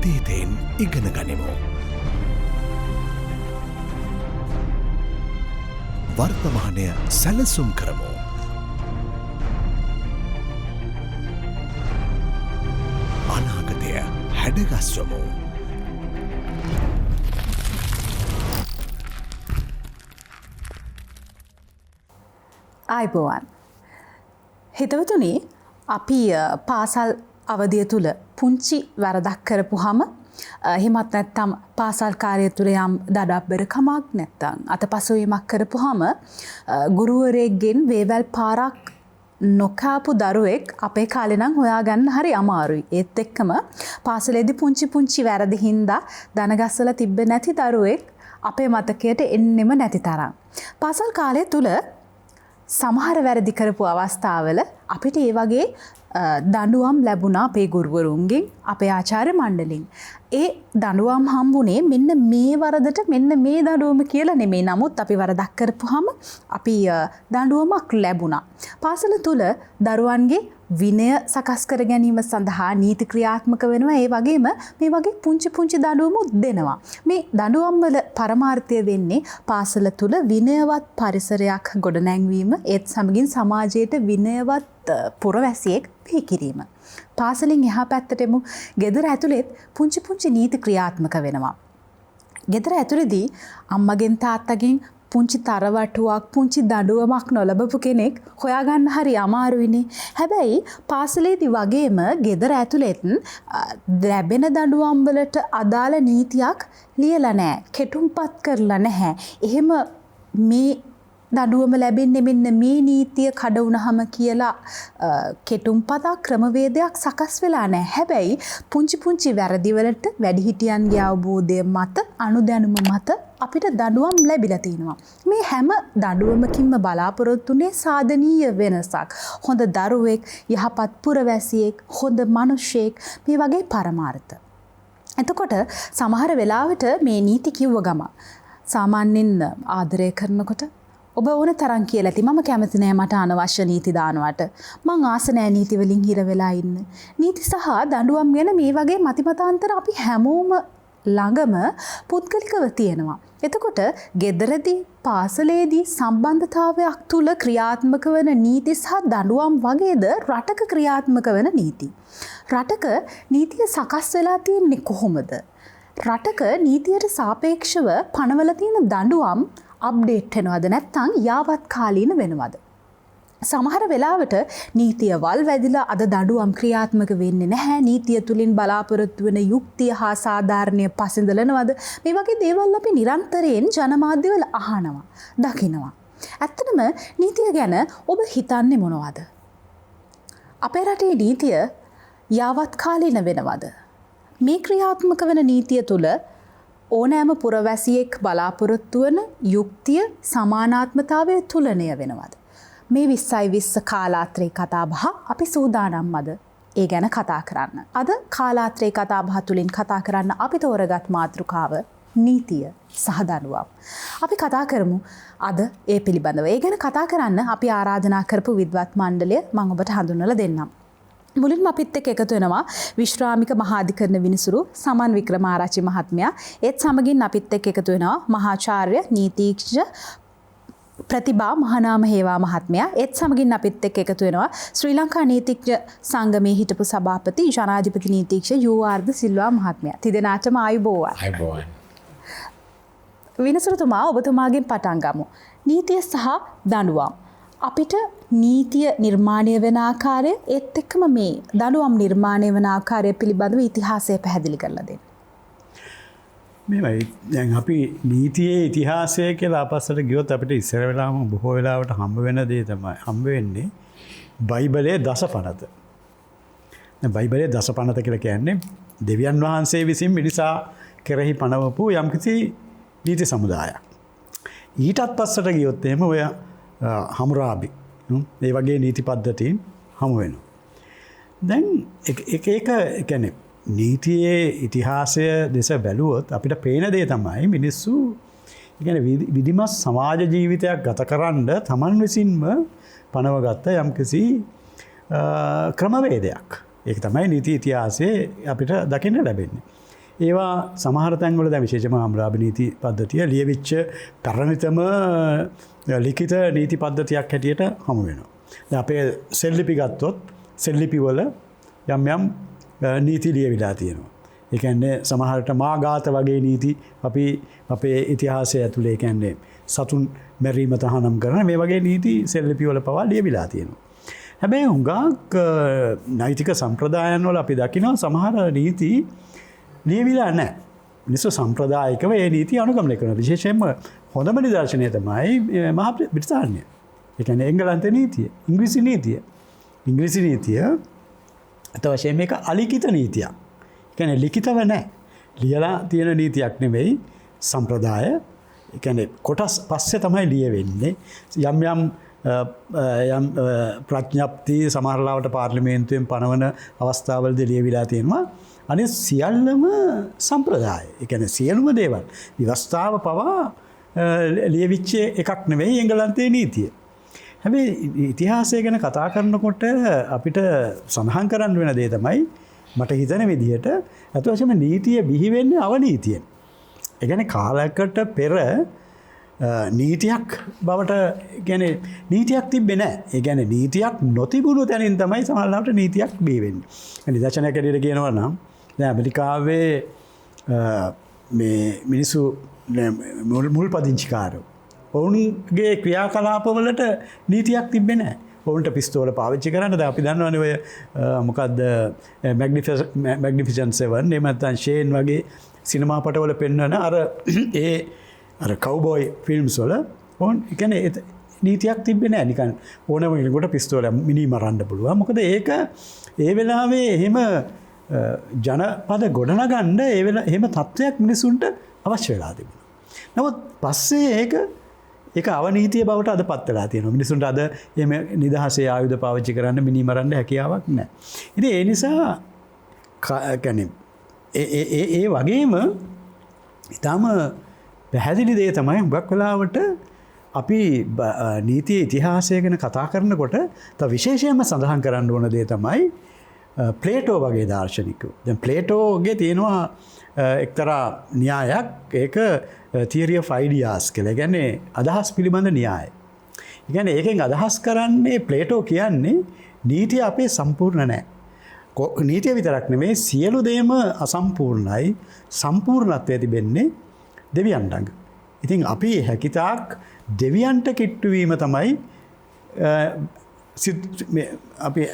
අතීතයෙන් ඉගෙන ගනිමු. වර්තමානය සැලසුම් කරමු. අනාගතය හැඩගස්වමු. ආයිබෝවන්. හිතවතුනි, අපි පාසල් අවධිය තුළ පුංචි වැරදක් කරපුහම එහෙමත් නැත්තම් පාසල් කාර්යය තුළ යම් දඩබ්බරකමක් නැත්තම් අතපසුවීමක් කරපුහම ගුරුවරයෙක්ගෙන් වේවැල් පාරක් නොකාපු දරුවෙක් අපේ කාලේ නම් හොයාගන්න හරි අමාරුයි. ඒත් එක්කම පාසලේදී පුංචි වැරදි හින්දා දනගස්සලා තිබ්බේ නැති දරුවෙක් අපේ මතකයට එන්නෙම නැති තරම්. පාසල් කාලය තුළ සමහර වැරදි කරපු අවස්ථාවල අපිට ඒ වගේ දඬුවම් ලැබුණා අපේ ගුරුවරුන්ගෙන්, අපේ ආචාර්ය මණ්ඩලෙන්. ඒ දඬුවම් හම්බුනේ මෙන්න මේ වරදට මෙන්න මේ දඬුවම කියලා නෙමෙයි. නමුත් අපි වරදක් කරපුවාම අපි දඬුවමක් ලැබුණා. පාසල තුල දරුවන්ගේ විනය සකස් කර ගැනීම සඳහා නීති ක්‍රියාත්මක වෙනවා. ඒ වගේම මේ වගේ පුංචි දඬුවමුත් දෙනවා. මේ දඬුවම් වල පරමාර්ථය වෙන්නේ පාසල තුල විනයවත් පරිසරයක් ගොඩනැංවීම, ඒත් සමගින් සමාජයට විනයවත් පුරවැසියෙක් බිහි කිරීම. පාසලෙන් එහා පැත්තටම ගෙදර ඇතුළෙත් පුංචි නීති ක්‍රියාත්මක වෙනවා. ගෙදර ඇතුළේදී අම්මගෙන් තාත්තගෙන් පුංචි තරවටුවක්, පුංචි දඬුවමක් නොලබපු කෙනෙක් හොයාගන්න හරි අමාරුයිනේ. හැබැයි පාසලේදී වගේම ගෙදර ඇතුළෙත් ලැබෙන දඬුවම් වලට අදාළ නීතියක් ලියලා නැහැ, කෙටුම්පත් කරලා නැහැ. එහෙම මේ දඬුවම ලැබෙන්නේ මෙන්න මේ නීතිය කඩ වුණාම කියලා කෙටුම්පතක් ක්‍රමවේදයක් සකස් වෙලා නැහැ. හැබැයි පුංචි වැරදි වලට වැඩිහිටියන්ගේ අවබෝධය මත, අනුදැනුම මත අපිට දඬුවම් ලැබිලා තිනවා. මේ හැම දඬුවමකින්ම බලාපොරොත්තුනේ සාධනීය වෙනසක්. හොඳ දරුවෙක්, යහපත් පුරවැසියෙක්, හොඳ මිනිසෙක්, මේ වගේ පරමාර්ථ. එතකොට සමහර වෙලාවට මේ නීති කිව්ව ගම සාමාන්‍යයෙන් ආදරය කරනකොට ඔබ ඕන තරම් කියලා ඇති මම කැමති නෑ මට අනවශ්‍ය නීති දානවට. මං ආස නෑ නීති වලින් හිර වෙලා ඉන්න. නීති සහ දඬුවම් ගැන මේ වගේ මතිමතාන්තර අපි හැමෝම ළඟම පුද්ගලිකව තියෙනවා. එතකොට ගෙදරදී පාසලේදී සම්බන්ධතාවයක් තුල ක්‍රියාත්මක වන නීති සහ දඬුවම් වගේද රටක ක්‍රියාත්මක වන නීති. රටක නීතිය සකස් වෙලා තියෙන්නේ කොහොමද? රටක නීතියට සාපේක්ෂව පනවල තියෙන දඬුවම් අප්ඩේට් වෙනවද නැත්නම් යාවත් කාලීන වෙනවද? සමහර වෙලාවට නීතිය වල් වැදිලා අද දඬුවම් ක්‍රියාත්මක වෙන්නේ නැහැ. නීතිය තුලින් බලාපොරොත්තු වෙන යුක්තිය හා සාධාරණය පසඳලනවද? මේ වගේ දේවල් අපි නිරන්තරයෙන් ජනමාධ්‍යවල අහනවා, දකිනවා. ඇත්තටම නීතිය ගැන ඔබ හිතන්නේ මොනවද? අපේ රටේ නීතිය යාවත් කාලීන වෙනවද? මේ ක්‍රියාත්මක වෙන නීතිය තුල ඕනෑම පුරවැසියෙක් බලාපොරොත්තු වන යුක්තිය, සමානාත්මතාවය තුලණය වෙනවද? මේ 2020 කාලාත්‍රේ කතාබහ අපි සූදානම්මද ඒ ගැන කතා කරන්න. අද කාලාත්‍රේ කතාබහ තුලින් කතා කරන්න අපි තෝරගත් මාතෘකාව නීතිය සහ දඬුවම්. අපි කතා කරමු අද ඒ පිළිබඳව. ඒ ගැන කතා කරන්න අපි ආරාධනා කරපු විද්වත් මණ්ඩලය මම ඔබට හඳුන්වලා දෙන්නම්. මුලින්ම අපිත් එක්ක එකතු වෙනවා විශ්‍රාමික මහාධිකරණ විනිසුරු සමන් වික්‍රමාරච්චි මහත්මයා. ඒත් සමගින් අපිත් එක්ක එකතු වෙනවා මහාචාර්ය නීතිඥ ප්‍රතිභා මහනාම හේවා මහත්මයා. ඒත් සමගින් අපිත් එක්ක එකතු වෙනවා ශ්‍රී ලංකා නීතිඥ සංගමේ හිටපු සභාපති ජනාධිපති නීතිඥ යූආර්.ද සිල්වා මහත්මයා. තිදෙනාටම ආයුබෝවන්. ආයුබෝවන්. විනිසුරුතුමා, ඔබතුමාගෙන් පටන් ගමු. නීතිය සහ දඬුවම්. අපිට නීතිය නිර්මාණය වෙන ආකාරය ඒත් එක්කම මේ දඬුවම් නිර්මාණය වෙන ආකාරය පිළිබඳව ඉතිහාසය පැහැදිලි කරලා දෙන්න. මේවයි දැන් අපි නීතියේ ඉතිහාසය කියලා අපස්සට ගියොත් අපිට ඉස්සර වෙලාම බොහෝ වෙලාවට හම්බ වෙන දේ තමයි හම්බ වෙන්නේ බයිබලයේ දසපනත. දැන් බයිබලයේ දසපනත කියලා කියන්නේ දෙවියන් වහන්සේ විසින් මිනිසා කෙරෙහි පනවපු යම්කිසි නීති සමුදායක්. ඊටත් පස්සට ගියොත් එහෙම ඔය හමුරාබි ඒ වගේ නීති පද්ධතීන් හමු වෙනවා. දැන් එක කියන්නේ නීතියේ ඉතිහාසය දෙස බැලුවොත් අපිට පේන දේ තමයි මිනිස්සු කියන්නේ විධිමත් සමාජ ජීවිතයක් ගත කරන්න තමන් විසින්ම පනවගත්ත යම්කිසි ක්‍රමවේදයක්. ඒක තමයි නීති ඉතිහාසයේ අපිට දකින්න ලැබෙන්නේ. ඒවා සමහර තැන්වල දැන් විශේෂයෙන්ම අමරාභි නීති පද්ධතිය ලියවිච්ච පැරණිතම ලිඛිත නීති පද්ධතියක් හැටියට හමු වෙනවා. දැන් අපේ සෙල්ලිපි ගත්තොත් සෙල්ලිපි වල යම් යම් නීති ලියවිලා තියෙනවා. ඒ කියන්නේ සමහරට මාඝාත වගේ නීති අපි අපේ ඉතිහාසය ඇතුලේ ඒ කියන්නේ සතුන් මැරීම තහනම් කරන මේ වගේ නීති සෙල්ලිපි වල පවා ලියවිලා තියෙනවා. හැබැයි හුඟක් නෛතික සම්ප්‍රදායන් වල අපි දකිනවා සමහර නීති ලියවිලා නැහැ. මිනිස්සු සම්ප්‍රදායිකව ඒ නීති අනුගමනය කරනවා. විශේෂයෙන්ම හොඳම නිදර්ශනය තමයි මහා බ්‍රිතාන්‍යය. ඒ කියන්නේ එංගලන්තේ නීතිය, ඉංග්‍රීසි නීතිය. ඉංග්‍රීසි නීතිය අත වශයෙන් මේක අලිඛිත නීතියක්. ඒ කියන්නේ ලිඛිතව නැහැ. ලියලා තියෙන නීතියක් නෙවෙයි සම්ප්‍රදාය. ඒ කියන්නේ කොටස් පස්සේ තමයි ලියවෙන්නේ. යම් ප්‍රඥප්ති සමහරලාවට පාර්ලිමේන්තුවෙන් පනවන අවස්ථාවලදී ලියවිලා තියෙනවා. අනේ සියල්ලම සම්ප්‍රදාය. ඒ කියන්නේ සියලුම දේවල් විවස්ථාව පවා ලියවිච්ච එකක් නෙවෙයි එංගලන්තයේ නීතිය. හැබැයි ඉතිහාසය ගැන කතා කරනකොට අපිට සඳහන් කරන්න වෙන දේ තමයි මට හිතන විදිහට අත වශයෙන්ම නීතිය බිහි වෙන්නේ අවනීතියෙන්. ඒ කියන්නේ කාලයකට පෙර නීතියක් බවට කියන්නේ නීතියක් තිබ්බේ නැහැ. ඒ කියන්නේ නීතියක් නොතිබුණු තැනින් තමයි සමහරවිට නීතියක් බිහි වෙන්නේ. නිදර්ශනයක් ඇරෙන්න කියනවා නම් දැන් ඇමරිකාවේ මේ මිනිස්සු මුල් පදිංචිකාරෝ ඔවුන්ගේ ක්‍රියාකලාපවලට නීතියක් තිබ්බේ නැහැ. ඔවුන්ට පිස්තෝල පාවිච්චි කරන්න දැන් අපි දන්නවනේ ඔය මොකද්ද මැග්නිෆිසන්ට් 7 එහෙම නැත්නම් ෂේන් වගේ සිනමා පටවල පෙන්වන අර කව්බොයි ෆිල්ම්ස් වල ඔවුන් කියන්නේ නීතියක් තිබ්බේ නැහැ. නිකන් ඕනම කෙනෙකුට පිස්තෝල මිනි මරන්න පුළුවන්. මොකද ඒක ඒ වෙලාවේ එහෙම ජනපද ගොඩනගන්න එහෙම තත්ත්වයක් මිනිසුන්ට අවශ්‍ය වෙලා තිබුණා. නමුත් පස්සේ ඒක අවනීතිය බවට අද පත් වෙලා තියෙනවා. මිනිසුන්ට අද එහෙම නිදහසේ ආයුධ පාවිච්චි කරන්න මිනි මරන්න හැකියාවක් නැහැ. ඉතින් ඒ නිසා කියන්නේ ඒ වගේම ඊටම පැහැදිලි දේ තමයි හුඟක් වෙලාවට අපි නීතියේ ඉතිහාසය ගැන කතා කරනකොට තව විශේෂයෙන්ම සඳහන් කරන්න ඕන දේ තමයි ප්ලේටෝ වගේ දාර්ශනිකයෝ. දැන් ප්ලේටෝගේ තියෙනවා එක්තරා න්‍යායක් ඒක theory of ideas කියලා. ඒ කියන්නේ අදහස් පිළිබඳ න්‍යාය. ඒ කියන්නේ ඒකෙන් අදහස් කරන්නේ ප්ලේටෝ කියන්නේ නීතිය අපේ සම්පූර්ණ නැහැ. නීතිය විතරක් නෙමෙයි සියලු දේම අසම්පූර්ණයි. සම්පූර්ණත්වයේ තිබෙන්නේ දෙවියන් ළඟ. ඉතින් අපි හැකිතාක් දෙවියන්ට කිට්ටු වීම තමයි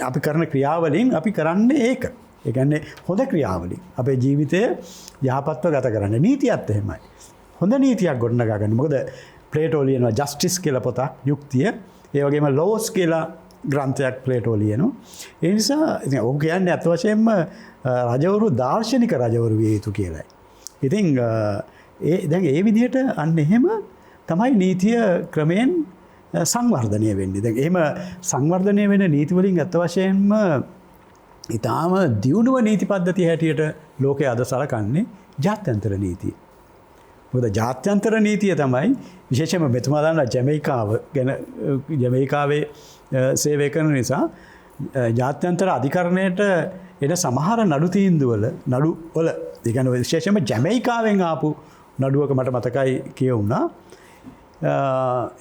අපි කරන ක්‍රියාවලින් අපි කරන්නේ ඒක. ඒ කියන්නේ හොඳ ක්‍රියාවලින් අපේ ජීවිතය යහපත්ව ගත කරන්න. නීතියත් එහෙමයි. හොඳ නීතියක් ගොඩනගා ගන්න. මොකද ප්ලේටෝ ලියනවා ජස්ටිස් කියලා පොතක්, යුක්තිය. ඒ වගේම ලෝස් කියලා ග්‍රන්ථයක් ප්ලේටෝ ලියනවා. ඒ නිසා ඉතින් ඔහු කියන්නේ අත් වශයෙන්ම රජවරු දාර්ශනික රජවරු විය යුතු කියලායි. ඉතින් දැන් ඒ විදිහට අන්න එහෙම තමයි නීතිය ක්‍රමයෙන් සංවර්ධනය වෙන්නේ. දැන් එහෙම සංවර්ධනය වෙන නීති වලින් අත් වශයෙන්ම ඊටාම දියුණුව නීති පද්ධතිය හැටියට ලෝකයේ අද සලකන්නේ ජාත්‍යන්තර නීතිය. මොකද ජාත්‍යන්තර නීතිය තමයි විශේෂයෙන්ම මෙතුමා දන්නා ජමයිකාව ගැන ජමයිකාවේ සේවය කරන නිසා ජාත්‍යන්තර අධිකරණයට එන සමහර නඩු තීන්දුවල නඩුවල ඒ කියන්නේ විශේෂයෙන්ම ජමයිකාවෙන් ආපු නඩුවක මට මතකයි කියවුණා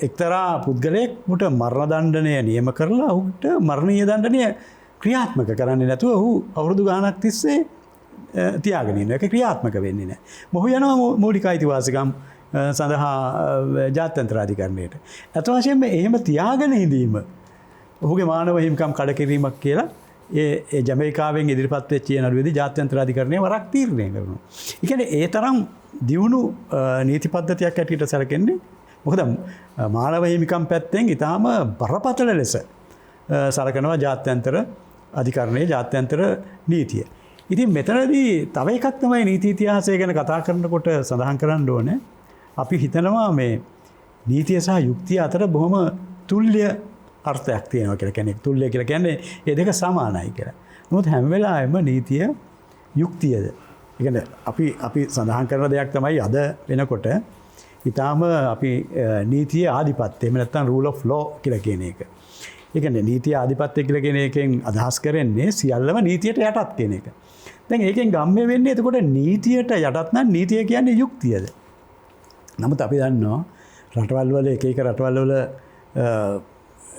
එක්තරා පුද්ගලයෙකුට මරණ දණ්ඩනය නියම කරලා ඔහුට මරණීය දණ්ඩනය ක්‍රියාත්මක කරන්නේ නැතුව ඔහු අවුරුදු ගාණක් තිස්සේ තියාගෙන ඉන්න. ඒක ක්‍රියාත්මක වෙන්නේ නැහැ. මොහු යනවා මූලික අයිතිවාසිකම් සඳහා ජාත්‍යන්තර අධිකරණයට. අත වශයෙන්ම එහෙම තියාගෙන ඉඳීම ඔහුගේ මානව හිමිකම් කඩකිරීමක් කියලා ඒ ජමයිකාවෙන් ඉදිරිපත් වෙච්ච නඩුවේදී ජාත්‍යන්තර අධිකරණය වරක් තීරණය කරනවා. ඒ කියන්නේ ඒ තරම් දියුණු නීති පද්ධතියක් ඇටියට සැලකෙන්නේ. මොකද මානව හිමිකම් පැත්තෙන් ඊටාම බරපතල ලෙස සලකනවා ජාත්‍යන්තර අධිකරණයේ ජාත්‍යන්තර නීතිය. ඉතින් මෙතනදී තව එකක් තමයි නීති ඉතිහාසය ගැන කතා කරනකොට සඳහන් කරන්න ඕනේ. අපි හිතනවා මේ නීතිය සහ යුක්තිය අතර බොහොම තුල්්‍ය අර්ථයක් තියෙනවා කියලා. කියන්නේ තුල්්‍ය කියලා කියන්නේ මේ දෙක සමානයි කියලා. නමුත් හැම වෙලාවෙම නීතිය යුක්තියද. ඒ කියන්නේ අපි සඳහන් කරන දෙයක් තමයි අද වෙනකොට ඊටාම අපි නීතියේ ආධිපත්‍ය එහෙම නැත්නම් rule of law කියලා කියන එක. ඒ කියන්නේ නීතිය ආධිපත්‍ය කියලා කියන එකෙන් අදහස් කරන්නේ සියල්ලම නීතියට යටත් කියන එක. දැන් ඒකෙන් ගම්ම්‍ය වෙන්නේ එතකොට නීතියට යටත් නම් නීතිය කියන්නේ යුක්තියද? නමුත් අපි දන්නවා රටවල් වල එක රටවල් වල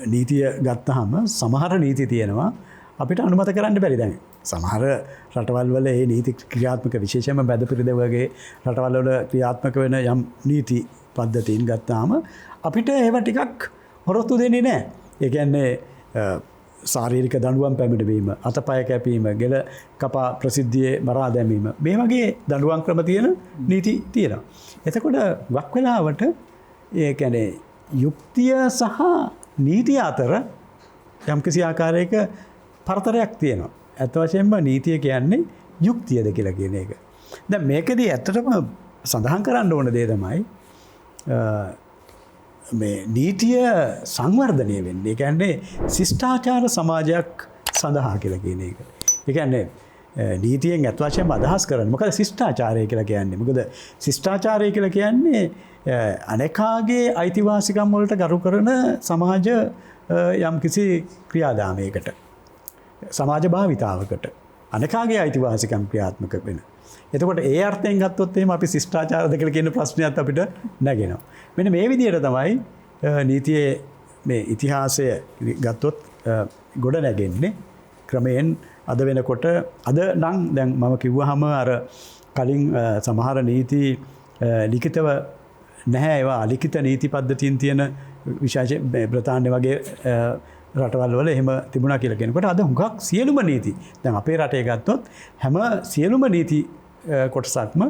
නීතිය ගත්තාම සමහර නීති තියෙනවා අපිට අනුමත කරන්න බැරි. දැන් සමහර රටවල් වල ඒ නීති ක්‍රියාත්මක විශේෂයෙන්ම බැද පිරිද වගේ රටවල් වල ක්‍රියාත්මක වෙන යම් නීති පද්ධතීන් ගත්තාම අපිට ඒව ටිකක් හොරොත්තු දෙන්නේ නැහැ. ඒ කියන්නේ ශාරීරික දඬුවම් පැමිණවීම, අතපය කැපීම, ගෙල කපා ප්‍රසිද්ධියේ මරා දැමීම මේ වගේ දඬුවම් ක්‍රම තියෙන නීති තියෙනවා. එතකොට වක් වෙලාවට ඒ කියන්නේ යුක්තිය සහ නීතිය අතර යම්කිසි ආකාරයක පරතරයක් තියෙනවා. ඇත්ත වශයෙන්ම නීතිය කියන්නේ යුක්තියද කියලා කියන එක. දැන් මේකදී ඇත්තටම සඳහන් කරන්න ඕන දේ තමයි මේ නීතිය සංවර්ධනය වෙන්නේ. ඒ කියන්නේ ශිෂ්ටාචාර සමාජයක් සඳහා කියලා කියන එක. ඒ කියන්නේ නීතියෙන් ඇත්ත වශයෙන්ම අදහස් කරන්නේ මොකද ශිෂ්ටාචාරය කියලා කියන්නේ. මොකද ශිෂ්ටාචාරය කියලා කියන්නේ අනෙකාගේ අයිතිවාසිකම් වලට ගරු කරන සමාජ යම්කිසි ක්‍රියාදාමයකට සමාජ භාවිතාවකට අනෙකාගේ අයිතිවාසිකම් ක්‍රියාත්මක වෙන. එතකොට ඒ අර්ථයෙන් ගත්තොත් එහෙම අපි ශිෂ්ටාචාරද කියලා කියන ප්‍රශ්නයත් අපිට නැගෙනවා. මෙන්න මේ විදිහට තමයි නීතියේ මේ ඉතිහාසය ගත්තොත් ගොඩ නැගෙන්නේ ක්‍රමයෙන් අද වෙනකොට අද නම් දැන් මම කිව්වහම අර කලින් සමහර නීති ලිඛිතව නැහැ. ඒවා අලිඛිත නීති පද්ධතියින් තියෙන විශේෂ බ්‍රිතාන්‍ය වගේ රටවල් වල එහෙම තිබුණා කියලා කියනකොට අද හුඟක් සියලුම නීති දැන් අපේ රටේ ගත්තොත් හැම සියලුම නීති කොටසක්ම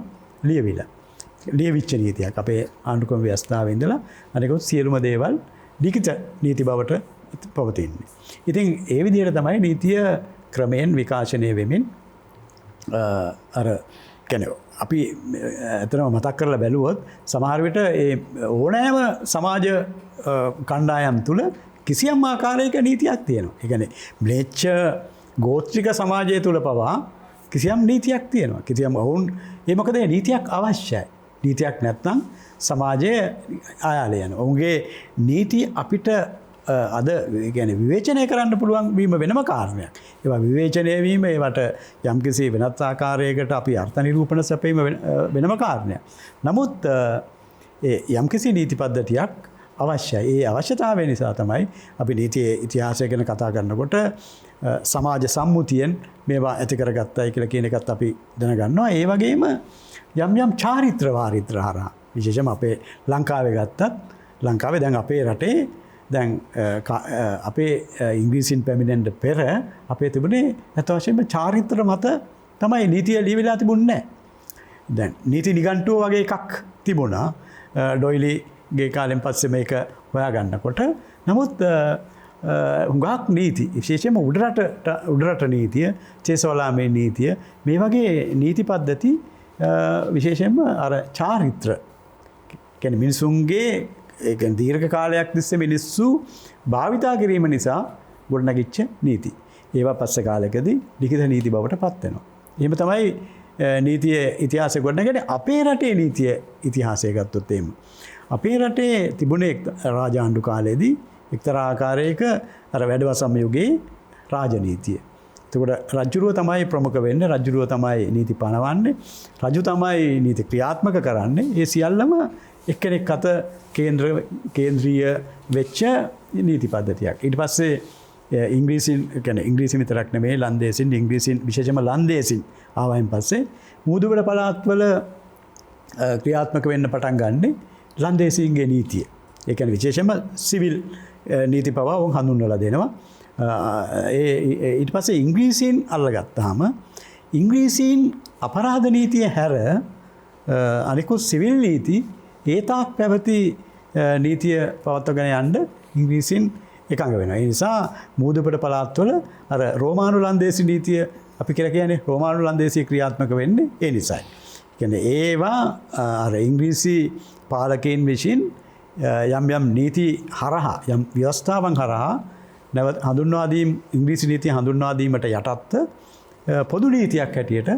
ලියවිච්ච නීතියක් අපේ ආණ්ඩුක්‍රම ව්‍යවස්ථාවේ ඉඳලා අනිකුත් සියලුම දේවල් ලිඛිත නීති බවට පවතින්නේ. ඉතින් ඒ විදිහට තමයි නීතිය ක්‍රමයෙන් විකාශනය වෙමින් අර කියන්නේ අපි ඇත්තටම මතක් කරලා බැලුවොත් සමහර විට ඒ ඕනෑම සමාජ කණ්ඩායම් තුල කිසියම් ආකාරයක නීතියක් තියෙනවා. ඒ කියන්නේ ම්ලේච්ඡ ගෝත්‍රික සමාජය තුල පවා කිසියම් නීතියක් තියෙනවා. කිසියම් වුන් ඒ මොකද ඒ නීතියක් අවශ්‍යයි. නීතියක් නැත්නම් සමාජයේ ආයාලය යනවා. ඔවුන්ගේ නීති අපිට අද කියන්නේ විවේචනය කරන්න පුළුවන් වීම වෙනම කාරණයක්. ඒවා විවේචනය වීම ඒවට යම්කිසි වෙනත් ආකාරයකට අපි අර්ථ නිරූපණ සැපීම වෙනම කාරණයක්. නමුත් ඒ යම්කිසි නීති පද්ධතියක් අවශ්‍යයි. ඒ අවශ්‍යතාවය නිසා තමයි අපි නීතියේ ඉතිහාසය ගැන කතා කරනකොට සමාජ සම්මුතියෙන් මේවා ඇති කරගත්තයි කියලා කියන එකත් අපි දැනගන්නවා. ඒ වගේම යම් චාරිත්‍ර වාරිත්‍ර හරහා විශේෂම අපේ ලංකාවේ ගත්තත් ලංකාවේ දැන් අපේ රටේ දැන් අපේ ඉංග්‍රීසින් පැමිණෙන්න පෙර අපේ තිබුණේ ඇත්ත වශයෙන්ම චාරිත්‍ර මත තමයි නීතිය ලියවිලා තිබුණේ නැහැ. දැන් නීති නිഘണ്ടുව වගේ එකක් තිබුණා. ඩොයිලිගේ කාලෙන් පස්සේ මේක හොයාගන්නකොට නමුත් හුඟක් නීති විශේෂයෙන්ම උඩරට නීතිය, චේසෝලාමේ නීතිය මේ වගේ නීති පද්ධති විශේෂයෙන්ම අර චාරිත්‍ර කියන්නේ මිනිසුන්ගේ ඒක දීර්ඝ කාලයක් තිස්සේ මිනිස්සු භාවිතා කිරීම නිසා ගොඩනැගිච්ච නීති. ඒවා පස්සේ කාලෙකදී ලිඛිත නීති බවට පත් වෙනවා. එහෙම තමයි නීතියේ ඉතිහාසය ගොඩනැගෙන්නේ. අපේ රටේ නීතිය ඉතිහාසය ගත්තොත් එහෙම අපේ රටේ තිබුණේ රාජාණ්ඩු කාලයේදී එක්තරා ආකාරයක අර වැඩවසම් යුගයේ රාජනීතිය. එතකොට රජුරුව තමයි ප්‍රමුඛ වෙන්නේ, රජුරුව තමයි නීති පනවන්නේ, රජු තමයි නීති ක්‍රියාත්මක කරන්නේ. ඒ සියල්ලම එක්කෙනෙක් අත කේන්ද්‍රීය වෙච්ච නීති පද්ධතියක්. ඊට පස්සේ ඉංග්‍රීසින් කියන්නේ ඉංග්‍රීසි විතරක් නෙමෙයි ලන්දේසින් ඉංග්‍රීසින් විශේෂම ලන්දේසින් ආවයින් පස්සේ මූදුබඩ පළාත්වල ක්‍රියාත්මක වෙන්න පටන් ගන්නෙ ලන්දේසීන්ගේ නීතිය. ඒ කියන්නේ විශේෂම සිවිල් නීති පවා උන් හඳුන්වලා දෙනවා. ඊට පස්සේ ඉංග්‍රීසින් අල්ලගත්තාම ඉංග්‍රීසින් අපරාධ නීතිය හැර අනිකුත් සිවිල් නීති ඒතාක් පැවති නීතිය පවත්වගෙන යන්න ඉංග්‍රීසින් එකඟ වෙනවා. ඒ නිසා මූදුබඩ පළාත්වල අර රෝමානු ලන්දේසි නීතිය අපි කියලා කියන්නේ රෝමානු ලන්දේසි ක්‍රියාත්මක වෙන්නේ ඒ නිසායි. කියන්නේ ඒවා අර ඉංග්‍රීසි පාලකයන් විසින් යම් නීති හරහා යම් ව්‍යවස්ථාවන් හරහා නැවත හඳුන්වා දීම ඉංග්‍රීසි නීතිය හඳුන්වා දීමට යටත්ව පොදු නීතියක් හැටියට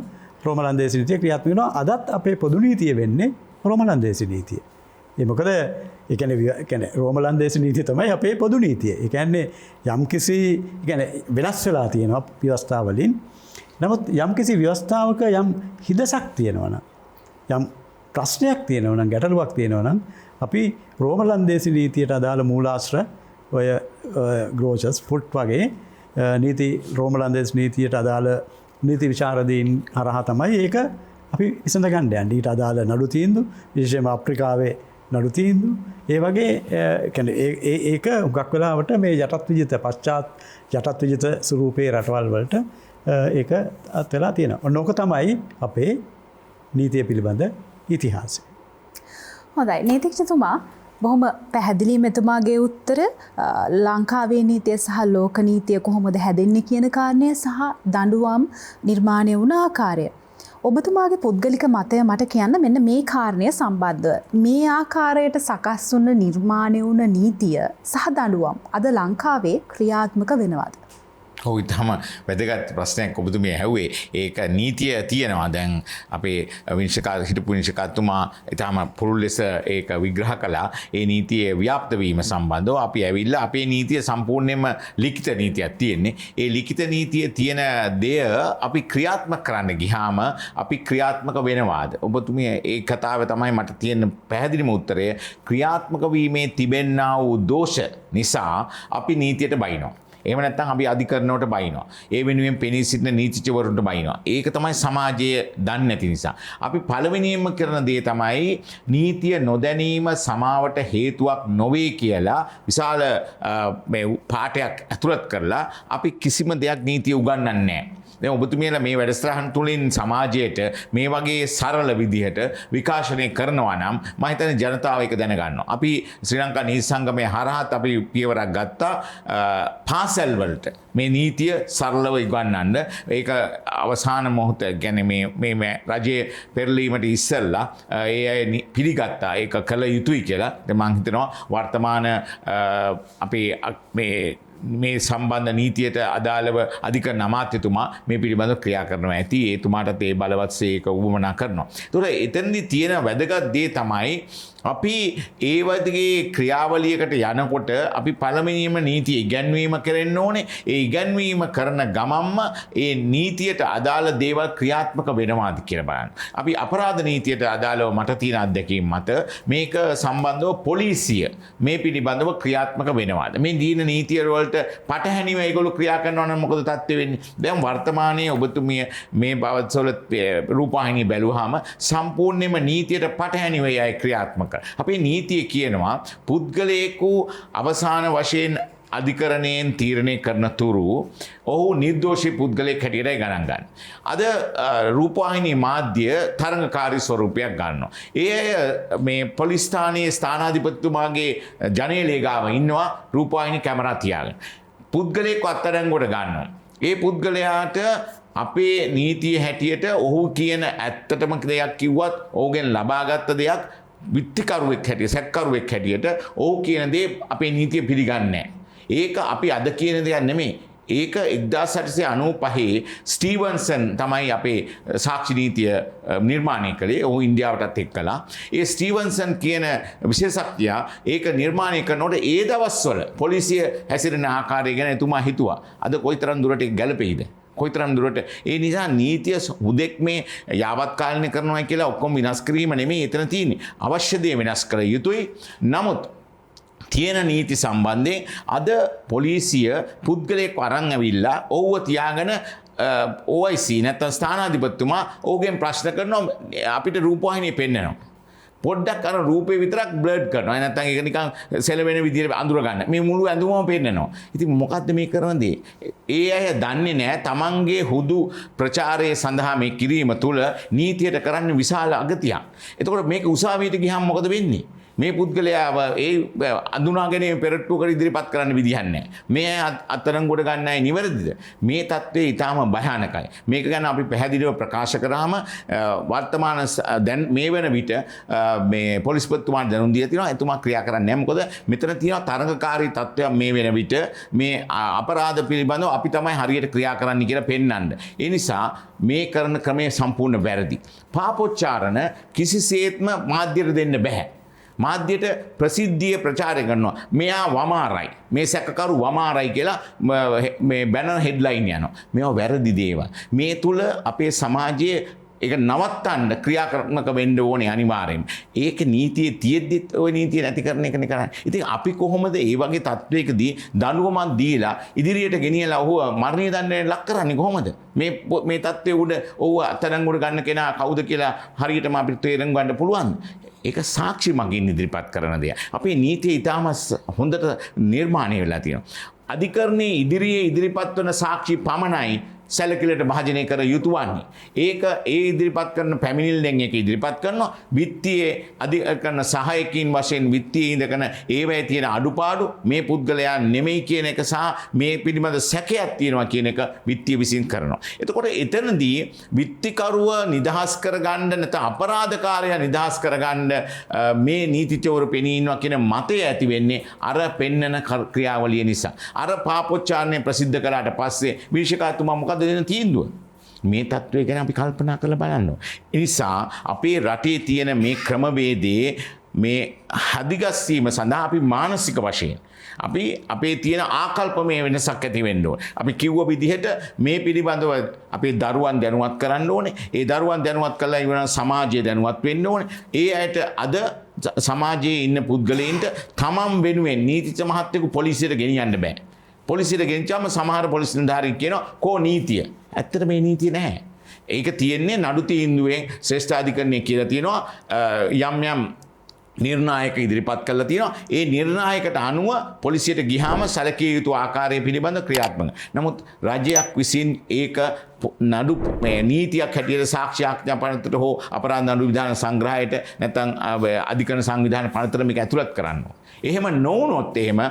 රෝම ලන්දේසි නීතිය ක්‍රියාත්මක වෙනවා. අදත් අපේ පොදු නීතිය වෙන්නේ රෝම ලන්දේසි නීතිය. ඒ මොකද ඒ කියන්නේ රෝමලන්දේසි නීතිය තමයි අපේ පොදු නීතිය. ඒ කියන්නේ යම්කිසි වෙනස් වෙලා තියෙනවා ව්‍යවස්ථා වලින්. නමුත් යම්කිසි ව්‍යවස්ථාවක යම් හිදසක් තියෙනවා නම් යම් ප්‍රශ්නයක් තියෙනවා නම් ගැටලුවක් තියෙනවා නම් අපි රෝමලන්දේසි නීතියට අදාළ මූලාශ්‍ර ඔය ග්‍රෝචස් ෆුට් වගේ නීති රෝමලන්දේසි නීතියට අදාළ නීති විචාරදීන් හරහා තමයි ඒක අපි විසඳ ගන්න යන්නේ. ඊට අදාළ නඩු තීන්දුව විශේෂයෙන්ම අප්‍රිකාවේ නඩු තීන්දුව ඒ වගේ ඒක හුඟක් වෙලාවට මේ යටත් විජිත පශ්චාත් යටත් විජිත ස්වරූපයේ රටවල් වලට ඒක අත් වෙලා තියෙනවා. ඔන්නෝක තමයි අපේ නීතිය පිළිබඳ ඉතිහාසය. හොඳයි. නීතිඥතුමා බොහොම පැහැදිලි මෙතුමාගේ උත්තර ලංකාවේ නීතිය සහ ලෝක නීතිය කොහොමද හැදෙන්නේ කියන කාරණය සහ දඬුවම් නිර්මාණය වුණ ආකාරය. ඔබතුමාගේ පුද්ගලික මතය මට කියන්න මෙන්න මේ කාරණය සම්බන්ධව. මේ ආකාරයට සකස් වුණ නිර්මාණය වුණ නීතිය සහ දඬුවම් අද ලංකාවේ ක්‍රියාත්මක වෙනවද? ඔව් ඉතම වැදගත් ප්‍රශ්නයක් ඔබතුමිය ඇහුවේ. ඒක නීතිය තියෙනවා. දැන් අපේ හිටපු විනිශ්චයකාරතුමා ඊටම පුළුල් ලෙස ඒක විග්‍රහ කළා. ඒ නීතියේ ව්‍යාප්ත වීම සම්බන්ධව අපි ඇවිල්ලා අපේ නීතිය සම්පූර්ණයෙන්ම ලිඛිත නීතියක් තියෙන්නේ. ඒ ලිඛිත නීතියේ තියෙන දෙය අපි ක්‍රියාත්මක කරන්න ගියාම අපි ක්‍රියාත්මක වෙනවාද? ඔබතුමිය ඒ කතාව තමයි මට තියෙන පැහැදිලිම උත්තරය. ක්‍රියාත්මක වීමේ තිබෙන්නා වූ දෝෂ නිසා අපි නීතියට බයිනවා. එහෙම නැත්නම් අපි අධිකරණයට බයිනවා. ඒ වෙනුවෙන් පෙනී සිටින නීතිඥවරුන්ට බයිනවා. ඒක තමයි සමාජය දන්නේ නැති නිසා. අපි පළවෙනියෙන්ම කරන දේ තමයි නීතිය නොදැනීම සමාවට හේතුවක් නොවේ කියලා විශාල මේ පාඩයක් ඇතුළත් කරලා අපි කිසිම දෙයක් නීතිය උගන්වන්නේ නැහැ. දැන් ඔබතුමියලා මේ වැඩසටහන් තුලින් සමාජයට මේ වගේ සරල විදිහට විකාශනය කරනවා නම් මම හිතන්නේ ජනතාව ඒක දැනගන්නවා. අපි ශ්‍රී ලංකා නීති සංගමයේ හරහාත් අපි පියවරක් ගත්තා පාසල් වලට මේ නීතිය සරලව ඉගන්වන්න. ඒක අවසාන මොහොත කියන්නේ මේ රජයේ පෙරලීමට ඉස්සෙල්ලා ඒ අය පිළිගත්තා. ඒක කළ යුතුයි කියලා. දැන් මම හිතනවා වර්තමාන අපේ මේ සම්බන්ධ නීතියට අදාළව අධිකරණ අමාත්‍යතුමා මේ පිළිබඳව ක්‍රියා කරනවා ඇති. එතුමාටත් ඒ බලවත්සේ ඒක උවමනා කරනවා. ඒතකොට එතනදී තියෙන වැදගත් දේ තමයි අපි ඒ වගේ ක්‍රියාවලියකට යනකොට අපි පළවෙනිම නීතිය ඉගැන්වීම කරන්න ඕනේ. ඒ ඉගැන්වීම කරන ගමන්ම ඒ නීතියට අදාළ දේවල් ක්‍රියාත්මක වෙනවාද කියලා බලන්න. අපි අපරාධ නීතියට අදාළව මට තියෙන අත්දැකීම් මත මේක සම්බන්ධව පොලිසිය මේ පිළිබඳව ක්‍රියාත්මක වෙනවාද? මේ දීන නීතිය වලට පටහැනිව ඒගොල්ලෝ ක්‍රියා කරනවා නම් මොකද තත්ත්වෙ වෙන්නේ? දැන් වර්තමානයේ ඔබතුමිය මේ බවත්සොල රූපවාහිනිය බැලුවාම සම්පූර්ණයෙන්ම නීතියට පටහැනිව අය ක්‍රියාත්මක. අපේ නීතිය කියනවා පුද්ගලයෙකු අවසාන වශයෙන් අධිකරණයෙන් තීරණය කරන තුරු ඔහු නිර්දෝෂී පුද්ගලයෙක් හැටියටයි ගණන් ගන්න. අද රූපවාහිනී මාධ්‍ය තරඟකාරී ස්වරූපයක් ගන්නවා. ඒ අය මේ පොලිස් ස්ථානයේ ස්ථානාධිපතිතුමාගේ ජනේලයේ ගාව ඉන්නවා රූපවාහිනී කැමරා තියාගෙන. පුද්ගලයෙක්ව අත්අඩංගුවට ගන්නවා. ඒ පුද්ගලයාට අපේ නීතිය හැටියට ඔහු කියන ඇත්තටම දෙයක් කිව්වත් ඔහුගෙන් ලබාගත් දෙයක් විත්තිකරුවෙක් හැටියට සැකකරුවෙක් හැටියට ඔහු කියන දේ අපේ නීතිය පිළිගන්නේ නැහැ. ඒක අපි අද කියන දෙයක් නෙමෙයි. ඒක 1895 ස්ටීවන්සන් තමයි අපේ සාක්ෂි නීතිය නිර්මාණය කළේ. ඔහු ඉන්දියාවටත් එක්කලා. ඒ ස්ටීවන්සන් කියන විශේෂඥයා ඒක නිර්මාණය කරනකොට ඒ දවස්වල පොලිසිය හැසිරෙන ආකාරය ගැන එතුමා හිතුවා. අද කොයිතරම් දුරට ඒක ගැලපෙයිද? කොයිතරම් දුරට ඒ නිසා නීතිය හුදෙක් මේ යාවත් කාලීන කරනවා කියලා ඔක්කොම විනාශ කිරීම නෙමෙයි එතන තියෙන්නේ. අවශ්‍ය දේ වෙනස් කළ යුතුයි. නමුත් තියෙන නීති සම්බන්ධයෙන් අද පොලිසිය පුද්ගලයෙක් අරන් ඇවිල්ලා ඔව්ව තියාගෙන OIC නැත්නම් ස්ථානාධිපතිතුමා ඔහුගෙන් ප්‍රශ්න කරනවා අපිට රූපවාහිනිය පෙන්නනවා. පොඩ්ඩක් අර රූපේ විතරක් බ්ලර්ඩ් කරනවා. නැත්නම් ඒක නිකන් සෙලවෙන විදිහට අඳුර ගන්න. මේ මුළු ඇඳුමම පෙන්නනවා. ඉතින් මොකද්ද මේ කරන දේ? ඒ අය දන්නේ නැහැ තමන්ගේ හුදු ප්‍රචාරය සඳහා මේ කිරීම තුළ නීතියට කරන්න විශාල අගතියක්. එතකොට මේක උසාවියට ගියහම මොකද වෙන්නේ? මේ පුද්ගලයාව ඒ අඳුනාගෙන පෙරට්ටුවකට ඉදිරිපත් කරන්න විදිහක් නැහැ. මේ අත්අඩංගුවට ගන්න අය නිවැරදිද? මේ தત્ත්වය ඊටාම භයානකයි. මේක ගැන අපි පැහැදිලිව ප්‍රකාශ කරාම වර්තමාන දැන් මේ වෙන විට මේ පොලිස්පතිතුමාට දැනුම් දීලා තියෙනවා. එතුමා ක්‍රියා කරන්නේ නැහැ. මොකද මෙතන තියෙනවා තරඟකාරී තත්ත්වයක් මේ වෙන විට මේ අපරාධ පිළිබඳව අපි තමයි හරියට ක්‍රියා කරන්න කියලා පෙන්වන්න. ඒ නිසා මේ කරන ක්‍රමය සම්පූර්ණ වැරදි. පාපොච්චාරණ කිසිසේත්ම මාධ්‍යයට දෙන්න බෑ. මාධ්‍යයට ප්‍රසිද්ධිය ප්‍රචාරය කරනවා. මෙයා වමාරයි. මේ සැකකරු වමාරයි කියලා මේ බැනර් හෙඩ්ලයින් යනවා. මේවා වැරදි දේවල්. මේ තුල අපේ සමාජයේ ඒක නවත්තන්න ක්‍රියාත්මක වෙන්න ඕනේ අනිවාර්යෙන්. ඒක නීතියේ තියෙද්දිත් ওই නීතිය නැති කරන එකනේ කරන්නේ. ඉතින් අපි කොහොමද මේ වගේ තත්වයකදී දඬුවමක් දීලා ඉදිරියට ගෙනියලා ඔහුව මරණීය දඬුවමට ලක් කරන්නේ කොහොමද? මේ තත්වයේ උඩ ඔහුව අත්අඩංගුවට ගන්න කෙනා කවුද කියලා හරියටම අපිට තේරුම් ගන්න පුළුවන්. ඒක සාක්ෂි මගින් ඉදිරිපත් කරන දෙයක්. අපේ නීතිය ඊටාම හොඳට නිර්මාණය වෙලා තියෙනවා. අධිකරණයේ ඉදිරියේ ඉදිරිපත් වන සාක්ෂි පමණයි සැලකිලිට භාජනය කර යුතු වන්නේ. ඒක ඒ ඉදිරිපත් කරන පැමිණිල්ලෙන් ඒක ඉදිරිපත් කරනවා. විත්තියේ අධිකරණ සහායකින් වශයෙන් විත්තියේ ඉඳගෙන ඒවැය තියෙන අඩුපාඩු මේ පුද්ගලයා නෙමෙයි කියන එක සහ මේ පිළිබඳ සැකයක් තියෙනවා කියන එක විත්තිය විසින් කරනවා. එතකොට එතනදී විත්තිකරුව නිදහස් කරගන්න නැත්නම් අපරාධකාරයා නිදහස් කරගන්න මේ නීතිචෝර පෙනී ඉන්නවා කියන මතය ඇති වෙන්නේ අර පෙන්නන ක්‍රියාවලිය නිසා. අර පාපොච්චාරණය ප්‍රසිද්ධ කළාට පස්සේ විනිශ්චයකාරතුමා මොකද දෙන තීන්දුව? මේ තත්ත්වය ගැන අපි කල්පනා කරලා බලන්න. ඒ නිසා අපේ රටේ තියෙන මේ ක්‍රමවේදයේ මේ හදිගස්සීම සඳහා අපි මානසික වශයෙන් අපේ තියෙන ආකල්පමය වෙනසක් ඇති වෙන්න ඕනේ. අපි කිව්ව විදිහට මේ පිළිබඳව අපේ දරුවන් දැනුවත් කරන්න ඕනේ. ඒ දරුවන් දැනුවත් කළා ඉවරන සමාජය දැනුවත් වෙන්න ඕනේ. ඒ අයට අද සමාජයේ ඉන්න පුද්ගලයින්ට තමන් වෙනුවෙන් නීතිඥ මහත්තයෙකු පොලිසියට ගෙනියන්න බෑ. පොලිසියට ගෙනිච්චාම සමහර පොලිස් නිලධාරීන් කියනවා කෝ නීතිය. ඇත්තට මේ නීතිය නැහැ. ඒක තියෙන්නේ නඩු තීන්දුවෙන් ශ්‍රේෂ්ඨාධිකරණය කියලා තියෙනවා යම් නිර්ණායක ඉදිරිපත් කරලා තියෙනවා. ඒ නිර්ණායකට අනුව පොලිසියට ගියාම සැලකිය යුතු ආකාරය පිළිබඳ ක්‍රියාත්මක. නමුත් රජයක් විසින් ඒක නඩු නීතියක් හැටියට සාක්ෂි ආඥා පනතට හෝ අපරාධ නඩු විධාන සංග්‍රහයට නැත්නම් අධිකරණ සංවිධාන පනතට මේක ඇතුළත් කරන්න ඕන. එහෙම නොවුනොත් එහෙම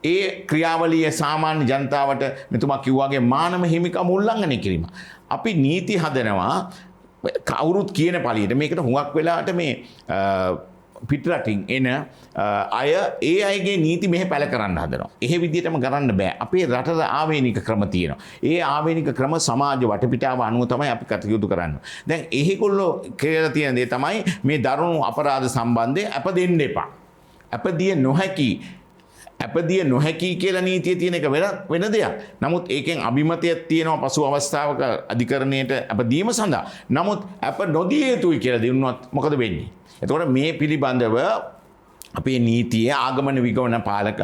ඒ ක්‍රියාවලිය සාමාන්‍ය ජනතාවට මෙතුමා කිව්වාගේ මානව හිමිකම් උල්ලංඝනය කිරීම. අපි නීති හදනවා කවුරුත් කියන පළියට මේකට හුඟක් වෙලාවට මේ පිටරටින් එන අය ඒ අයගේ නීති මෙහෙ පැල කරන්න හදනවා. එහෙ විදිහටම කරන්න බෑ. අපේ රටට ආවේනික ක්‍රම තියෙනවා. ඒ ආවේනික ක්‍රම සමාජ වටපිටාව අනුව තමයි අපි කටයුතු කරන්නේ. දැන් එහෙගොල්ලෝ කියලා තියෙන දේ තමයි මේ දරුණු අපරාධ සම්බන්ධයෙන් අප දෙන්න එපා. අපදිය නොහැකි කියලා නීතිය තියෙන එක වෙන දෙයක්. නමුත් ඒකෙන් අභිමතයක් තියෙනවා පසු අවස්ථාවක අධිකරණයට අප දීම සඳහා. නමුත් අප නොදිය යුතුයි කියලා දෙන්නොත් මොකද වෙන්නේ? එතකොට මේ පිළිබඳව අපේ නීතියේ ආගමන විගමන පාලක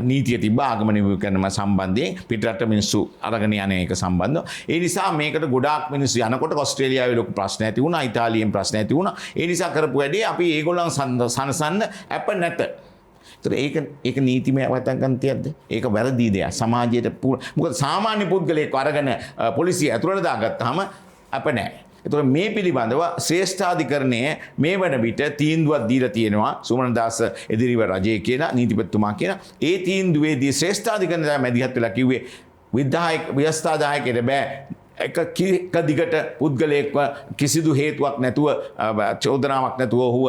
නීතිය තිබ්බ ආගමන විගමන සම්බන්ධයෙන් පිටරට මිනිස්සු අරගෙන යන එක සම්බන්ධව. ඒ නිසා මේකට ගොඩාක් මිනිස්සු යනකොට ඕස්ට්‍රේලියාවේ ලොකු ප්‍රශ්න ඇති වුණා, ඉතාලියෙන් ප්‍රශ්න ඇති වුණා. ඒ නිසා කරපු වැඩේ අපි ඒගොල්ලන් සනසන්න අප නැත. ඒක නීතිමය වතංකන්තියක්ද? ඒක වැරදි දෙයක්. සමාජයට මොකද සාමාන්‍ය පුද්ගලයෙක් අරගෙන පොලිසිය ඇතුළට දාගත්තාම අප නැහැ. එතකොට මේ පිළිබඳව ශ්‍රේෂ්ඨාධිකරණය මේ වන විට තීන්දුවක් දීලා තියෙනවා. සුමනදාස එදිරිව රජය කියලා නීතිපතිතුමා කියන ඒ තීන්දුවේදී ශ්‍රේෂ්ඨාධිකරණය තමයි මැදිහත් වෙලා කිව්වේ ව්‍යවස්ථාදායකයට බෑ එක දිගට පුද්ගලයෙක්ව කිසිදු හේතුවක් නැතුව චෝදනාවක් නැතුව ඔහුව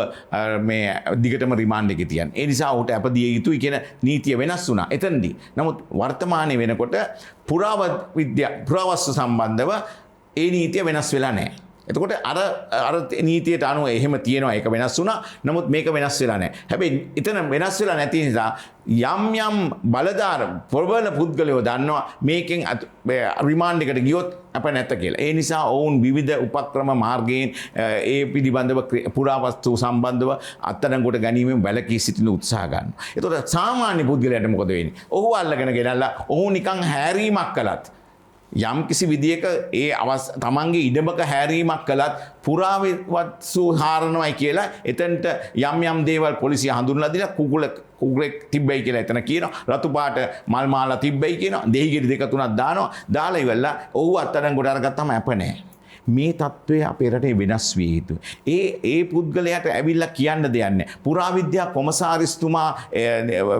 මේ දිගටම රිමාන්ඩ් එකේ තියන්න. ඒ නිසා ඔහුට අපදිය යුතුයි කියන නීතිය වෙනස් වුණා එතනදී. නමුත් වර්තමානයේ වෙනකොට පුරාවස්තු සම්බන්ධව ඒ නීතිය වෙනස් වෙලා නැහැ. එතකොට අර නීතියට අනුව එහෙම තියෙනවා ඒක වෙනස් වුණා. නමුත් මේක වෙනස් වෙලා නැහැ. හැබැයි එතන වෙනස් වෙලා නැති නිසා යම් බලදාර ප්‍රබල පුද්ගලයෝ දන්නවා මේකෙන් රිමාන්ඩ් එකට ගියොත් අප නැත කියලා. ඒ නිසා ඔවුන් විවිධ උපක්‍රම මාර්ගයෙන් ඒ පිළිබඳව පුරාවස්තු සම්බන්ධව අත්අඩංගුවට ගැනීමෙන් වැළකී සිටින උත්සාහ ගන්නවා. එතකොට සාමාන්‍ය පුද්ගලයාට මොකද වෙන්නේ? ඔහු අල්ලගෙන ගෙනල්ලා ඔහු නිකන් හැරීමක් කළත් යම් කිසි විදියක ඒ තමන්ගේ ඉඩමක හැරීමක් කළත් පුරාවස්තු හාරනවයි කියලා එතනට යම් දේවල් පොලිසිය හඳුන්වලා දීලා කුකුලෙක් තිබ්බයි කියලා එතන කියනවා. රතු පාට මල් මාලා තිබ්බයි කියනවා. දෙහිගෙඩි දෙක තුනක් දානවා. දාලා ඉවරලා ඔහු අත්අඩංගුවට අරගත්තාම අප නැහැ. මේ තත්ත්වය අපේ රටේ වෙනස් විය යුතුයි. ඒ පුද්ගලයාට ඇවිල්ලා කියන්න දෙයක් නැහැ. පුරාවිද්‍යා කොමසාරිස්තුමා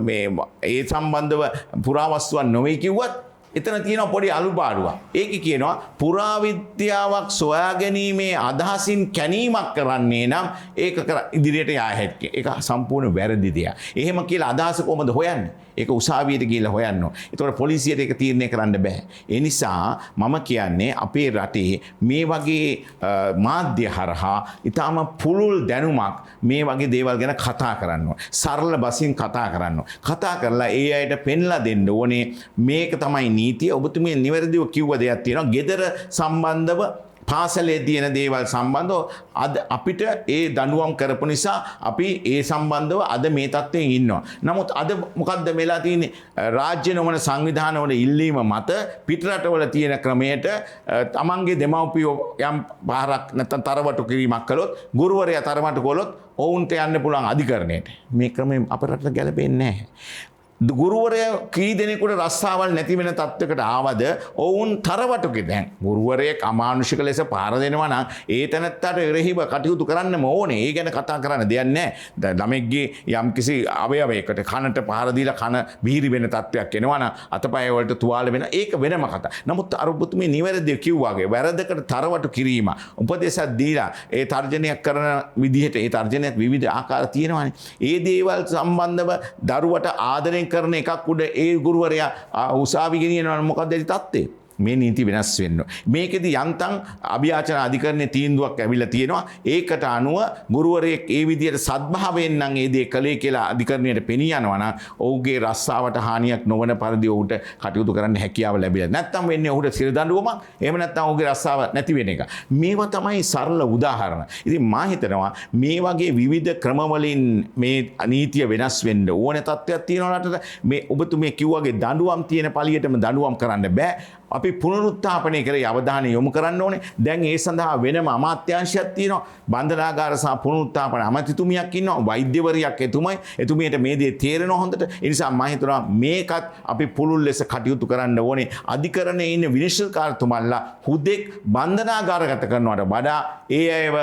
මේ ඒ සම්බන්ධව පුරාවස්තුවක් නොවේ කිව්වත් එතන තියෙනවා පොඩි අලුපාඩුවක්. ඒක කියනවා පුරාවිද්‍යාවක් සොයා ගැනීමේ අදහසින් කැණීමක් කරන්නේ නම් ඒක ඉදිරියට යා හැක්කේ. ඒක සම්පූර්ණ වැරදි දෙයක්. එහෙම කියලා අදහස කොහොමද හොයන්නේ? ඒක උසාවියට ගිහිල්ලා හොයන්න ඕන. ඒතකොට පොලිසියට ඒක තීරණය කරන්න බෑ. ඒ නිසා මම කියන්නේ අපේ රටේ මේ වගේ මාධ්‍ය හරහා ඊටාම පුළුල් දැනුමක් මේ වගේ දේවල් ගැන කතා කරන්න ඕන. සරල බසින් කතා කරන්න ඕන. කතා කරලා ඒ අයට පෙන්ලා දෙන්න ඕනේ මේක තමයි නීතිය. ඔබතුමිය නිවැරදිව කිව්ව දෙයක් තියෙනවා. ගෙදර සම්බන්ධව පාසලේ තියෙන දේවල් සම්බන්ධව අද අපිට ඒ දඬුවම් කරපු නිසා අපි ඒ සම්බන්ධව අද මේ තත්ත්වයෙන් ඉන්නවා. නමුත් අද මොකද්ද වෙලා තියෙන්නේ? රාජ්‍ය නොවන සංවිධානවල ඉල්ලීම මත පිටරටවල තියෙන ක්‍රමයට තමන්ගේ දෙමව්පියෝ යම් පාරක් නැත්නම් තරවටු කිරීමක් කළොත් ගුරුවරයා තරවටු කළොත් ඔවුන්ට යන්න පුළුවන් අධිකරණයට. මේ ක්‍රමය අපේ රටට ගැලපෙන්නේ නැහැ. ගුරුවරයා කී දෙනෙකුට රස්සාවල් නැති වෙන තත්ත්වයකට ආවද ඔවුන් තරවටුකේ දැන් ගුරුවරයෙක් අමානුෂික ලෙස පාර දෙනවා නම් ඒ තැනත්තට එරෙහිව කටයුතු කරන්නම ඕනේ. ඒ ගැන කතා කරන්න දෙයක් නැහැ. දැන් ළමෙක්ගේ යම්කිසි අවයවයකට කනට පාර දීලා කන බිහිරි වෙන තත්ත්වයක් එනවා නම් අතපය වලට තුවාල වෙන ඒක වෙනම කතා. නමුත් අර ඔබතුමී නිවැරදිව කිව්වාගේ වැරදකට තරවටු කිරීම උපදේශයක් දීලා ඒ තර්ජනයක් කරන විදිහට ඒ තර්ජනයක් විවිධ ආකාර තියෙනවානේ. ඒ දේවල් සම්බන්ධව දරුවට ආදරෙන් කරන එකක් උඩ ඒ ගුරුවරයා උසාවි ගෙනියනවා මොකක්ද ඒ තත්ත්වය? මේ නීති වෙනස් වෙන්න. මේකෙදි යන්තම් අභියාචන අධිකරණයේ තීන්දුවක් ඇවිල්ලා තියෙනවා. ඒකට අනුව ගුරුවරයෙක් ඒ විදිහට සද්භාවයෙන් නම් ඒ දේ කළේ කියලා අධිකරණයට පෙනී යනවා නම් ඔහුගේ රස්සාවට හානියක් නොවන පරිදි ඔහුට කටයුතු කරන්න හැකියාව ලැබිලා. නැත්තම් වෙන්නේ ඔහුට සිර දඬුවමක්. එහෙම නැත්නම් ඔහුගේ රස්සාව නැති වෙන එක. මේවා තමයි සරල උදාහරණ. ඉතින් මා හිතනවා මේ වගේ විවිධ ක්‍රමවලින් මේ නීතිය වෙනස් වෙන්න ඕන තත්ත්වයක් තියෙනවා රටට. මේ ඔබතුමිය කිව්වාගේ දඬුවම් තියෙන පළියටම දඬුවම් කරන්න බෑ. අපි පුනරුත්ථාපනය කරේ අවධානය යොමු කරන්න ඕනේ. දැන් ඒ සඳහා වෙනම අමාත්‍යාංශයක් තියෙනවා. බන්ධනාගාර සහ පුනරුත්ථාපන අමාත්‍යතුමියක් ඉන්නවා. වෛද්‍යවරියක් එතුමයි. එතුමියට මේ දේ තේරෙනවා හොඳට. ඒ නිසා මම හිතනවා මේකත් අපි පුළුල් ලෙස කටයුතු කරන්න ඕනේ. අධිකරණයේ ඉන්න විනිශ්චයකාරතුමන්ලා හුදෙක් බන්ධනාගාරගත කරනවට වඩා ඒ අයව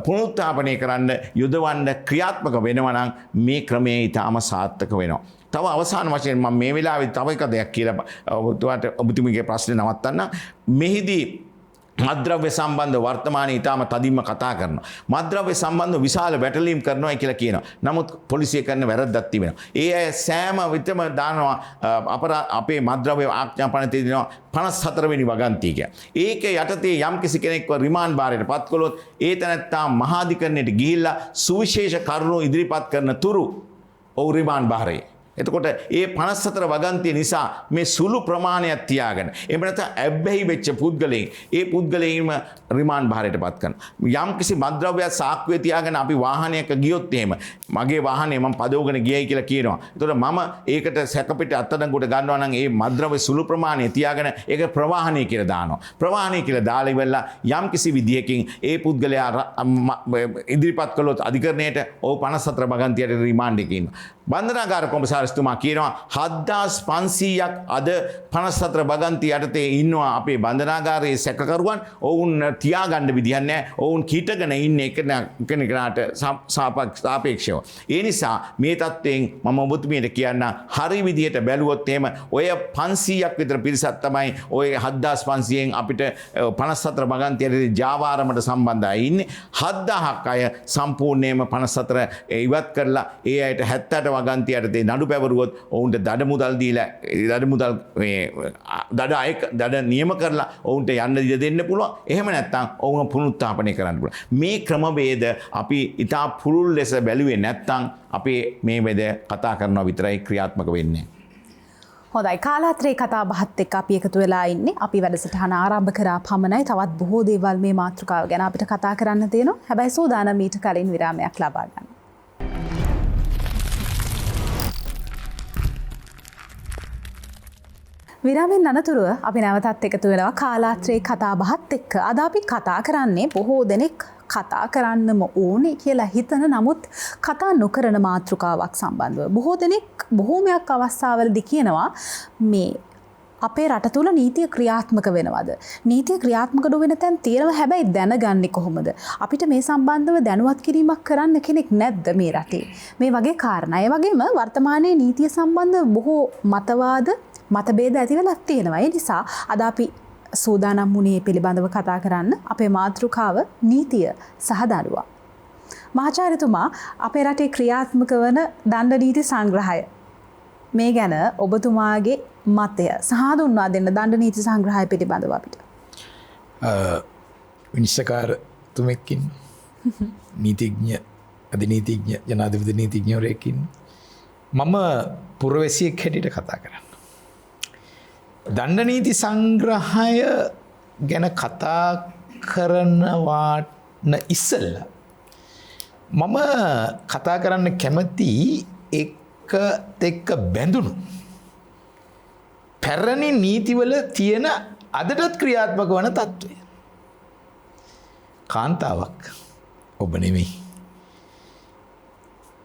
පුනරුත්ථාපනය කරන්න යොදවන්න ක්‍රියාත්මක වෙනවා නම් මේ ක්‍රමය ඊටාම සාර්ථක වෙනවා. තව අවසාන වශයෙන් මම මේ වෙලාවේ තව එක දෙයක් කියලා ඔබතුමීගේ ප්‍රශ්නේ නවත්තන්න. මෙහිදී මත්ද්‍රව්‍ය සම්බන්ධ වර්තමානයේ ඊටම තදින්ම කතා කරනවා. මත්ද්‍රව්‍ය සම්බන්ධ විශාල වැටලීම් කරනවා කියලා කියනවා. නමුත් පොලිසිය කරන වැරද්දක් තිබෙනවා. ඒ අය සෑම විටම දානවා අපේ මත්ද්‍රව්‍ය ආඥා පනතේ දෙනවා 54 වෙනි වගන්තිය කියලා. ඒක යටතේ යම් කිසි කෙනෙක්ව රිමාන්ඩ් බාරයට පත් කළොත් ඒ තැනත්තා මහාධිකරණයට ගිහිල්ලා සුවිශේෂ කරුණු ඉදිරිපත් කරන තුරු ඔව් රිමාන්ඩ් බාරේ. එතකොට ඒ 54 වගන්තිය නිසා මේ සුළු ප්‍රමාණයක් තියාගෙන එහෙම නැත්නම් ඇබ්බැහි වෙච්ච පුද්ගලයන් ඒ පුද්ගලයන්ම රිමාන්ඩ් බාරයට පත් කරනවා. යම් කිසි මත්ද්‍රව්‍යයක් සාක්කුවේ තියාගෙන අපි වාහනයක ගියොත් එහෙම මගේ වාහනේ මම පදවගෙන ගියයි කියලා කියනවා. එතකොට මම ඒකට සැකපිට අත්අඩංගුවට ගන්නවා නම් ඒ මත්ද්‍රව්‍ය සුළු ප්‍රමාණය තියාගෙන ඒක ප්‍රවාහනය කියලා දානවා. ප්‍රවාහනය කියලා දාලා ඉවරලා යම් කිසි විදියකින් ඒ පුද්ගලයා ඉදිරිපත් කළොත් අධිකරණයට ඔව් 54 වගන්තියට රිමාන්ඩ් එකකින් ඉන්නවා. බන්ධනාගාර කොමසාරිස්තුමා කියනවා 7500ක් අද 54 වගන්තිය යටතේ ඉන්නවා අපේ බන්ධනාගාරයේ සැකකරුවන්. ඔවුන් තියාගන්න විදිහක් නැහැ. ඔවුන් කිටගෙන ඉන්නේ කෙනෙකුට සාපේක්ෂව. ඒ නිසා මේ තත්ත්වයෙන් මම ඔබතුමියට කියන්න හරි විදිහට බැලුවොත් එහෙම ඔය 500ක් විතර පිරිසක් තමයි ඔය 7500න් අපිට 54 වගන්තියේ ජාවාරමට සම්බන්ධයි ඉන්නේ. 7000ක් අය සම්පූර්ණයෙන්ම 54 ඉවත් කරලා ඒ අයට 70 වගන්තියට නඩු පැවරුවොත් ඔවුන්ට දඩ මුදල් දීලා දඩ මුදල් දඩ නියම කරලා ඔවුන්ට යන්න දිද දෙන්න පුළුවන්. එහෙම නැත්නම් ඔවුන් පුනරුත්ථාපනය කරන්න පුළුවන්. මේ ක්‍රමවේද අපි ඉතා පුළුල් ලෙස බැලුවේ නැත්නම් අපි මේ වෙද කතා කරනවා විතරයි ක්‍රියාත්මක වෙන්නේ. හොඳයි, කාලාත්‍රේ කතා බහත් එක්ක අපි එකතු වෙලා ඉන්නේ. අපි වැඩසටහන ආරම්භ කරා පමණයි. තවත් බොහෝ දේවල් මේ මාතෘකාව ගැන අපිට කතා කරන්න තියෙනවා. හැබැයි සූදානම් ඊට කලින් විරාමයක් ලබා ගන්න. විරාමෙන් අනතුරුව අපි නැවතත් එකතු වෙනවා කාලාත්‍රේ කතා බහත් එක්ක. අද අපි කතා කරන්නේ බොහෝ දෙනෙක් කතා කරන්නම ඕනේ කියලා හිතන නමුත් කතා නොකරන මාතෘකාවක් සම්බන්ධව. බොහෝ දෙනෙක් බොහෝමයක් අවස්ථාවලදී කියනවා මේ අපේ රට තුළ නීතිය ක්‍රියාත්මක වෙනවද? නීතිය ක්‍රියාත්මක නොවන තැන් තියෙනවා, හැබැයි දැනගන්නේ කොහොමද? අපිට මේ සම්බන්ධව දැනුවත් කිරීමක් කරන්න කෙනෙක් නැද්ද මේ රටේ? මේ වගේ කාරණා. ඒ වගේම වර්තමානයේ නීතිය සම්බන්ධ බොහෝ මතවාද මතභේද ඇති වෙලා තියෙනවා. ඒ නිසා අද අපි සූදානම් වුණේ පිළිබඳව කතා කරන්න අපේ මාතෘකාව නීතිය සහ දඬුවම්. මහාචාර්යතුමා අපේ රටේ ක්‍රියාත්මක වන දණ්ඩ නීති සංග්‍රහය මේ ගැන ඔබතුමාගේ මතය සහඳුන්වා දෙන්න දණ්ඩ නීති සංග්‍රහය පිළිබඳව අපිට. විනිශ්චකාරතුමෙක්කින් නීතිඥ අධිනීතිඥ ජනාධිපති නීතිඥවරයකින් මම පුරවැසියෙක් හැටියට කතා කරන්න. දණ්ඩ නීති සංග්‍රහය ගැන කතා කරනවාන ඉස්සල්ල මම කතා කරන්න කැමති එක්ක බැඳුණු පැරණි නීතිවල තියෙන අදටත් ක්‍රියාත්මක වන තත්ත්වය. කාන්තාවක් ඔබ නෙමෙයි.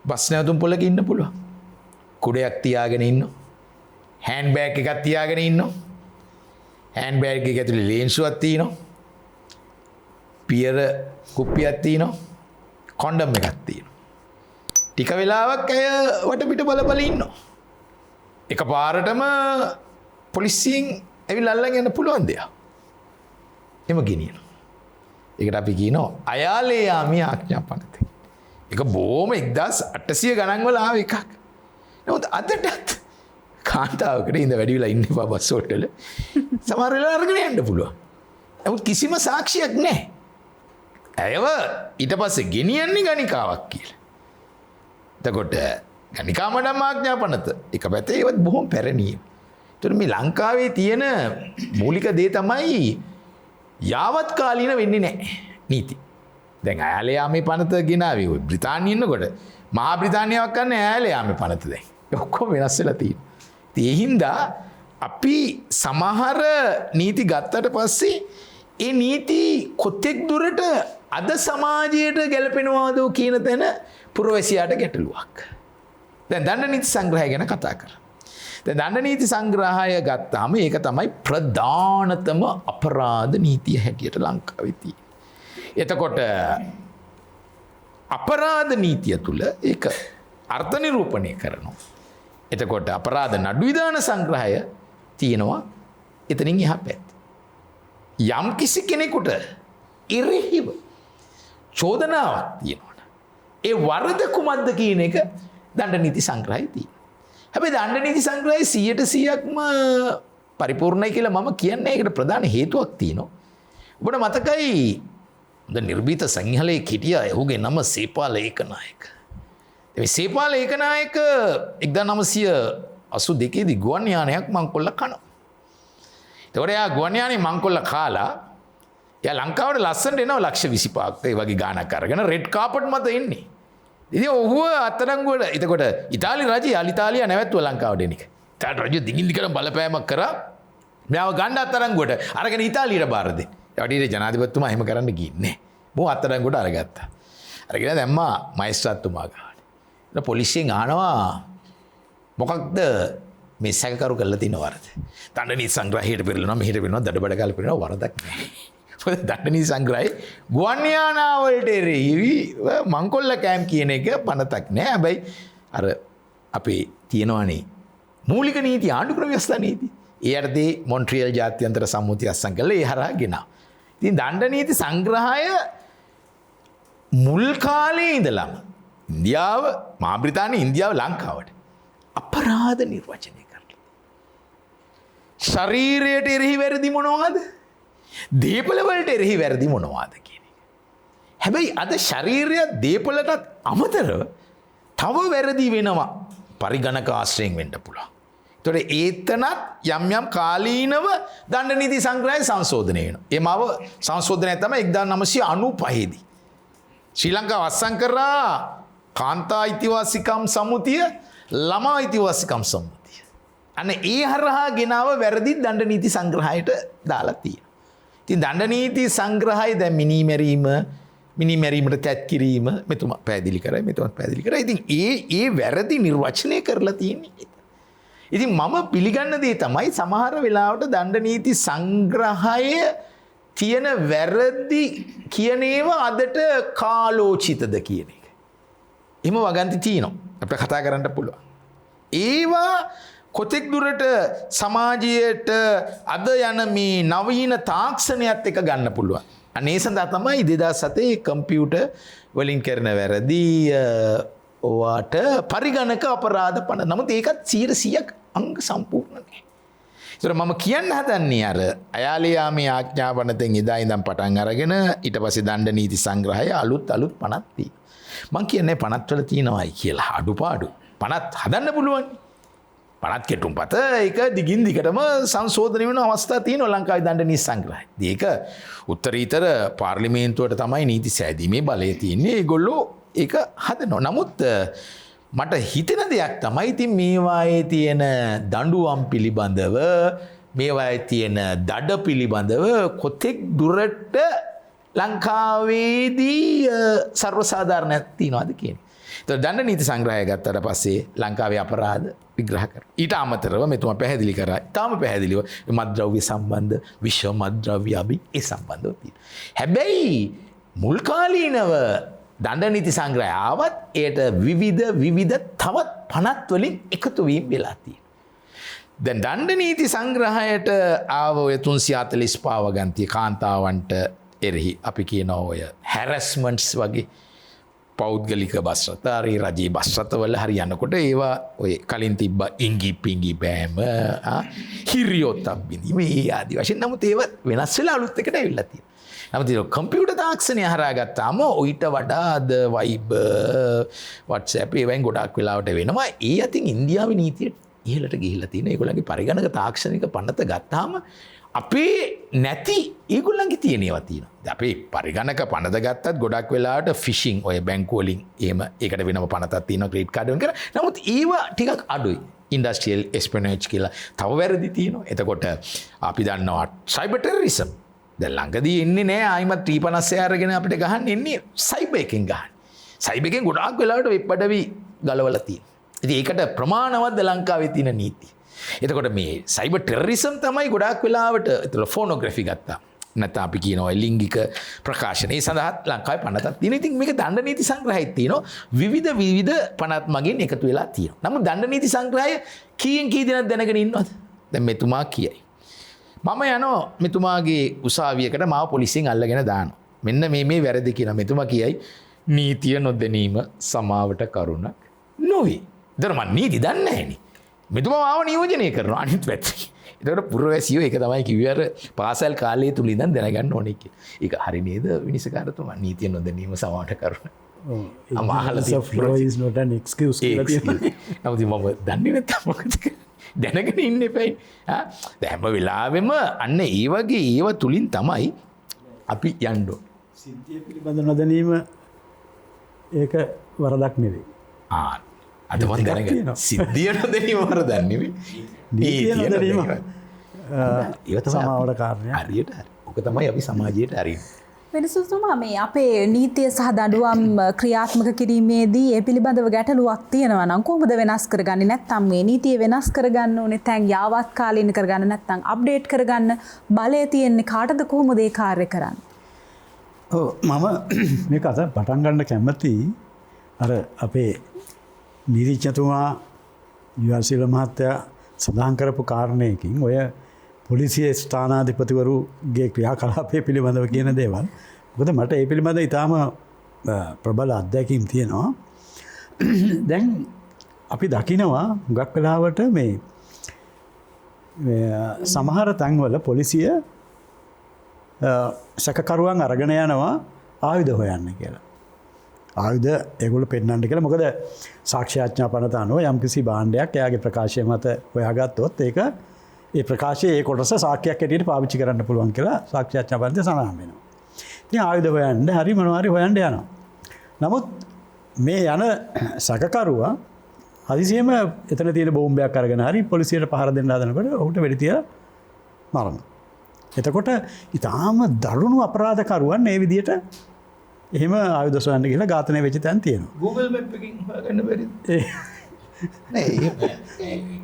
බස් නැවතුම් පොලක ඉන්න පුළුවන්. කුඩයක් තියාගෙන ඉන්න. හෑන්ඩ් බෑග් එකක් තියාගෙන ඉන්න. හෑන්ඩ් බෑග් එක ඇතුලේ ලේන්සුවක් තියෙනවා. පියර කුප්පියක් තියෙනවා. කොන්ඩම් එකක් තියෙනවා. ටික වෙලාවක් අය වටපිට බල ඉන්නවා. එකපාරටම පොලිසියෙන් ඇවිල්ලා අල්ලන් යන්න පුළුවන් දෙයක්. එම ගෙනියනවා. ඒකට අපි කියනවා අයාලේ යාමී ආඥා පනතේ. ඒක බොහොම 1800 ගණන් වල ආව එකක්. නමුත් අදටත් කාන්තාවකට ඉඳ වැඩි වෙලා ඉන්න එපා බස් වල. සමහර වෙලාවට අරගෙන යන්න පුළුවන්. නමුත් කිසිම සාක්ෂියක් නැහැ. ඇයව ඊට පස්සේ ගෙනියන්නේ ගණිකාවක් කියලා. එතකොට ගණිකා මඩම් ආඥා පනත එක පැත්තේ ඒවත් බොහොම පැරණිය. ඒතර මේ ලංකාවේ තියෙන මූලික දේ තමයි යාවත් කාලීන වෙන්නේ නැහැ නීති. දැන් අයාලේ යාමේ පනත ගෙනාවේ ඔය බ්‍රිතාන්‍යයේ ඉන්නකොට මහා බ්‍රිතාන්‍යාවක් ගන්න අයාලේ යාමේ පනත දැන්. ඔක්කොම වෙනස් වෙලා තියෙනවා. ඒ හින්දා අපි සමහර නීති ගත්තට පස්සේ ඒ නීති කොතෙක් දුරට අද සමාජයට ගැලපෙනවාද කියන තැන පුරවැසියාට ගැටලුවක්. දැන් දණ්ඩ නීති සංග්‍රහය ගැන කතා කරා. දැන් දණ්ඩ නීති සංග්‍රහය ගත්තාම ඒක තමයි ප්‍රධානතම අපරාධ නීතිය හැටියට ලංකාවේ තියෙන්නේ. එතකොට අපරාධ නීතිය තුල ඒක අර්ථ නිරූපණය කරනවා. එතකොට අපරාධ නඩු විධාන සංග්‍රහය තියෙනවා එතනින් එහා පැත්තේ. යම් කිසි කෙනෙකුට ඉරෙහිව චෝදනාවක් තියෙනවා. ඒ වරද කුමක්ද කියන එක දණ්ඩ නීති සංග්‍රහයේ තියෙනවා. හැබැයි දණ්ඩ නීති සංග්‍රහයේ 100%ක්ම පරිපූර්ණයි කියලා මම කියන්නේ ඒකට ප්‍රධාන හේතුවක් තියෙනවා. ඔබට මතකයි ද නිර්භීත සිංහලයේ හිටියා ඔහුගේ නම සේපාල ඒකනායක. මේ සේපාල ඒකනායක 1982 දී ගුවන් යානයක් මංකොල්ල කනවා. ඒතකොට එයා ගුවන් යානේ මංකොල්ල කාලා එයා ලංකාවට ලස්සනට එනවා ලක්ෂ 25ක් ඒ වගේ ගාණක් අරගෙන රෙඩ් කාපට් මත එන්නේ. ඉතින් ඔහුව අත්අඩංගුවට එතකොට ඉතාලි රජය අලිතාලියා නැවැත්තුවා ලංකාවට එන එක. ඉතාලි රජය දිගින් දිගට බලපෑමක් කරා මෙයාව ගන්න අත්අඩංගුවට අරගෙන ඉතාලියට බාර දෙන්න. ඊට ජනාධිපතිතුමා එහෙම කරන්න ගින්නේ. මොහොත අත්අඩංගුවට අරගත්තා. අරගෙන දැම්මා මයිස්ත්‍රාත්තුමා ගාවට. ඊට පොලිසියෙන් අහනවා මොකක්ද මේ සැකකරු කරලා තියෙන වරද? දණ්ඩ නීති සංග්‍රහයට පෙරලනවා මෙහෙට පෙරලනවා දඩබඩ ගාලා පෙරලනවා වරදක් නැහැ. මොකද දණ්ඩ නීති සංග්‍රහයේ ගුවන් යානා වලට එරෙහි මංකොල්ල කෑම් කියන එක පනතක් නෑ. හැබැයි අර අපේ තියෙනවනේ මූලික නීති ආණ්ඩුක්‍රම ව්‍යවස්ථා නීති. ඒ යටතේ මොන්ට්‍රියල් ජාත්‍යන්තර සම්මුතිය අත්සන් කළා ඒ හරහා ගෙනා. ඉතින් දණ්ඩ නීති සංග්‍රහය මුල් කාලේ ඉඳලම ඉන්දියාව මහා බ්‍රිතාන්‍ය ඉන්දියාව ලංකාවට අපරාධ නිර්වචනය කරලා. ශරීරයට එරෙහි වැරදි මොනවද? දේපල වලට එරෙහි වැරදි මොනවද කියන එක. හැබැයි අද ශරීරය දේපලටත් අමතරව තව වැරදි වෙනවා පරිගණක ආශ්‍රයෙන් වෙන්න පුළුවන්. ඒතකොට ඒතනත් යම් කාලීනව දණ්ඩ නීති සංග්‍රහය සංශෝධනය වෙනවා. ඒ මාව සංශෝධනය තමයි 1995 දී. ශ්‍රී ලංකාව අත්සන් කරා කාන්තා අයිතිවාසිකම් සම්මුතිය ළමා අයිතිවාසිකම් සම්මුතිය. අන්න ඒ හරහා ගෙනාව වැරදි දණ්ඩ නීති සංග්‍රහයට දාලා තියෙනවා. ඉතින් දණ්ඩ නීති සංග්‍රහය දැන් මිනිමැරීමට තැත් කිරීම මෙතුමා පැහැදිලි කරයි මෙතුමා පැහැදිලි කරා. ඉතින් ඒ වැරදි නිර්වචනය කරලා තියෙන්නේ. ඉතින් මම පිළිගන්න දේ තමයි සමහර වෙලාවට දණ්ඩ නීති සංග්‍රහය තියෙන වැරදි කියන ඒවා අදට කාලෝචිතද කියන එක. එහෙම වගන්ති තියෙනවා. අපිට කතා කරන්න පුළුවන්. ඒවා කොතෙක් දුරට සමාජයට අද යන මේ නවීන තාක්ෂණයත් එක ගන්න පුළුවන්. අනේ සඳහා තමයි 2007 කම්පියුටර් වලින් කරන වැරදි ඔයාට පරිගණක අපරාධ පන. නමුත් ඒකත් 100%ක් අංග සම්පූර්ණ නැහැ. ඒතර මම කියන්න හදන්නේ අර අයාලයාමේ ආඥාපනතෙන් එදා ඉඳන් පටන් අරගෙන ඊට පස්සේ දණ්ඩ නීති සංග්‍රහය අලුත් පනත් තියෙනවා. මම කියන්නේ පනත් වල තියෙනවායි කියලා අඩුපාඩු. පනත් හදන්න පුළුවන්. පනත් කෙටුම්පත ඒක දිගින් දිගටම සංශෝධනය වෙන අවස්ථා තියෙනවා ලංකාවේ දණ්ඩ නීති සංග්‍රහය. ඒක උත්තරීතර පාර්ලිමේන්තුවට තමයි නීති සෑදීමේ බලය තියෙන්නේ. ඒගොල්ලෝ ඒක හදනවා. නමුත් මට හිතෙන දෙයක් තමයි ඉතින් මේවායේ තියෙන දඬුවම් පිළිබඳව මේවායේ තියෙන දඩ පිළිබඳව කොතෙක් දුරට ලංකාවේදී සර්වසාධාරණයක් තියනවාද කියන්නේ. ඒතකොට දණ්ඩ නීති සංග්‍රහය ගත්තට පස්සේ ලංකාවේ අපරාධ විග්‍රහ කරනවා. ඊට අමතරව මෙතුමා පැහැදිලි කරා. තාම පැහැදිලිව මත්ද්‍රව්‍ය සම්බන්ධ විශ්ව මත්ද්‍රව්‍ය ඒ සම්බන්ධව තියෙනවා. හැබැයි මුල් කාලීනව දණ්ඩ නීති සංග්‍රහය ආවත් ඒට විවිධ තවත් පනත් වලින් එකතු වීම වෙලා තියෙනවා. දැන් දණ්ඩ නීති සංග්‍රහයට ආව ඔය 345 පාවගන්තිය කාන්තාවන්ට එරෙහි අපි කියන ඔය හැරස්මන්ට්ස් වගේ පෞද්ගලික බස් රථ හරි රජයේ බස් රථවල හරි යනකොට ඒවා ඔය කලින් තිබ්බ ඉංගි පිංගි බෑම හිරියොත්තක් බිඳීම මේ ආදි වශයෙන්. නමුත් ඒවා වෙනස් වෙලා අලුත් එකට ඇවිල්ලා තියෙනවා. නමුත් කම්පියුටර් තාක්ෂණය හරහා ගත්තාම ඊට වඩා අද Viber WhatsApp ඒවෙන් ගොඩක් වෙලාවට වෙනවා. ඒ අතින් ඉන්දියාවේ නීතියට ඉහළට ගිහිල්ලා තියෙනවා. ඒගොල්ලන්ගේ පරිගණක තාක්ෂණික පනත ගත්තාම අපේ නැති ඒගොල්ලන්ගේ තියෙන ඒවා තියෙනවා. දැන් අපේ පරිගණක පනත ගත්තත් ගොඩක් වෙලාවට ෆිෂින් ඔය බැංකු වලින් එහෙම ඒකට වෙනම පනතක් තියෙනවා ක්‍රෙඩිට් කාඩ් වලින් කරා. නමුත් ඒවා ටිකක් අඩුයි. ඉන්ඩස්ට්‍රියල් එස්පියනේජ් කියලා තව වැරදි තියෙනවා. එතකොට අපි දන්නවා සයිබර් ටෙරරිසම් දැන් ළඟදී එන්නේ නෑ ආයිමත් 356 අරගෙන අපිට ගහන්න එන්නේ සයිබර් එකෙන් ගහන්න. සයිබර් එකෙන් ගොඩාක් වෙලාවට වෙබ් අඩවි ගලවලා තියෙනවා. ඉතින් ඒකට ප්‍රමාණවත් ලංකාවේ තියෙන නීති. එතකොට මේ සයිබර් ටෙරරිසම් තමයි ගොඩාක් වෙලාවට ඒතල ෆෝනෝග්‍රැෆි ගත්තා. නැත්නම් අපි කියනවා ලිංගික ප්‍රකාශන. ඒ සඳහා ලංකාවේ පනතක් තියෙනවා. ඉතින් මේක දණ්ඩ නීති සංග්‍රහයේ තියෙනවා. විවිධ පනත් මගින් එකතු වෙලා තියෙනවා. නමුත් දණ්ඩ නීති සංග්‍රහය කීයෙන් කී දෙනෙක් දැනගෙන ඉන්නවද? දැන් මෙතුමා කියයි. මම යනවා මෙතුමාගේ උසාවියකට මාව පොලිසියෙන් අල්ලගෙන දානවා. මෙන්න මේ වැරදි කියලා මෙතුමා කියයි නීතිය නොදැනීම සමාවට කරුණක් නොවේ. ඒතර මම නීති දන්නේ නැහැනේ. මෙතුමා මාව නියෝජනය කරනවා අනිත් පැත්තට. ඒතකොට පුරවැසියෝ ඒක තමයි කිව්වේ අර පාසල් කාලයේ තුල ඉඳන් දැනගන්න ඕනේ කියලා. ඒක හරි නේද විනිසකාරතුමා නීතිය නොදැනීම සමාවට කරුණක්. is not an excuse කියලා තියෙනවා. නමුත් මම දන්නේ නැත්තම් මොකද දැනගෙන ඉන්න එපයි. හැම වෙලාවෙම අන්න ඒ වගේ ඒවා තුලින් තමයි අපි යන්න ඕනේ. සිද්ධිය පිළිබඳ නොදැනීම ඒක වරදක් නෙවෙයි. අද මම දැනගන්න සිද්ධිය නොදැනීම වරදක් නෙවෙයි. නීතිය නොදැනීම ඒක තමයි සමාවට කාරණයක්. හරියට හරි. ඔක තමයි අපි සමාජයට හරියට. වෙනසතුමා මේ අපේ නීතිය සහ දඩුවම් ක්‍රියාත්මක කිරීමේදී ඒ පිළිබඳව ගැටලුවක් තියෙනවා නම් කොහොමද වෙනස් කරගන්නේ? නැත්නම් මේ නීතිය වෙනස් කරගන්න ඕනේ තැන් යාවත් කාලීන කරගන්න නැත්නම් අප්ඩේට් කරගන්න බලය තියෙන්නේ කාටද? කොහොමද ඒ කාර්ය කරන්නේ? ඔව් මම මේක අද පටන් ගන්න කැමති අර අපේ නිරීක්ෂකතුමා යුවන්සිල මහත්තයා සඳහන් කරපු කාරණයකින් ඔය පොලිසිය ස්ථානාධිපතිවරුගේ ක්‍රියාකලාපය පිළිබඳව කියන දේවල්. මොකද මට ඒ පිළිබඳව ඉතාම ප්‍රබල අත්දැකීම් තියෙනවා. දැන් අපි දකිනවා හුඟක් වෙලාවට මේ සමහර තැන්වල පොලිසිය සැකකරුවන් අරගෙන යනවා ආයුධ හොයන්න කියලා. ආයුධ ඒගොල්ලෝ පෙන්නන්න කියලා. මොකද සාක්ෂ්‍යාඥා පනත අනුව යම්කිසි භාණ්ඩයක් එයාගේ ප්‍රකාශය මත හොයාගත්තොත් ඒක ඒ ප්‍රකාශයේ ඒ කොටස සාක්ෂියක් හැටියට පාවිච්චි කරන්න පුළුවන් කියලා සාක්ෂ්‍යාඥා පනතේ සඳහන් වෙනවා. ඉතින් ආයුධ හොයන්න හරි මොනවා හරි හොයන්න යනවා. නමුත් මේ යන සැකකරුවා හදිසියෙම එතන තියෙන බෝම්බයක් අරගෙන හරි පොලිසියට පහර දෙන්න හදනකොට ඔහුට වෙඩි තියලා මරනවා. එතකොට ඊටාම දරුණු අපරාධකරුවන් මේ විදිහට එහෙම ආයුධ සොයන්න ගිහලා ඝාතනය වෙච්ච තැන් තියෙනවා. Google Map එකකින් හොයාගන්න බැරිද?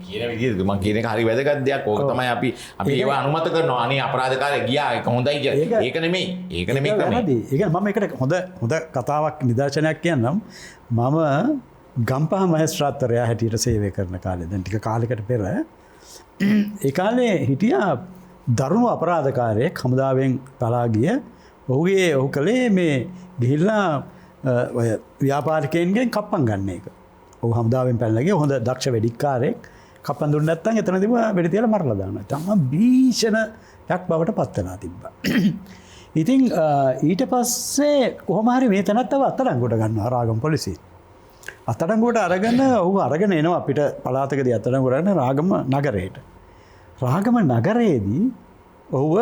කියන විදිහට මම කියන එක හරි වැදගත් දෙයක්. ඕක තමයි අපි ඒවා අනුමත කරනවා. අනේ අපරාධකාරය ගියා ඒක හොඳයි කියලා. ඒක නෙමෙයි. ඒක නෙමෙයි තමයි. ඒක මම ඒකට හොඳ කතාවක් නිදර්ශනයක් කියන්නම්. මම ගම්පහ මහේස්ත්‍රාත්වරයා හැටියට සේවය කරන කාලේ දැන් ටික කාලයකට පෙර ඒ කාලේ හිටියා දරුණු අපරාධකාරයෙක් හමුදාවෙන් පලා ගිය ඔහු කළේ මේ ගිහිල්ලා ඔය ව්‍යාපාරිකයන්ගෙන් කප්පම් ගන්න එක. ඔහු හමුදාවෙන් පැනලා ගිය හොඳ දක්ෂ වෙඩික්කාරයෙක් කප්පම් දුන්නේ නැත්නම් එතනදිම වෙඩි තියලා මරලා දානවා. තමයි භීෂණයක් බවට පත් වෙලා තිබ්බා. ඉතින් ඊට පස්සේ කොහොම හරි මේ තැනත්තව අත්අඩංගුවට ගන්නවා රාගම පොලිසිය. අත්අඩංගුවට අරගෙන ඔහු අරගෙන එනවා අපිට පළාතකදී අත්අඩංගුවට අරගෙන රාගම නගරයට. රාගම නගරයේදී ඔහුව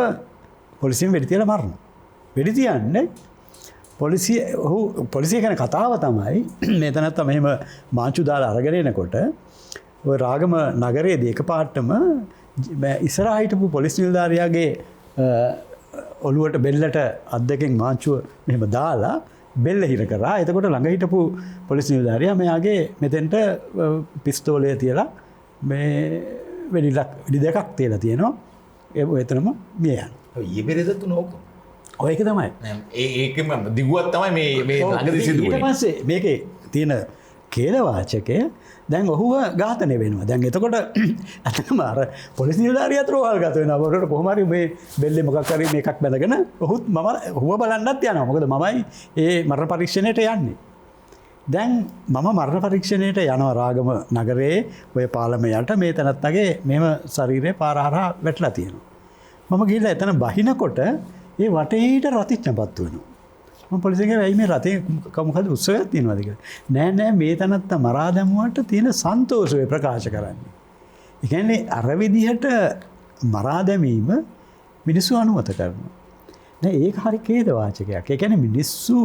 පොලිසියෙන් වෙඩි තියලා මරනවා. වෙඩි තියන්නේ පොලිසිය ගැන කතාව තමයි මේ තැනත්තා මෙහෙම මාංචු දාලා අරගෙන එනකොට ඔය රාගම නගරයේදී එකපාරටම ඉස්සරහා හිටපු පොලිස් නිලධාරියාගේ ඔළුවට බෙල්ලට අත් දෙකෙන් මාංචුව මෙහෙම දාලා බෙල්ල හිර කරා. එතකොට ළඟ හිටපු පොලිස් නිලධාරියා මෙයාගේ මෙතෙන්ට පිස්තෝලය තියලා මේ වෙඩි දෙකක් තියලා තියෙනවා. එතනම මිය යනවා. ඊබෙරෙදතු නෝක. ඔය එක තමයි. ඒකම දිගුවත් තමයි මේ ළඟදී සිදු ඊට පස්සේ මේකේ තියෙන කේලවාචකය දැන් ඔහුව ඝාතනය වෙනවා. දැන් එතකොට ඇත්තටම අර පොලිස් නිලධාරියාත් රෝහල් ගත වෙනවා. මොකද කොහොම හරි මේ බෙල්ලේ මොකක් හරි මේකක් බැඳගෙන ඔහුත් මම ඔහුව බලන්නත් යනවා. මොකද මමයි ඒ මරණ පරීක්ෂණයට යන්නේ. දැන් මම මරණ පරීක්ෂණයට යනවා රාගම නගරයේ ඔය පාලමයට මේ තැනත්තගේ මෙහෙම ශරීරයේ පාර හරහා වැටලා තියෙනවා. මම ගිහිල්ලා එතන බහිනකොට ඒ වටේට රතිච්චපත් වෙනවා. මම පොලිසියගෙන් ඇයි මේ රතේ මොකද උත්සවයක් තියෙනවද කියලා. නෑ මේ තැනත්තා මරා දැමුවට තියෙන සන්තෝෂය ප්‍රකාශ කරන්නේ. ඒ කියන්නේ අර විදිහට මරා දැමීම මිනිස්සු අනුමත කරනවා. නෑ ඒක හරි ඛේදවාචකයක්. ඒ කියන්නේ මිනිස්සු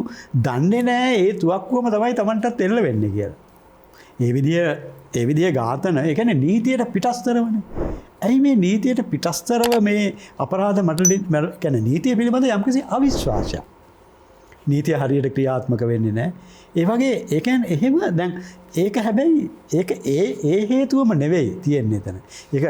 දන්නේ නෑ ඒ තුවක්කුවම තමයි Tamanටත් එල්ල වෙන්නේ කියලා. ඒ විදිය ඝාතන ඒ කියන්නේ නීතියට පිටස්තරවනේ. ඇයි මේ නීතියට පිටස්තරව මේ අපරාධ කියන්නේ නීතිය පිළිබඳ යම්කිසි අවිශ්වාසයක්. නීතිය හරියට ක්‍රියාත්මක වෙන්නේ නැහැ. ඒ වගේ ඒ කියන්නේ එහෙම දැන් ඒක හැබැයි ඒක ඒ හේතුවම නෙවෙයි තියෙන්නේ එතන. ඒක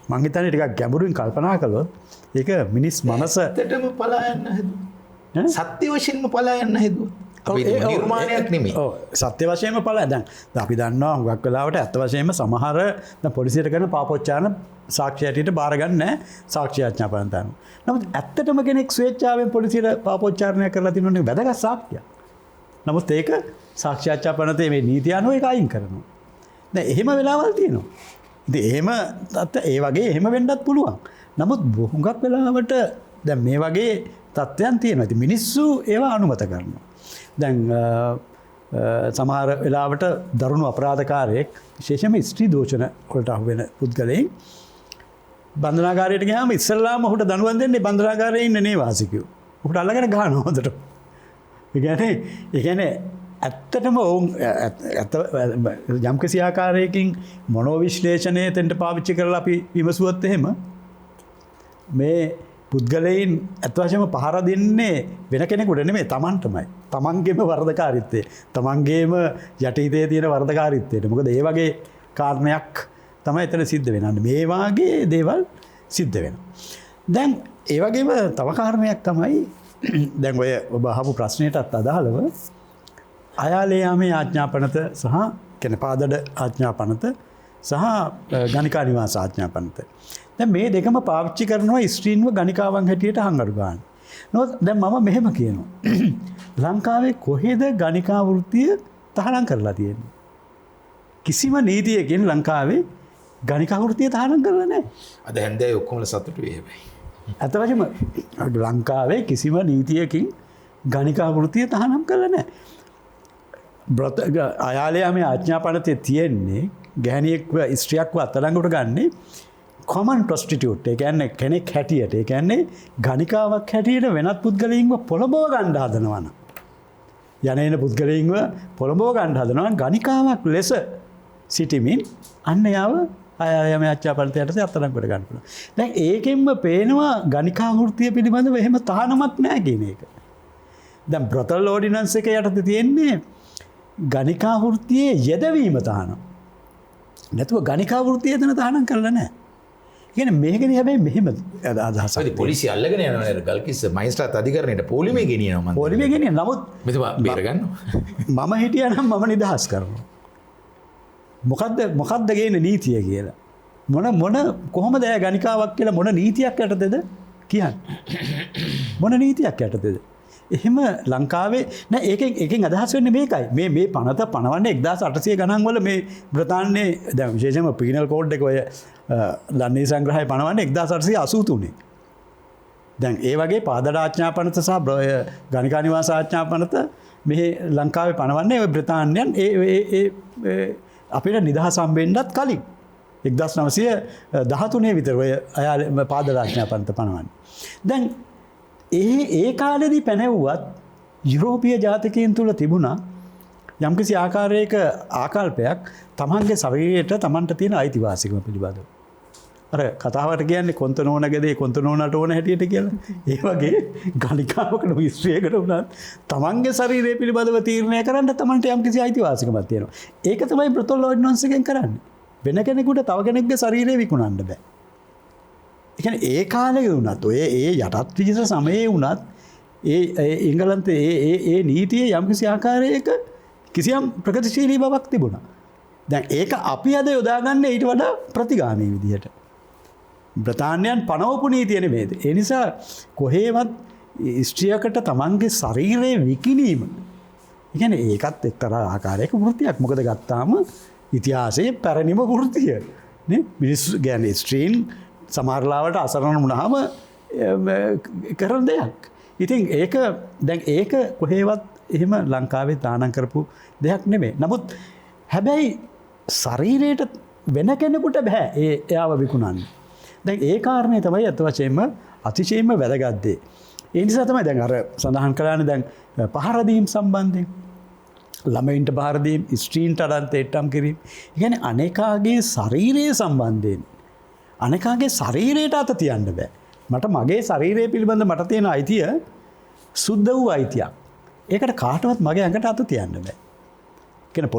මං හිතන්නේ ටිකක් ගැඹුරින් කල්පනා කළොත් ඒක මිනිස් මනස ඇත්තටම පලා යන්න හැදුවා. සත්‍ය වශයෙන්ම පලා යන්න හැදුවා. අපි නිර්මාණයක් නෙමෙයි. ඔව් සත්‍ය වශයෙන්ම පලා දැන් අපි දන්නවා හුඟක් වෙලාවට ඇත්ත වශයෙන්ම සමහර දැන් පොලිසියට කරන පාපොච්චාරණ සාක්ෂි ඇටියට බාර ගන්න නැහැ සාක්ෂි ආඥාපන තරම. නමුත් ඇත්තටම කෙනෙක් ස්වේච්ඡාවෙන් පොලිසියට පාපොච්චාරණය කරලා තිනොනේ වැදගත් සාක්ෂියක්. නමුත් ඒක සාක්ෂි ආඥාපනතේ මේ නීතිය අනුව ඒක අයින් කරනවා. දැන් එහෙම වෙලාවල් තියෙනවා. ඉතින් එහෙම ඒ වගේ එහෙම වෙන්නත් පුළුවන්. නමුත් හුඟක් වෙලාවට දැන් මේ වගේ තත්ත්වයන් තියෙනවා. ඉතින් මිනිස්සු ඒවා අනුමත කරනවා. දැන් සමහර වෙලාවට දරුණු අපරාධකාරයෙක් විශේෂයෙන්ම ස්ත්‍රී දෝෂණ වලට අහු වෙන පුද්ගලයන් බන්ධනාගාරයට ගියාම ඉස්සල්ලාම ඔහුට දඬුවම් දෙන්නේ බන්ධනාගාරයේ ඉන්න නේවාසිකයෝ. ඔහුට අල්ලගෙන ගහනවා හොඳට. ඒ කියන්නේ ඇත්තටම ඔවුන් යම්කිසි ආකාරයකින් මනෝවිශ්ලේෂණය තෙන්ට පාවිච්චි කරලා අපි විමසුවත් එහෙම මේ පුද්ගලයන් ඇත්ත වශයෙන්ම පහර දෙන්නේ වෙන කෙනෙකුට නෙමෙයි Tamanටමයි. Tamanගේම වර්ධකාරීත්වය. Tamanගේම යටිහිතේ තියෙන වර්ධකාරීත්වයට. මොකද ඒ වගේ කාරණයක් තමයි එතන සිද්ධ වෙන්නේ. මේ වාගේ දේවල් සිද්ධ වෙනවා. දැන් ඒ වගේම තව කාරණයක් තමයි දැන් ඔය ඔබ අහපු ප්‍රශ්නයටත් අදාළව අයාලේ යාමේ ආඥාපනත සහ කියන්නේ පාදඩ ආඥාපනත සහ ගණිකා නිවාස ආඥාපනත. දැන් මේ දෙකම පාවිච්චි කරනවා ස්ත්‍රීන්ව ගණිකාවන් හැටියට හංගඩු ගන්න. නමුත් දැන් මම මෙහෙම කියනවා. ලංකාවේ කොහෙද ගණිකා වෘත්තිය තහනම් කරලා තියෙන්නේ? කිසිම නීතියකින් ලංකාවේ ගණිකා වෘත්තිය තහනම් කරලා නැහැ. අද හැන්දෑවේ ඔක්කොම සතුටු වෙයි හැබැයි. අත වශයෙන්ම ලංකාවේ කිසිම නීතියකින් ගණිකා වෘත්තිය තහනම් කරලා නැහැ. අයාලේ මේ ආඥාපනතේ තියෙන්නේ ගැහණියෙක්ව ස්ත්‍රියක්ව අත්අඩංගුවට ගන්නේ කොමන් ප්‍රොස්ටිටියුට්. ඒ කියන්නේ කෙනෙක් හැටියට. ඒ කියන්නේ ගණිකාවක් හැටියට වෙනත් පුද්ගලයින්ව පොළඹව ගන්න හදනවා නම් යන පුද්ගලයින්ව පොළඹව ගන්න හදනවා ගණිකාවක් ලෙස සිටිමින් අන්න යාව අයාලේ මේ ආඥාපනතේ යටතේ අත්අඩංගුවට ගන්න පුළුවන්. දැන් ඒකෙන්ම පේනවා ගණිකා වෘත්තිය පිළිබඳව එහෙම තහනමක් නැහැ කියන එක. දැන් බ්‍රොතල් ඕඩිනන්ස් එක යටතේ තියෙන්නේ ගණිකා වෘත්තියේ යෙදවීම තහනම්. නැතුව ගණිකා වෘත්තිය එතන තහනම් කරලා නැහැ. කියන්නේ මේකනේ හැබැයි මෙහෙම අදහසක්. ඒ පොලිසිය අල්ලගෙන යනවා නේද ගල්කිස්ස මයිස්ත්‍රාත් අධිකරණයට පොලිමේ ගෙනියනවා මම. පොලිමේ ගෙනියන නමුත් මෙතන බේර ගන්නවා. මම හිටියා නම් මම නිදහස් කරනවා. මොකක්ද ගේන නීතිය කියලා. මොන කොහොමද ඇය ගණිකාවක් කියලා මොන නීතියක් යටතේද කියන්නේ? මොන නීතියක් යටතේද? එහෙම ලංකාවේ නෑ ඒකෙන් අදහස් වෙන්නේ මේකයි. මේ පනත පනවන්නේ 1800 ගණන් වල මේ බ්‍රිතාන්‍යයේ දැන් විශේෂයෙන්ම පීනල් කෝඩ් එක ඔය ලන්ඩේ සංග්‍රහය පනවන්නේ 1883. දැන් ඒ වගේ පාදඩාඥා පනත සහ ගණිකා නිවාස ආඥා පනත මේ ලංකාවේ පනවන්නේ ඔය බ්‍රිතාන්‍යයන් ඒ අපිට නිදහස් හම්බෙන්නත් කලින් 1913 විතර ඔය පාදඩාඥා පනත පනවන්නේ. දැන් ඒ කාලෙදී පැනැව්වත් යුරෝපීය ජාතිකයන් තුළ තිබුණා යම්කිසි ආකාරයක ආකල්පයක් තමන්ගේ ශරීරයට තමන්ට තියෙන අයිතිවාසිකම පිළිබඳව. අර කතාවට කියන්නේ කොන්ත නෝනගදේ කොන්ත නෝනට ඕන හැටියට කියලා. ඒ වගේ ගණිකාවකට විශ්වයකට වුණත් තමන්ගේ ශරීරය පිළිබඳව තීරණය කරන්න තමන්ට යම්කිසි අයිතිවාසිකමක් තියෙනවා. ඒක තමයි බ්‍රොතොල් ඕඩිනන්ස් එකෙන් කරන්නේ. වෙන කෙනෙකුට තව කෙනෙක්ගේ ශරීරය විකුණන්න බෑ. ඒ කාලෙක වුණත් ඔය ඒ යටත් විජිත සමයේ වුණත් ඒ එංගලන්තයේ ඒ නීතියේ යම්කිසි ආකාරයක කිසියම් ප්‍රගතිශීලී බවක් තිබුණා. දැන් ඒක අපි අද යොදාගන්න ඊට වඩා ප්‍රතිගාමී විදිහට. බ්‍රිතාන්‍යයන් පනවපු නීතිය නෙමෙයිද? ඒ නිසා කොහේවත් ස්ත්‍රියකට තමන්ගේ ශරීරය විකිණීම. ඒ කියන්නේ ඒකත් එක්තරා ආකාරයක වෘත්තියක්. මොකද ගත්තාම ඉතිහාසයේ පැරණිම වෘත්තිය නේ මිනිස්සු කියන්නේ ස්ත්‍රීන් සමහරලාවට අසරණ වුණාම කරන දෙයක්. ඉතින් ඒක කොහේවත් එහෙම ලංකාවේ දානම් කරපු දෙයක් නෙමෙයි. නමුත් හැබැයි ශරීරයට වෙන කෙනෙකුට බෑ එයාව විකුණන්න. දැන් ඒ කාරණේ තමයි අත වශයෙන්ම අතිශයින්ම වැදගත් දේ. ඒ නිසා තමයි දැන් අර සඳහන් කරන්නේ දැන් පහර දීම් සම්බන්ධයෙන් ළමයින්ට පහර දීම්, ස්ත්‍රීන්ට අරන් තෙට්ටම් කිරීම. ඒ කියන්නේ අනේකාගේ ශරීරය සම්බන්ධයෙන් අනකාගේ ශරීරයට අත තියන්න බෑ. මට මගේ ශරීරය පිළිබඳ මට තියෙන අයිතිය සුද්ධ වූ අයිතියක්. ඒකට කාටවත් මගේ ඇඟට අත තියන්න බෑ. කියන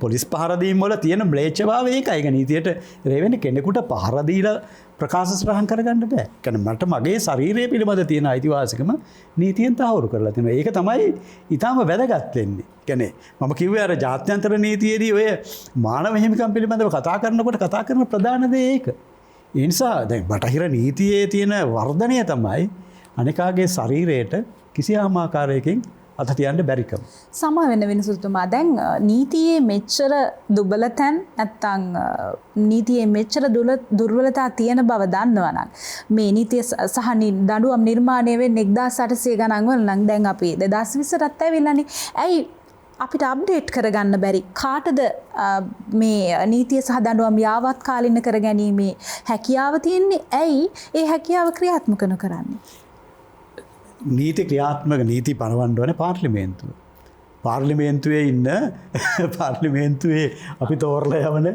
පොලිස් පහර දීම් වල තියෙන ම්ලේච්ඡභාවය ඒකයි. ඒක නීතියට රෙවෙන්නේ කෙනෙකුට පහර දීලා ප්‍රකාශ සටහන් කරගන්න බෑ. කියන්නේ මට මගේ ශරීරය පිළිබඳ තියෙන අයිතිවාසිකම නීතියෙන් තහවුරු කරලා තියෙනවා. ඒක තමයි ඊටාම වැදගත් වෙන්නේ. කියන්නේ මම කිව්වේ අර ජාත්‍යන්තර නීතියේදී ඔය මානව හිමිකම් පිළිබඳව කතා කරනකොට කතා කරන ප්‍රධාන දේ ඒක. ඒ නිසා දැන් බටහිර නීතියේ තියෙන වර්ධනය තමයි අනිකාගේ ශරීරයට කිසියම් ආකාරයකින් අත තියන්න බැරිකම. සමා වෙන වෙනසුතුමා දැන් නීතියේ මෙච්චර දුබල තැන් නැත්තම් නීතියේ මෙච්චර දුර්වලතා තියෙන බව දන්නවනම් මේ නීතිය සහ දඬුවම් නිර්මාණය වෙන්නේ 1800 ගණන් වල නම් දැන් අපි 2020ට ඇවිල්ලානේ. ඇයි අපිට අප්ඩේට් කරගන්න බැරි? කාටද මේ නීතිය සහ දඬුවම් යාවත් කාලින කර ගැනීමේ හැකියාව තියෙන්නේ? ඇයි ඒ හැකියාව ක්‍රියාත්මක නොකරන්නේ? නීති ක්‍රියාත්මක නීති පනවන්න ඕනේ පාර්ලිමේන්තුව. පාර්ලිමේන්තුවේ ඉන්න පාර්ලිමේන්තුවේ අපි තෝරලා යවන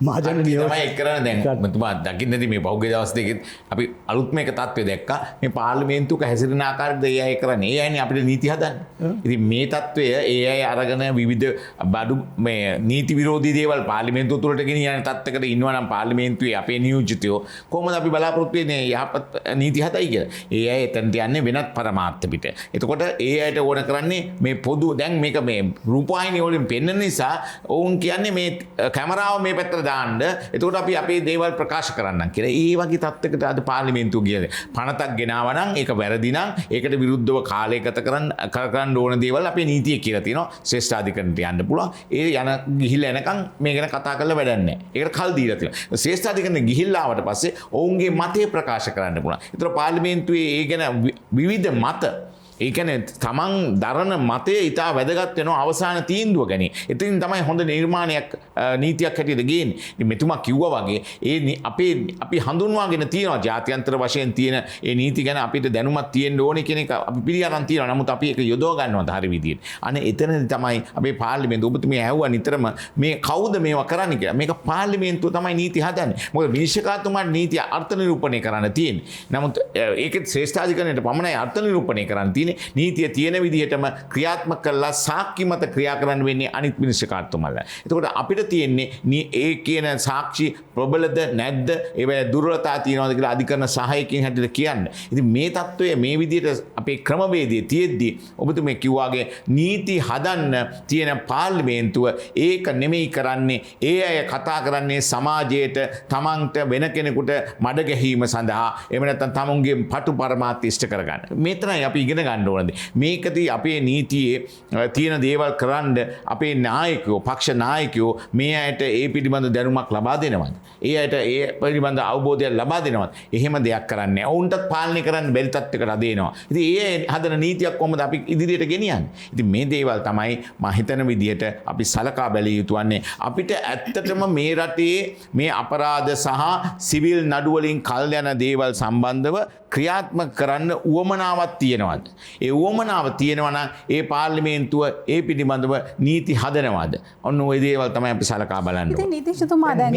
මහජන නියෝජන තමයි කරන්නේ. දැන් මතුමා දකින්නදී මේ පහුගිය දවස් දෙකෙත් අපි අලුත්ම එක තත්ත්වය දැක්කා. මේ පාර්ලිමේන්තුවක හැසිරෙන ආකාරයද ඒ අය කරන්නේ. ඒ අයනේ අපිට නීති හදන්නේ. ඉතින් මේ තත්ත්වය ඒ අය අරගෙන විවිධ බඩු මේ නීති විරෝධී දේවල් පාර්ලිමේන්තුව තුළට ගෙනියන තත්ත්වයකට ඉන්නවා නම් පාර්ලිමේන්තුවේ අපේ නියෝජිතයෝ කොහොමද අපි බලාපොරොත්තු වෙන්නේ යහපත් නීති හදයි කියලා. ඒ අය එතනට යන්නේ වෙනත් පරමාර්ථ පිට. එතකොට ඒ අයට ඕන කරන්නේ මේ පොදු දැන් මේක මේ රූපවාහිනිය වලින් පෙන්වන නිසා ඔවුන් කියන්නේ මේ කැමරාව මේ පැත්තට දාන්න. එතකොට අපි අපේ දේවල් ප්‍රකාශ කරන්නම් කියලා. ඒ වගේ තත්ත්වයකට අද පාර්ලිමේන්තුව ගියද පනතක් ගෙනාවා නම් ඒක වැරදි නම් ඒකට විරුද්ධව කාලය ගත කරන්න ඕන දේවල් අපේ නීතිය කියලා තියෙනවා. ශ්‍රේෂ්ඨාධිකරණයට යන්න පුළුවන්. ඒ යන ගිහිල්ලා එනකන් මේ ගැන කතා කරලා වැඩක් නැහැ. ඒකට කල් දීලා තියෙනවා. ශ්‍රේෂ්ඨාධිකරණය ගිහිල්ලා ආවට පස්සේ ඔවුන්ගේ මතය ප්‍රකාශ කරන්න පුළුවන්. ඒතර පාර්ලිමේන්තුවේ ඒ ගැන විවිධ මත ඒ කියන්නේ තමන් දරන මතය ඉතා වැදගත් වෙනවා අවසාන තීන්දුව ගැනීම. එතනින් තමයි හොඳ නිර්මාණයක් නීතියක් හැටියට ගේන්නේ. ඉතින් මෙතුමා කිව්වා වගේ අපි හඳුන්වාගෙන තියෙනවා ජාත්‍යන්තර වශයෙන් තියෙන ඒ නීති ගැන අපිට දැනුමක් තියෙන්න ඕනේ කියන එක අපි පිළිඅරන් තියෙනවා. නමුත් අපි ඒක යොදව ගන්නවද හරි විදියට. අනේ එතනදී තමයි අපේ පාර්ලිමේන්තුව ඔබතුමිය ඇහුවා නිතරම මේ කවුද මේවා කරන්නේ කියලා. මේක පාර්ලිමේන්තුව තමයි නීති හදන්නේ. මොකද විනිශ්චයකාරතුමාට නීතිය අර්ථ නිරූපණය කරන්න තියෙන්නේ. නමුත් ඒකෙත් ශ්‍රේෂ්ඨාධිකරණයට පමණයි අර්ථ නිරූපණය කරන්න තියෙන්නේ. තියෙන්නේ. නීතිය තියෙන විදිහටම ක්‍රියාත්මක කරලා සාක්ෂි මත ක්‍රියා කරන්න වෙන්නේ අනිත් විනිශ්චයකාරතුමාලා. එතකොට අපිට තියෙන්නේ ඒ කියන සාක්ෂි ප්‍රබලද නැද්ද, ඒවැ දුර්වලතා තියෙනවද කියලා අධිකරණ සහායකයන් හැටියට කියන්න. ඉතින් මේ තත්ත්වය මේ විදිහට අපේ ක්‍රමවේදයේ තියෙද්දි ඔබතුමේ කිව්වාගේ නීති හදන්න තියෙන පාර්ලිමේන්තුව ඒක නෙමෙයි කරන්නේ. ඒ අය කතා කරන්නේ සමාජයට තමන්ට වෙන කෙනෙකුට මඩ ගැහිම සඳහා එහෙම නැත්නම් තමුන්ගේ පටු පරමාර්ථය ඉෂ්ට කරගන්න. මේතරයි අපි ඉගෙන ගන්න ඕනද. මේකදී අපේ නීතියේ තියෙන දේවල් කරන්න අපේ නායකයෝ, පක්ෂ නායකයෝ මේ අයට ඒ පිළිබඳ දැනුමක් ලබා දෙනවද? ඒ අයට ඒ පිළිබඳ අවබෝධයක් ලබා දෙනවද? එහෙම දෙයක් කරන්නේ නැහැ. ඔවුන්ටත් පාලනය කරන්න බැරි තත්ත්වයකට අදේනවා. ඉතින් ඒ හදන නීතියක් කොහොමද අපි ඉදිරියට ගෙනියන්නේ? ඉතින් මේ දේවල් තමයි මම හිතන විදිහට අපි සලකා බැලිය යුතු වන්නේ. අපිට ඇත්තටම මේ රටේ මේ අපරාධ සහ සිවිල් නඩු වලින් කල් යන දේවල් සම්බන්ධව ක්‍රියාත්මක කරන්න උවමනාවක් තියෙනවද? ඒ උවමනාව තියෙනවා නම් ඒ පාර්ලිමේන්තුව ඒ පිළිබඳව නීති හදනවද? ඔන්න ওই දේවල් තමයි අපි සලකා බලන්න ඕනේ. ඉතින් නීතිඥතුමා දැන්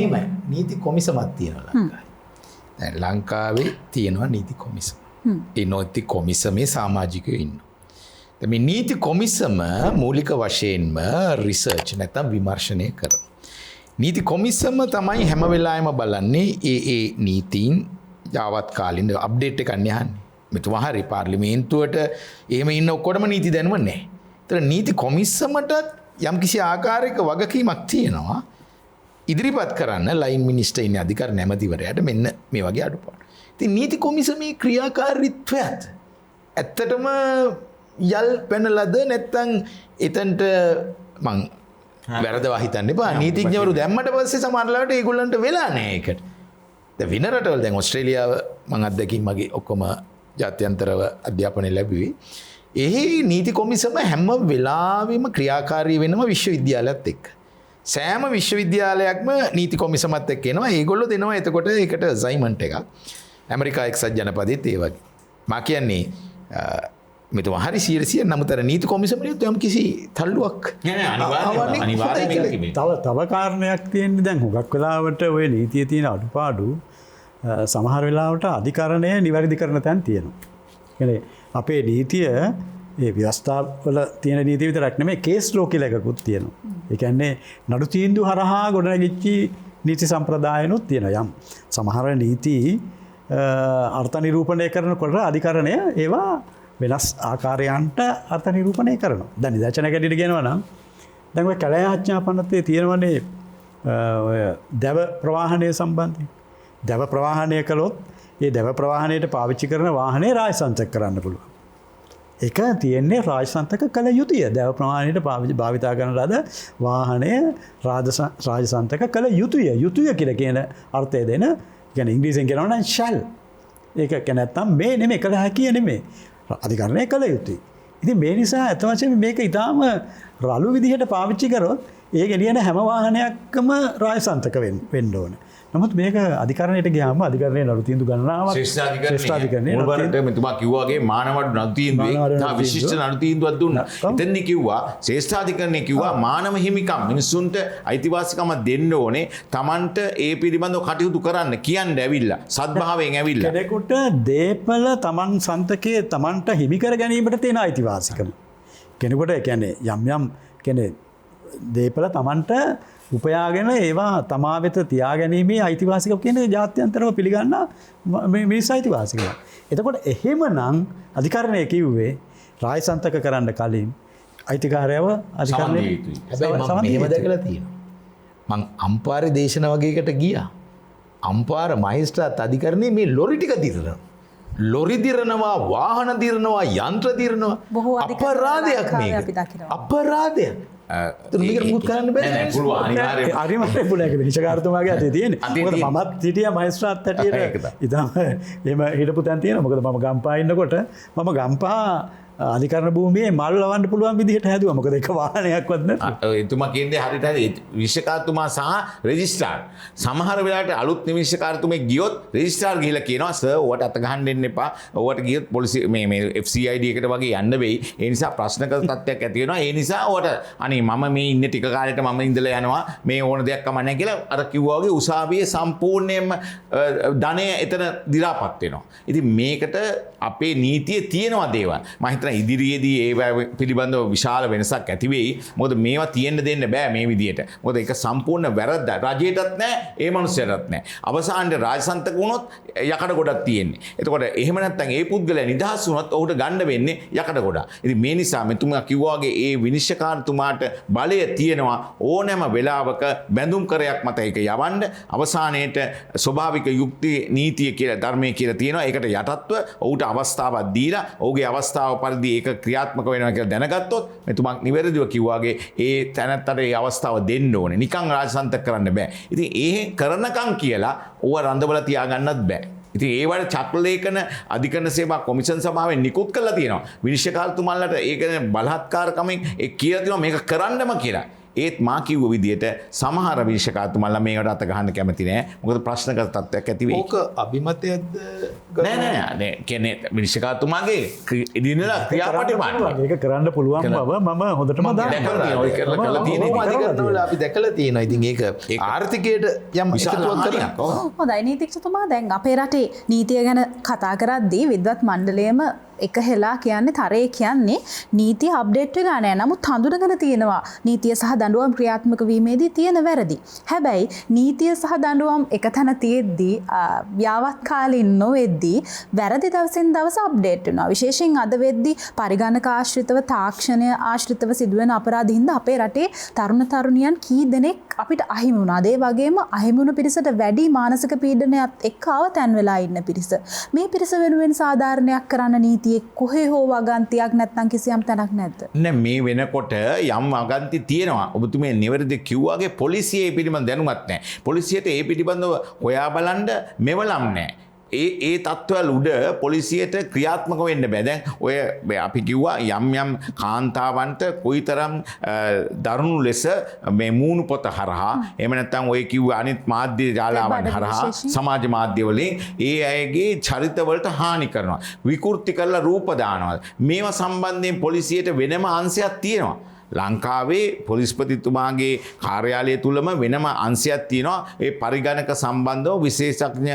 නීති කොමිසමක් තියෙනවා ලංකාවේ. දැන් ලංකාවේ තියෙනවා නීති කොමිසම. ඒ නීති කොමිසමේ සමාජිකයෝ ඉන්නවා. දැන් මේ නීති කොමිසම මූලික වශයෙන්ම රිසර්ච් නැත්නම් විමර්ශනය කරනවා. නීති කොමිසම තමයි හැම වෙලාවෙම බලන්නේ ඒ නීතීන් යාවත් කාලින් අප්ඩේට් එකක් යන්නේ. මෙතුමා හරි පාර්ලිමේන්තුවට එහෙම ඉන්න ඔක්කොටම නීති දැනුම නැහැ. ඒතර නීති කොමිසමට යම්කිසි ආකාරයක වගකීමක් තියෙනවා. ඉදිරිපත් කරන්න ලයින් මිනිස්ටර් ඉන්නේ අධිකාර නැමැතිවරයාට මෙන්න මේ වගේ අඩුපාඩු. ඉතින් නීති කොමිසමේ ක්‍රියාකාරීත්වයත් ඇත්තටම යල් පැනලාද නැත්නම් එතනට මං වැරදවා හිතන්න එපා. නීතිඥවරු දැම්මට පස්සේ සමහරවිට ඒගොල්ලන්ට වෙලා නැහැ ඒකට. දැන් වෙන රටවල් දැන් ඕස්ට්‍රේලියාව මං අත්දැකීම් මගේ ඔක්කොම ජාත්‍යන්තරව අධ්‍යාපනය ලැබුවේ. එහි නීති කොමිසම හැම වෙලාවෙම ක්‍රියාකාරී වෙනම විශ්වවිද්‍යාලයත් එක්ක. සෑම විශ්වවිද්‍යාලයක්ම නීති කොමිසමත් එක්ක එනවා. ඒගොල්ලෝ දෙනවා එතකොට ඒකට අසයින්මන්ට් එකක්. ඇමරිකා එක්සත් ජනපදයේත් ඒ වගේ. මා කියන්නේ මෙතුමා හරි 100% නමුත් අර නීති කොමිසමේත් යම් කිසි තල්ලුවක් අනිවාර්යයෙන් තව කාරණයක් තියෙන්නේ දැන් හුඟක් වෙලාවට ওই නීතියේ තියෙන අඩුපාඩු සමහර වෙලාවට අධිකරණය නිවැරදි කරන තැන් තියෙනවා. කියන්නේ අපේ නීතිය ඒ ව්‍යවස්ථාවල තියෙන නීතිය විතරක් නෙමෙයි කේස් ලෝ කියලා එකකුත් තියෙනවා. ඒ කියන්නේ නඩු තීන්දුව හරහා ගොඩනැගිච්ච නීති සම්ප්‍රදායනොත් තියෙනවා. යම් සමහර නීති අර්ථ නිරූපණය කරනකොට අධිකරණය ඒවා වෙනස් ආකාරයන්ට අර්ථ නිරූපණය කරනවා. දැන් නිදර්ශනයක් ඇටියට කියනවා නම් දැන් ඔය කැලෑ ආඥා පනතේ තියෙනවනේ ඔය දැව ප්‍රවාහනය සම්බන්ධයෙන්. දැව ප්‍රවාහනය කළොත් ඒ දැව ප්‍රවාහනයට පාවිච්චි කරන වාහනේ රාජසන්තක කරන්න පුළුවන්. ඒක තියෙන්නේ රාජසන්තක කළ යුතුය. දැව ප්‍රවාහනයට භාවිතා කරන ලද වාහනය රාජසන්තක කළ යුතුය. යුතුය කියලා කියන අර්ථය දෙන කියන්නේ ඉංග්‍රීසියෙන් කියනවා නම් shall. ඒක නැත්තම් මේ නෙමෙයි කළ හැකිය නෙමෙයි. අධිකරණය කළ යුතුයි. ඉතින් මේ නිසා ඇත්ත වශයෙන්ම මේක ඊටාම රළු විදිහට පාවිච්චි කරොත් ඒ ගෙනියන හැම වාහනයක්ම රාජසන්තක වෙන්න ඕන. නමුත් මේක අධිකරණයට ගියාම අධිකරණයේ නඩු තීන්දුව ගණනාවක් ශ්‍රේෂ්ඨාධිකරණයේ මුල්වරට මෙතුමා කිව්වා වගේ මානව නඩු තීන්දුවේ තා විශිෂ්ට නඩු තීන්දුවක් දුන්නා. එතෙන්දී කිව්වා ශ්‍රේෂ්ඨාධිකරණයේ කිව්වා මානව හිමිකම් මිනිසුන්ට අයිතිවාසිකම දෙන්න ඕනේ. Tamanට ඒ පිළිබඳව කටයුතු කරන්න කියන්න ඇවිල්ලා සද්භාවයෙන් ඇවිල්ලා. කෙනෙකුට දේපල Taman සන්තකයේ Tamanට හිමි කර ගැනීමට තියෙන අයිතිවාසිකම. කෙනෙකුට කියන්නේ යම් කියන්නේ දේපල Tamanට උපයාගෙන ඒවා තමා වෙත තියාගැනීමේ අයිතිවාසිකම් කියන ජාත්‍යන්තරව පිළිගන්න මිනිස් අයිතිවාසිකම්. එතකොට එහෙමනම් අධිකරණය කිව්වේ රාජසන්තක කරන්න කලින් අයිතිකාරයව අධිකරණය හැබැයි මම දැකලා තියෙනවා. මං අම්පාරේ දේශන වගේකට ගියා. අම්පාර මහේස්ත්‍රාත් අධිකරණයේ මේ ලොරි ටික දිරනවා. ලොරි දිරනවා, වාහන දිරනවා, යන්ත්‍ර දිරනවා. අපරාධයක් මේක. අපරාධයක්. තුමිකට මුත් කරන්න බැහැ. පුළුවන් අනිවාර්යයෙන්. අරිමත් පුළුවන් විනිශ්චයකාරතුමාගේ අතේ තියෙන්නේ. මොකද මමත් හිටියා මහේස්ත්‍රාත් හැටියට. ඉතින් එහෙම හිටපු තැන් තියෙනවා. මොකද මම ගම්පා ඉන්නකොට මම ගම්පා අධිකරණ භූමියේ මල් ලවන්න පුළුවන් විදිහට හැදුවා. මොකද ඒක වාහනයක්වත් නැතුව. එතුමා කියන්නේ හරියට හරි විනිශ්චයකාරතුමා සහ රෙජිස්ට්‍රාර් සමහර වෙලාවට අලුත් විනිශ්චයකාරතුමෙක් ගියොත් රෙජිස්ට්‍රාර් ගිහිලා කියනවා සර් ඔයාට අත ගහන්න දෙන්න එපා. ඔයාට ගියොත් පොලිසිය මේ FCID එකට වගේ යන්න වෙයි. ඒ නිසා ප්‍රශ්නකර තත්ත්වයක් ඇති වෙනවා. ඒ නිසා ඔයාට අනේ මම මේ ඉන්න ටික කාලෙට මම ඉඳලා යනවා. මේ ඕන දෙයක් කම නැහැ කියලා අර කිව්වා වගේ උසාවියේ සම්පූර්ණයෙන්ම ධනය එතන දි รา පත් වෙනවා. ඉතින් මේකට අපේ නීතියේ තියෙනවා දේවල්. මම හිතනවා ඉදිරියේදී ඒ පිළිබඳව විශාල වෙනසක් ඇති වෙයි. මොකද මේවා තියෙන්න දෙන්න බෑ මේ විදියට. මොකද ඒක සම්පූර්ණ වැරද්ද. රජයටත් නෑ, ඒ මනුස්සයටත් නෑ. අවසානයේ රාජසන්තක වුණොත් යකඩ ගොඩක් තියෙන්නේ. එතකොට එහෙම නැත්නම් ඒ පුද්ගලයා නිදහස් වුණොත් ඔහුට ගන්න වෙන්නේ යකඩ ගොඩක්. ඉතින් මේ නිසා මෙතුමා කිව්වා වගේ ඒ විනිශ්චයකාරතුමාට බලය තියෙනවා ඕනෑම වෙලාවක බැඳුම් කරයක් මත ඒක යවන්න. අවසානයේට ස්වභාවික යුක්ති නීතිය කියලා ධර්මයේ කියලා තියෙනවා. ඒකට යටත්ව ඔහුට අවස්ථාවක් දීලා ඔහුගේ අවස්ථාව පරිදි ඒක ක්‍රියාත්මක වෙනවා කියලා දැනගත්තොත් මෙතුමා නිවැරදිව කිව්වාගේ ඒ තැනත්තට ඒ අවස්ථාව දෙන්න ඕනේ. නිකන් රාජසන්තක කරන්න බෑ. ඉතින් ඒ කරනකම් කියලා ඕව රඳවලා තියාගන්නත් බෑ. ඉතින් ඒවට චක්‍රලේඛන අධිකරණ සේවා කොමිෂන් සභාවෙන් නිකුත් කරලා තියෙනවා. විනිශ්චයකාරතුමාලට ඒක බලහත්කාරකමෙන් ඒ කියලා තියෙනවා මේක කරන්නම කියලා. ඒත් මා කිව්ව විදියට සමහර විනිශ්චයකාරතුමාලා මේකට අත ගහන්න කැමති නෑ. මොකද ප්‍රශ්නකර තත්ත්වයක් ඇති වෙයි. ඕක අභිමතයක්ද? නෑ කියන්නේ විනිශ්චයකාරතුමාගේ ඉදිනලා ක්‍රියාපටිපාටිය. ඒක කරන්න පුළුවන් බව මම හොඳටම දැකලා ඔය කරලා තියෙන අධිකරණවල අපි දැකලා තියෙනවා. ඉතින් ඒක ආර්ථිකයට යම් විශාල හානියක්. හොඳයි නීතිඥතුමා දැන් අපේ රටේ නීතිය ගැන කතා කරද්දී විද්වත් මණ්ඩලයේම එක හෙලා කියන්නේ තරේ කියන්නේ නීතිය අප්ඩේට් වෙලා නැහැ. නමුත් හඳුනගෙන තියෙනවා නීතිය සහ දඬුවම් ක්‍රියාත්මක වීමේදී තියෙන වැරදි. හැබැයි නීතිය සහ දඬුවම් එක තැන තියෙද්දී ව්‍යාවත් කාලින් නොවෙද්දී වැරදි දවසින් දවස අප්ඩේට් වෙනවා. විශේෂයෙන් අද වෙද්දී පරිගණක ආශ්‍රිතව තාක්ෂණය ආශ්‍රිතව සිදුවෙන අපරාධ හින්දා අපේ රටේ තරුණ තරුණියන් කී දෙනෙක් අපිට අහිමි වුණා. ඒ වගේම අහිමි වුණ පිරිසට වැඩි මානසික පීඩනයක් එක්ක අවතැන් වෙලා ඉන්න පිරිස. මේ පිරිස වෙනුවෙන් සාධාරණයක් කරන්න නීතිය කොහේ හෝ වගන්තියක් නැත්නම් කිසියම් තැනක් නැද්ද? නෑ මේ වෙනකොට යම් වගන්ති තියෙනවා. ඔබතුමේ නිවැරදි කිව්වාගේ පොලිසිය පිළිබඳ දැනුමක් නැහැ. පොලිසියට ඒ පිළිබඳව හොයා බලන්න මෙවලම් නැහැ. ඒ තත්ත්වවල උඩ පොලිසියට ක්‍රියාත්මක වෙන්න බෑ. දැන් ඔය අපි කිව්වා යම් කාන්තාවන්ට කොයිතරම් දරුණු ලෙස මේ මූණු පොත හරහා එහෙම නැත්නම් ඔය කිව්ව අනිත් මාධ්‍ය ජාලාවන් හරහා සමාජ මාධ්‍ය වලින් ඒ අයගේ චරිතවලට හානි කරනවා. විකෘති කරලා රූප දානවා. මේවා සම්බන්ධයෙන් පොලිසියට වෙනම අංශයක් තියෙනවා. ලංකාවේ පොලිස්පතිතුමාගේ කාර්යාලය තුළම වෙනම අංශයක් තියෙනවා ඒ පරිගණක සම්බන්ධව විශේෂඥ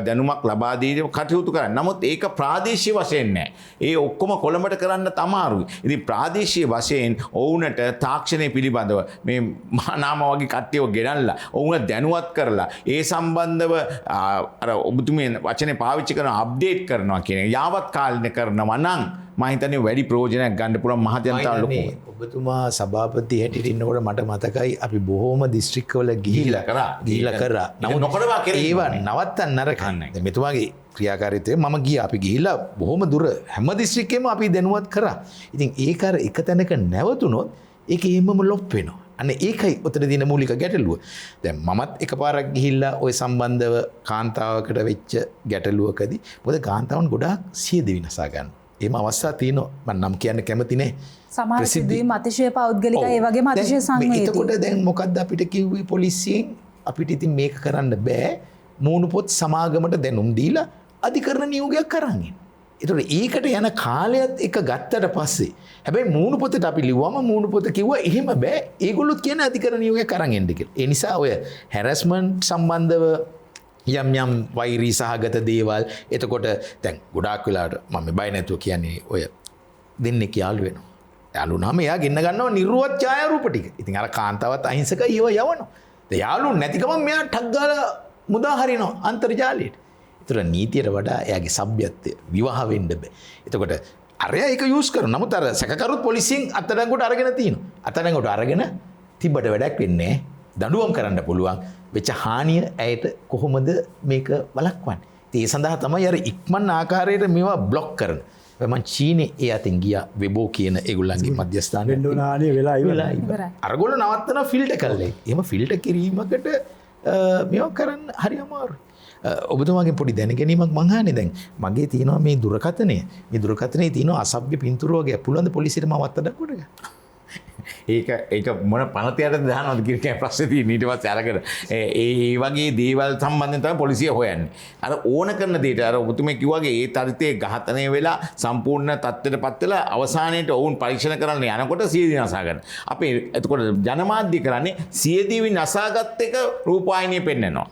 දැනුමක් ලබා දීම කටයුතු කරන්න. නමුත් ඒක ප්‍රාදේශීය වශයෙන් නෑ. ඒ ඔක්කොම කොළඹට කරන්න අමාරුයි. ඉතින් ප්‍රාදේශීය වශයෙන් ඔවුන්ට තාක්ෂණය පිළිබඳව මේ මහානාම වගේ කට්ටියව ගෙනල්ලා ඔවුන් දැනුවත් කරලා ඒ සම්බන්ධව අර ඔබතුමේ වචනේ පාවිච්චි කරන අප්ඩේට් කරනවා කියන යාවත් කාලින කරනවා නම් මම හිතන්නේ වැඩි ප්‍රයෝජනයක් ගන්න පුළුවන් මහ ජනතාව ලොකු. ඔබතුමා සභාපති හැටියට ඉන්නකොට මට මතකයි අපි බොහෝම දිස්ත්‍රික්කවල ගිහිලා කරා. නමුත් නොකරවා ඒවා නවත්තන්න නරකයි. දැන් මෙතුමාගේ ක්‍රියාකාරීත්වය මම ගියා. අපි ගිහිල්ලා බොහොම දුර හැම දිස්ත්‍රික්කෙම අපි දැනුවත් කරා. ඉතින් ඒක අර එක තැනක නැවතුනොත් ඒක එහෙමම ලොප් වෙනවා. අන්න ඒකයි ඔතන දින මූලික ගැටලුව. දැන් මමත් එකපාරක් ගිහිල්ලා ওই සම්බන්ධව කාන්තාවකට වෙච්ච ගැටලුවකදී මොකද කාන්තාවන් ගොඩාක් සියදිවි විනාශ ගන්නවා. එහෙම අවස්ථා තියෙනවා. මම නම් කියන්න කැමති නෑ. සමහර සිදුවීම් අතිශය පෞද්ගලිකයි. ඒ වගේම අතිශය සංවේදී. එතකොට දැන් මොකද්ද අපිට කිව්වේ පොලිසියෙන් අපිට ඉතින් මේක කරන්න බෑ. මූණු පොත් සමාගමට දැනුම් දීලා අධිකරණ නියෝගයක් කරන් ඉන්න. ඒතකොට ඒකට යන කාලයත් එක ගත්තට පස්සේ හැබැයි මූණු පොතට අපි ලිව්වම මූණු පොත කිව්වා එහෙම බෑ. ඒගොල්ලොත් කියන අධිකරණ නියෝගයක් කරන් එන්න කියලා. ඒ නිසා ඔය හැරස්මන්ට් සම්බන්ධව යම් වෛරී සහගත දේවල් එතකොට දැන් ගොඩාක් වෙලාට මම බය නැතුව කියන්නේ ඔය දෙන්නෙක් යාළු වෙනවා. යාළු නම් එයා ගෙන්න ගන්නවා නිර්වත් ඡායාරූප ටික. ඉතින් අර කාන්තාවත් අහිංසකයි ඒව යවනවා. දැන් යාළු නැති ගමන් මෙයා ටක් ගාලා මුදා හරිනවා අන්තර්ජාලයට. ඒතර නීතියට වඩා එයාගේ සભ્યත්වය විවාහ වෙන්න බෑ. එතකොට අරයා ඒක යූස් කරනවා. නමුත් අර සැකකරුත් පොලිසියෙන් අත්අඩංගුවට අරගෙන තියෙනවා. අත්අඩංගුවට අරගෙන තිබ්බට වැඩක් වෙන්නේ නැහැ. දඬුවම් කරන්න පුළුවන්. වෙච්ච හානිය ඇයට කොහොමද මේක වළක්වන්නේ? ඒ සඳහා තමයි අර ඉක්මන් ආකාරයට මේවා බ්ලොක් කරන. මම චීනේ ඒ අතින් ගියා වෙබෝ කියන ඒගොල්ලන්ගේ මධ්‍යස්ථානයේ වෙන්න ඕන හානිය වෙලා ඉවරයි. අරගොල්ලෝ නවත්තන ෆිල්ටර් කළේ. එහෙම ෆිල්ටර් කිරීමකට මේවා කරන්න හරි අමාරුයි. ඔබතුමාගෙන් පොඩි දැනගැනීමක් මං අහන්නේ දැන් මගේ තියෙනවා මේ දුරකථනය. මේ දුරකථනයේ තියෙනවා අසභ්‍ය පින්තූර වගේ පුළුවන් ද පොලිසියට මම අත්අඩංගුවට ගන්න? ඒක මොන පනතයටද දානවද කියන ප්‍රශ්නේ තියෙන ඊට පස්සේ අරගෙන ඒ වගේ දේවල් සම්බන්ධයෙන් තමයි පොලිසිය හොයන්නේ. අර ඕන කරන දෙයට අර ඔබතුමේ කිව්වාගේ ඒ තරිතේ ඝාතනය වෙලා සම්පූර්ණ තත්ත්වයටපත් වෙලා අවසානයේට ඔවුන් පරීක්ෂණ කරන්න යනකොට සියදිවි නසා ගන්න. අපි එතකොට ජනමාධ්‍ය කරන්නේ සියදිවි නසාගත් එක රූපවාහිනියේ පෙන්නනවා.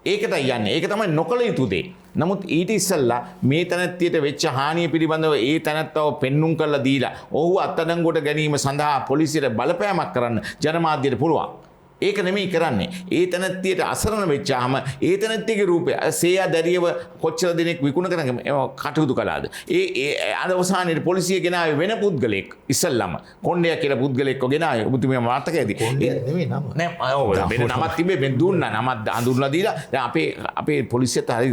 ඒකටයි යන්නේ. ඒක තමයි නොකළ යුතු දේ. නමුත් ඊට ඉස්සල්ලා මේ තැනැත්තියට වෙච්ච හානිය පිළිබඳව ඒ තැනැත්තව පෙන්නුම් කරලා දීලා ඔහු අත්අඩංගුවට ගැනීම සඳහා පොලිසියට බලපෑමක් කරන්න ජනමාධ්‍යයට පුළුවන්. ඒක නෙමෙයි කරන්නේ. ඒ තැනැත්තියට අසරණ වෙච්චාම ඒ තැනැත්තිගේ රූපය සේයා දැරියව කොච්චර දෙනෙක් විකුණ කරගෙන කටයුතු කළාද? ඒ අවසානයේ පොලිසිය ගෙනාවේ වෙන පුද්ගලෙක් ඉස්සල්ලාම කොණ්ඩයක් කියලා පුද්ගලෙක්ව ගෙනාවේ ඔබතුමිය වාර්තක ඇති. කොණ්ඩයක් නෙමෙයි නම. නෑ ඔව් වෙන නමක් තිබ්බේ මෙන් දුන්නා නමක් හඳුන්වලා දීලා දැන් අපේ පොලිසියට හරි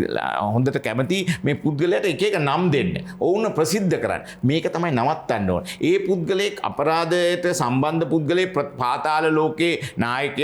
හොඳට කැමති මේ පුද්ගලයාට එක එක නම් දෙන්න. ඔවුන් ප්‍රසිද්ධ කරන්න. මේක තමයි නවත්තන්න ඕන. ඒ පුද්ගලෙක් අපරාධයට සම්බන්ධ පුද්ගලෙක් පාතාල ලෝකේ නායකයාගේ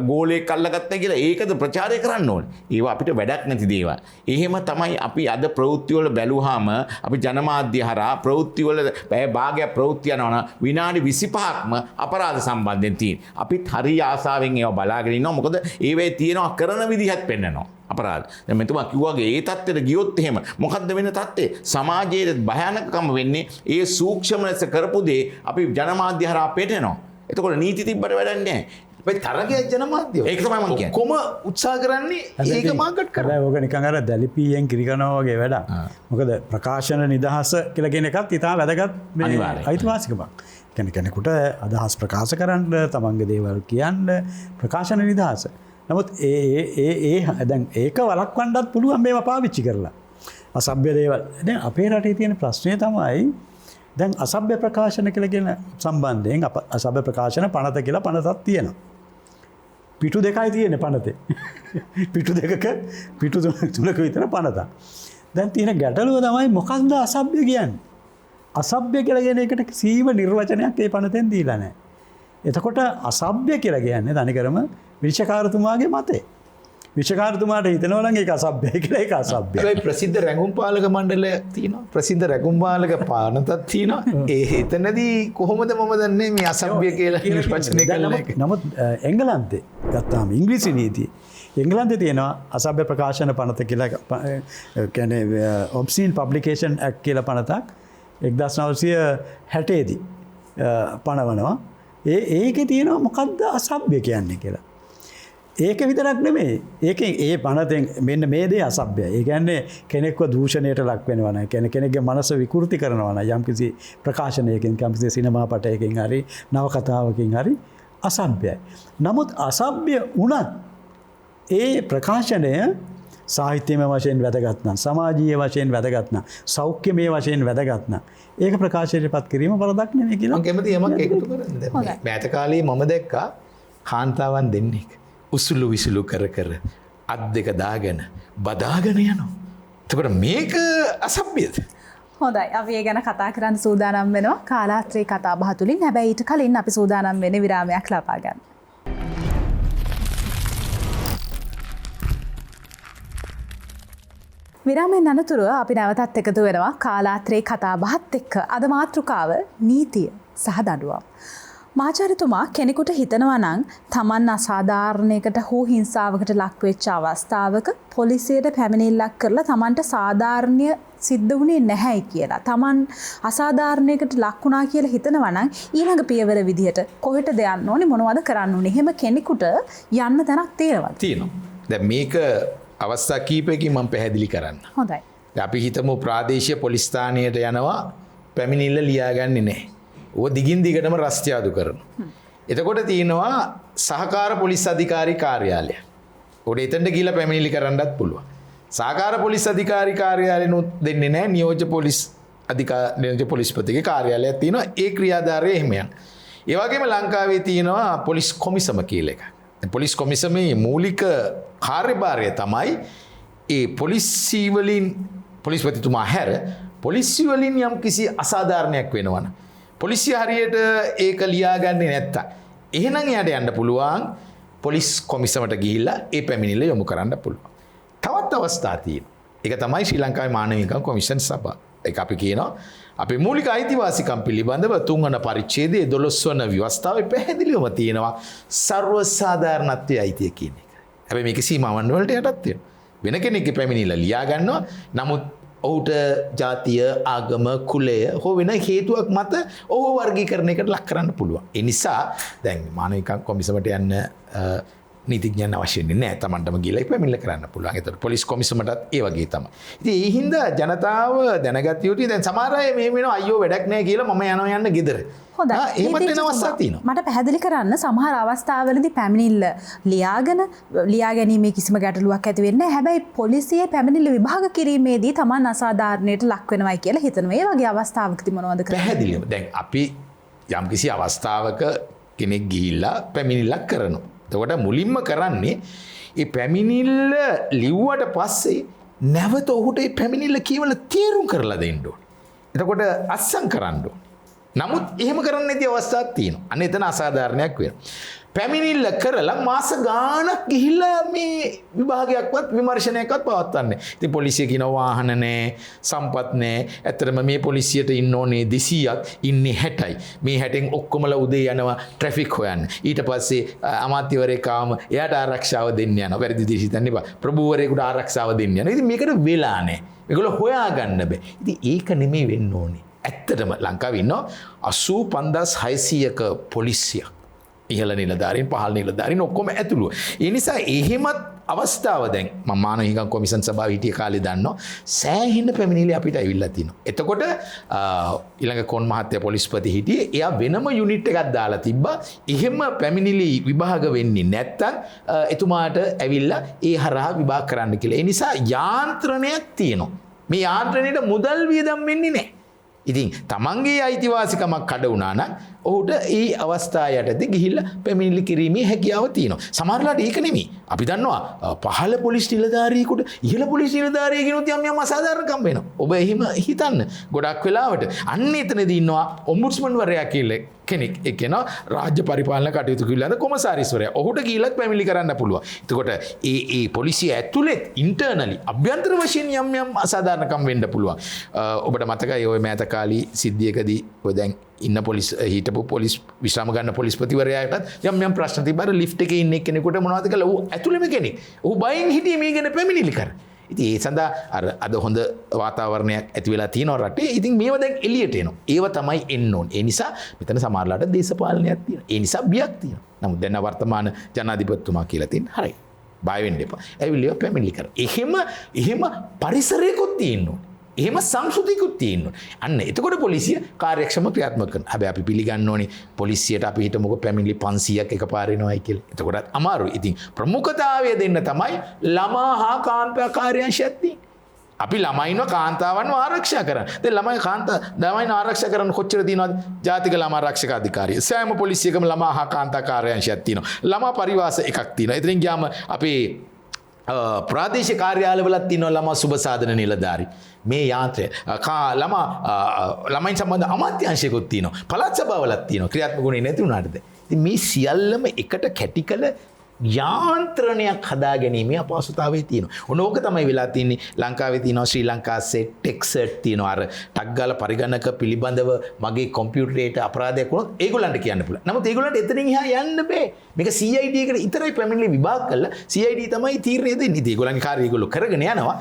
ගෝලයක් අල්ලගත්තා කියලා ඒකද ප්‍රචාරය කරන්න ඕනේ. ඒවා අපිට වැඩක් නැති දේවල්. එහෙම තමයි අපි අද ප්‍රවෘත්ති වල බැලුවාම අපි ජනමාධ්‍ය හරහා ප්‍රවෘත්ති වල පැය භාගයක් ප්‍රවෘත්ති යනවා විනාඩි 25ක්ම අපරාධ සම්බන්ධයෙන් තියෙන. අපිත් හරි ආසාවෙන් ඒවා බලාගෙන ඉන්නවා. මොකද ඒවේ තියෙනවා කරන විදිහත් පෙන්නනවා. අපරාධ. දැන් මෙතුමා කිව්වාගේ ඒ තත්ත්වෙට ගියොත් එහෙම මොකද්ද වෙන තත්ත්වේ? සමාජයේ භයානකකම වෙන්නේ ඒ සූක්ෂම ලෙස කරපු දේ අපි ජනමාධ්‍ය හරහා පෙන්නනවා. එතකොට නීති තිබ්බට වැඩක් නැහැ. මේ තරගයක් ජනමාධ්‍යය. ඒක තමයි මම කියන්නේ. කොම උත්සාහ කරන්නේ ඒක මාකට් කරන්න. ඕක නිකන් අර දැලිපියෙන් කිරිකනවා වගේ වැඩක්. මොකද ප්‍රකාශන නිදහස කියලා කියන එකත් ඉතාම වැදගත් මේ අයිතිවාසිකමක්. කෙනෙකුට අදහස් ප්‍රකාශ කරන්න, තමන්ගේ දේවල් කියන්න ප්‍රකාශන නිදහස. නමුත් දැන් ඒක වළක්වන්නත් පුළුවන් මේවා පාවිච්චි කරලා. අසභ්‍ය දේවල්. දැන් අපේ රටේ තියෙන ප්‍රශ්නය තමයි දැන් අසභ්‍ය ප්‍රකාශන කියලා කියන සම්බන්ධයෙන් අසභ්‍ය ප්‍රකාශන පනත කියලා පනතක් තියෙනවා. පිටු දෙකයි තියෙන්නේ පනතේ. පිටු දෙකක පිටු තුනක විතර පනතක්. දැන් තියෙන ගැටලුව තමයි මොකක්ද අසභ්‍ය කියන්නේ? අසභ්‍ය කියලා කියන එකට සීම නිර්වචනයක් ඒ පනතෙන් දීලා නැහැ. එතකොට අසභ්‍ය කියලා කියන්නේ තනිකරම විනිශ්චයකාරතුමාගේ මතය. විනිශ්චයකාරතුමාට හිතනවා නම් ඒක අසභ්‍යයි කියලා ඒක අසභ්‍යයි. ඒ ප්‍රසිද්ධ රැඟුම් පාලක මණ්ඩලය තියෙනවා. ප්‍රසිද්ධ රැඟුම් පාලක පානතක් තියෙනවා. ඒ එතනදී කොහොමද මම දන්නේ මේ අසභ්‍ය කියලා නිර්වචනය කළා එක. නමුත් එංගලන්තේ ගත්තාම ඉංග්‍රීසි නීතිය එංගලන්තේ තියෙනවා අසභ්‍ය ප්‍රකාශන පනත කියලා කියන්නේ ඔබ්සීන් පබ්ලිකේෂන් ඇක්ට් කියලා පනතක් 1960 දී පනවනවා. ඒකේ තියෙනවා මොකද්ද අසභ්‍ය කියන්නේ කියලා. ඒක විතරක් නෙමෙයි. ඒකෙන් ඒ පනතෙන් මෙන්න මේ දේ අසභ්‍යයි. ඒ කියන්නේ කෙනෙක්ව දූෂණයට ලක් වෙනවා නම් කෙනෙක්ගේ මනස විකෘති කරනවා නම් යම්කිසි ප්‍රකාශනයකින් යම්කිසි සිනමා පටයකින් හරි නවකතාවකින් හරි අසභ්‍යයි. නමුත් අසභ්‍ය වුණත් ඒ ප්‍රකාශනය සාහිත්‍යමය වශයෙන් වැදගත් නම් සමාජීය වශයෙන් වැදගත් නම් සෞඛ්‍යමය වශයෙන් වැදගත් නම් ඒක ප්‍රකාශයටපත් කිරීම වරදක් නෙමෙයි කියලා මම කැමති යමක් එකතු කරන්න. දැන් මෑත කාලේ මම දැක්කා කාන්තාවන් දෙන්නෙක් උසුළු විසුළු කර කර අත් දෙක දාගෙන බදාගෙන යනවා. එතකොට මේක අසභ්‍යද? හොඳයි. අපි ඒ ගැන කතා කරන්න සූදානම් වෙනවා කාලාත්‍රේ කතා බහ තුලින්. හැබැයි ඊට කලින් අපි සූදානම් වෙන්නේ විරාමයක් ලබා ගන්න. විරාමයෙන් අනතුරුව අපි නැවතත් එකතු වෙනවා කාලාත්‍රේ කතා බහත් එක්ක. අද මාතෘකාව නීතිය සහ දඬුවම්. මහාචාර්යතුමා කෙනෙකුට හිතනවා නම් තමන් අසාධාරණයකට හෝ හිංසාවකට ලක් වෙච්ච අවස්ථාවක පොලිසියට පැමිණිල්ලක් කරලා තමන්ට සාධාරණ්‍ය සිද්ධ වුණේ නැහැයි කියලා. තමන් අසාධාරණයකට ලක් වුණා කියලා හිතනවා නම් ඊළඟ පියවර විදිහට කොහෙටද යන්න ඕනේ මොනවද කරන්න ඕනේ? එහෙම කෙනෙකුට යන්න තැනක් තියෙනවා. තියෙනවා. දැන් මේක අවස්ථා කීපයකින් මම පැහැදිලි කරන්න. හොඳයි. අපි හිතමු ප්‍රාදේශීය පොලිස් ස්ථානයට යනවා පැමිණිල්ල ලියාගන්නේ නැහැ. ඕක දිගින් දිගටම රස්තියාදු කරනවා. එතකොට තියෙනවා සහකාර පොලිස් අධිකාරී කාර්යාලය. උඩ එතනට ගිහිල්ලා පැමිණිලි කරන්නත් පුළුවන්. සහකාර පොලිස් අධිකාරී කාර්යාලයනොත් දෙන්නේ නැහැ. නියෝජ්‍ය පොලිස්පතිගේ කාර්යාලයක් තියෙනවා. ඒ ක්‍රියාධාරය එහෙම යන. ඒ වගේම ලංකාවේ තියෙනවා පොලිස් කොමිසම කියලා එකක්. පොලිස් කොමිසමේ මූලික කාර්යභාරය තමයි ඒ පොලිසිය වලින් පොලිස්පතිතුමා හැර පොලිසිය වලින් යම් කිසි අසාධාරණයක් වෙනවනම් පොලිසිය හරියට ඒක ලියාගන්නේ නැත්තම් එහෙනම් එයාට යන්න පුළුවන් පොලිස් කොමිසමට ගිහිල්ලා ඒ පැමිණිල්ල යොමු කරන්න පුළුවන්. තවත් අවස්ථා තියෙනවා. ඒක තමයි ශ්‍රී ලංකාවේ මානව හිමිකම් කොමිෂන් සභාව. ඒක අපි කියනවා අපේ මූලික අයිතිවාසිකම් පිළිබඳව 3 වන පරිච්ඡේදයේ 12 වන ව්‍යවස්ථාවේ පැහැදිලිවම තියෙනවා සර්ව සාධාරණත්වයේ අයිතිය කියන එක. හැබැයි මේකේ සීමාවන් වලට යටත් වෙනවා. වෙන කෙනෙක්ගේ පැමිණිල්ල ලියා ගන්නවා. නමුත් ඔහුට ජාතිය ආගම කුලය හෝ වෙන හේතුවක් මත ඔහු වර්ගීකරණයකට ලක් කරන්න පුළුවන්. ඒ නිසා දැන් මානව හිමිකම් කොමිසමට යන්න නීතිඥයන් අවශ්‍ය වෙන්නේ නැහැ. Tamanටම ගිහලා පැමිණිල්ල කරන්න පුළුවන්. ඒතකොට පොලිස් කොමිසමටත් ඒ වගේ තමයි. ඉතින් ඒ හින්දා ජනතාව දැනගත යුතුයි. දැන් සමහර අය මේ වෙනවා අයියෝ වැඩක් නැහැ කියලා මම යන්න ගෙදර. හොඳයි. එහෙමත් වෙන අවස්ථා තියෙනවා. මට පැහැදිලි කරන්න සමහර අවස්ථාවලදී පැමිණිල්ල ලියා ගැනීමේ කිසිම ගැටලුවක් ඇති වෙන්නේ නැහැ. හැබැයි පොලිසියේ පැමිණිල්ල විභාග කිරීමේදී Taman අසාධාරණයට ලක් වෙනවයි කියලා හිතනවා. ඒ වගේ අවස්ථාවකදී මොනවද කරන්නේ? පැහැදිලිව. දැන් අපි යම්කිසි අවස්ථාවක කෙනෙක් ගිහිල්ලා පැමිණිල්ලක් කරනවා. එතකොට මුලින්ම කරන්නේ ඒ පැමිණිල්ල ලිව්වට පස්සේ නැවත ඔහුට ඒ පැමිණිල්ල කියවලා තීරුම් කරලා දෙන්න ඕනේ. එතකොට අත්සන් කරන්න ඕනේ. නමුත් එහෙම කරන්න නැති අවස්ථාවක් තියෙනවා. අන්න එතන අසාධාරණයක් වෙනවා. පැමිණිල්ල කරලා මාස ගාණක් ගිහිල්ලා මේ විභාගයක්වත් විමර්ශනයක්වත් පවත්වන්නේ. ඉතින් පොලිසිය කියන වාහන නැහැ, සම්පත් නැහැ. ඇත්තටම මේ පොලිසියට ඉන්න ඕනේ 200ක් ඉන්නේ 60යි. මේ 60න් ඔක්කොමලා උදේ යනවා ට්‍රැෆික් හොයන්න. ඊට පස්සේ අමාත්‍යවරයෙක් ආවම එයාට ආරක්ෂාව දෙන්න යනවා. වැරදි විදිහට හිතන්න එපා. ප්‍රභූවරයෙකුට ආරක්ෂාව දෙන්න යනවා. ඉතින් මේකට වෙලා නැහැ. මේගොල්ලෝ හොයාගන්න බෑ. ඉතින් ඒක නෙමෙයි වෙන්න ඕනේ. ඇත්තටම ලංකාවේ ඉන්නවා 85600ක පොලිසියක්. ඉහළ නිලධාරීන් පහළ නිලධාරීන් ඔක්කොම ඇතුළුව. ඒ නිසා එහෙමත් අවස්ථාව දැන් මම මානව හිමිකම් කොමිෂන් සභාවේ හිටිය කාලේ දන්නවා සෑහෙන පැමිණිලි අපිට ඇවිල්ලා තිනවා. එතකොට ඊළඟ කොන් මහත්තයා පොලිස්පති හිටියේ එයා වෙනම යුනිට් එකක් දාලා තිබ්බා. එහෙම පැමිණිලි විභාග වෙන්නේ නැත්තම් එතුමාට ඇවිල්ලා ඒ හරහා විභාග කරන්න කියලා. ඒ නිසා යාන්ත්‍රණයක් තියෙනවා. මේ යාන්ත්‍රණයට මුදල් වියදම් වෙන්නේ නැහැ. ඉතින් තමන්ගේ අයිතිවාසිකමක් කඩ වුණා නම් ඔහුට ඒ අවස්ථාව යටතේ ගිහිල්ලා පැමිණිලි කිරීමේ හැකියාව තියෙනවා. සමහරවිට ඒක නෙමෙයි. අපි දන්නවා පහළ පොලිස් නිලධාරියෙකුට ඉහළ පොලිස් නිලධාරියෙකුට යම් අසාධාරණකම් වෙනවා. ඔබ එහෙම හිතන්න. ගොඩක් වෙලාවට අන්න එතනදී ඉන්නවා ඔම්බුඩ්ස්මන් වරයා කියලා කෙනෙක්. ඒ කියනවා රාජ්‍ය පරිපාලන කටයුතු කිල්ලන කොමසාරිස්වරයා. ඔහුට ගිහිල්ලා පැමිණිලි කරන්න පුළුවන්. එතකොට ඒ පොලිසිය ඇතුළේ ඉන්ටර්නලි අභ්‍යන්තර වශයෙන් යම් අසාධාරණකම් වෙන්න පුළුවන්. ඔබට මතකයි ඔය මෑත කාලී සිද්ධියකදී ඔය දැන් ඉන්න පොලිස් හිටපු පොලිස් විශ්‍රාම ගන්න පොලිස්පතිවරයාටත් යම් ප්‍රශ්න තිබ්බා. ලිෆ්ට් එකේ ඉන්න කෙනෙකුට මොනවද කියලා ඌ ඇතුළේම කෙනෙක්. ඌ බයෙන් හිටියේ මේ ගැන පැමිණිලි කර. ඉතින් ඒ සඳහා අද හොඳ වාතාවරණයක් ඇති වෙලා තියෙනවා රටේ. ඉතින් මේව දැන් එළියට එනවා. ඒව තමයි එන්න ඕනේ. ඒ නිසා මෙතන සමහරලාට දේශපාලනයක් තියෙනවා. ඒ නිසා බියක් තියෙනවා. නමුත් දැන් වර්තමාන ජනාධිපතිතුමා කියලා තියෙන හරි. බය වෙන්න එපා. ඇවිල්ලා පැමිණිලි කර. එහෙම පරිසරයකුත් තියෙන්න ඕනේ. එහෙම සංස්කෘතියකුත් තියෙනවා. අන්න එතකොට පොලිසිය කාර්යක්ෂම ක්‍රියාත්මක කරනවා. හැබැයි අපි පිළිගන්න ඕනේ පොලිසියට අපි හිතමුකෝ පැමිණිලි 500ක් එකපාරේ එනවායි කියලා. එතකොටත් අමාරුයි. ඉතින් ප්‍රමුඛතාවය දෙන්න තමයි ළමා හා කාන්තා කාර්යාංශයක් තියෙන්නේ. අපි ළමයින්ව කාන්තාවන්ව ආරක්ෂා කරන්න. දැන් ළමයින් ආරක්ෂා කරන්න කොච්චර තියෙනවද? ජාතික ළමා ආරක්ෂක අධිකාරිය. සෑම පොලිසියකම ළමා හා කාන්තා කාර්යාංශයක් තියෙනවා. ළමා පරිවාස එකක් තියෙනවා. එතනින් ගියාම අපේ ප්‍රාදේශීය කාර්යාලවලත් තියෙනවා ළමා සුබ සාධන නිලධාරී. මේ යාන්ත්‍රය ළමයින් සම්බන්ධ අමාත්‍යාංශයකුත් තියෙනවා. පළාත් සභාවලත් තියෙනවා. ක්‍රියාත්මක වුණේ නැති වුණාටද? ඉතින් මේ සියල්ලම එකට කැටි කළ යාන්ත්‍රණයක් හදා ගැනීමේ අපහසුතාවය තියෙනවා. ඕක තමයි වෙලා තියෙන්නේ. ලංකාවේ තියෙනවා ශ්‍රී ලංකා සෙට් ටෙක්සට් තියෙනවා. අර ටක් ගාලා පරිගණක පිළිබඳව මගේ කම්පියුටරේට අපරාධයක් වුණොත් ඒගොල්ලන්ට කියන්න පුළුවන්. නමුත් ඒගොල්ලන්ට එතනින් එහා යන්න බෑ. මේක CID එකට විතරයි පැමිණිලි විභාග කළා. CID තමයි තීරණය දෙන්නේ. ඒගොල්ලන්ගේ කාර්යය ඒගොල්ලෝ කරගෙන යනවා.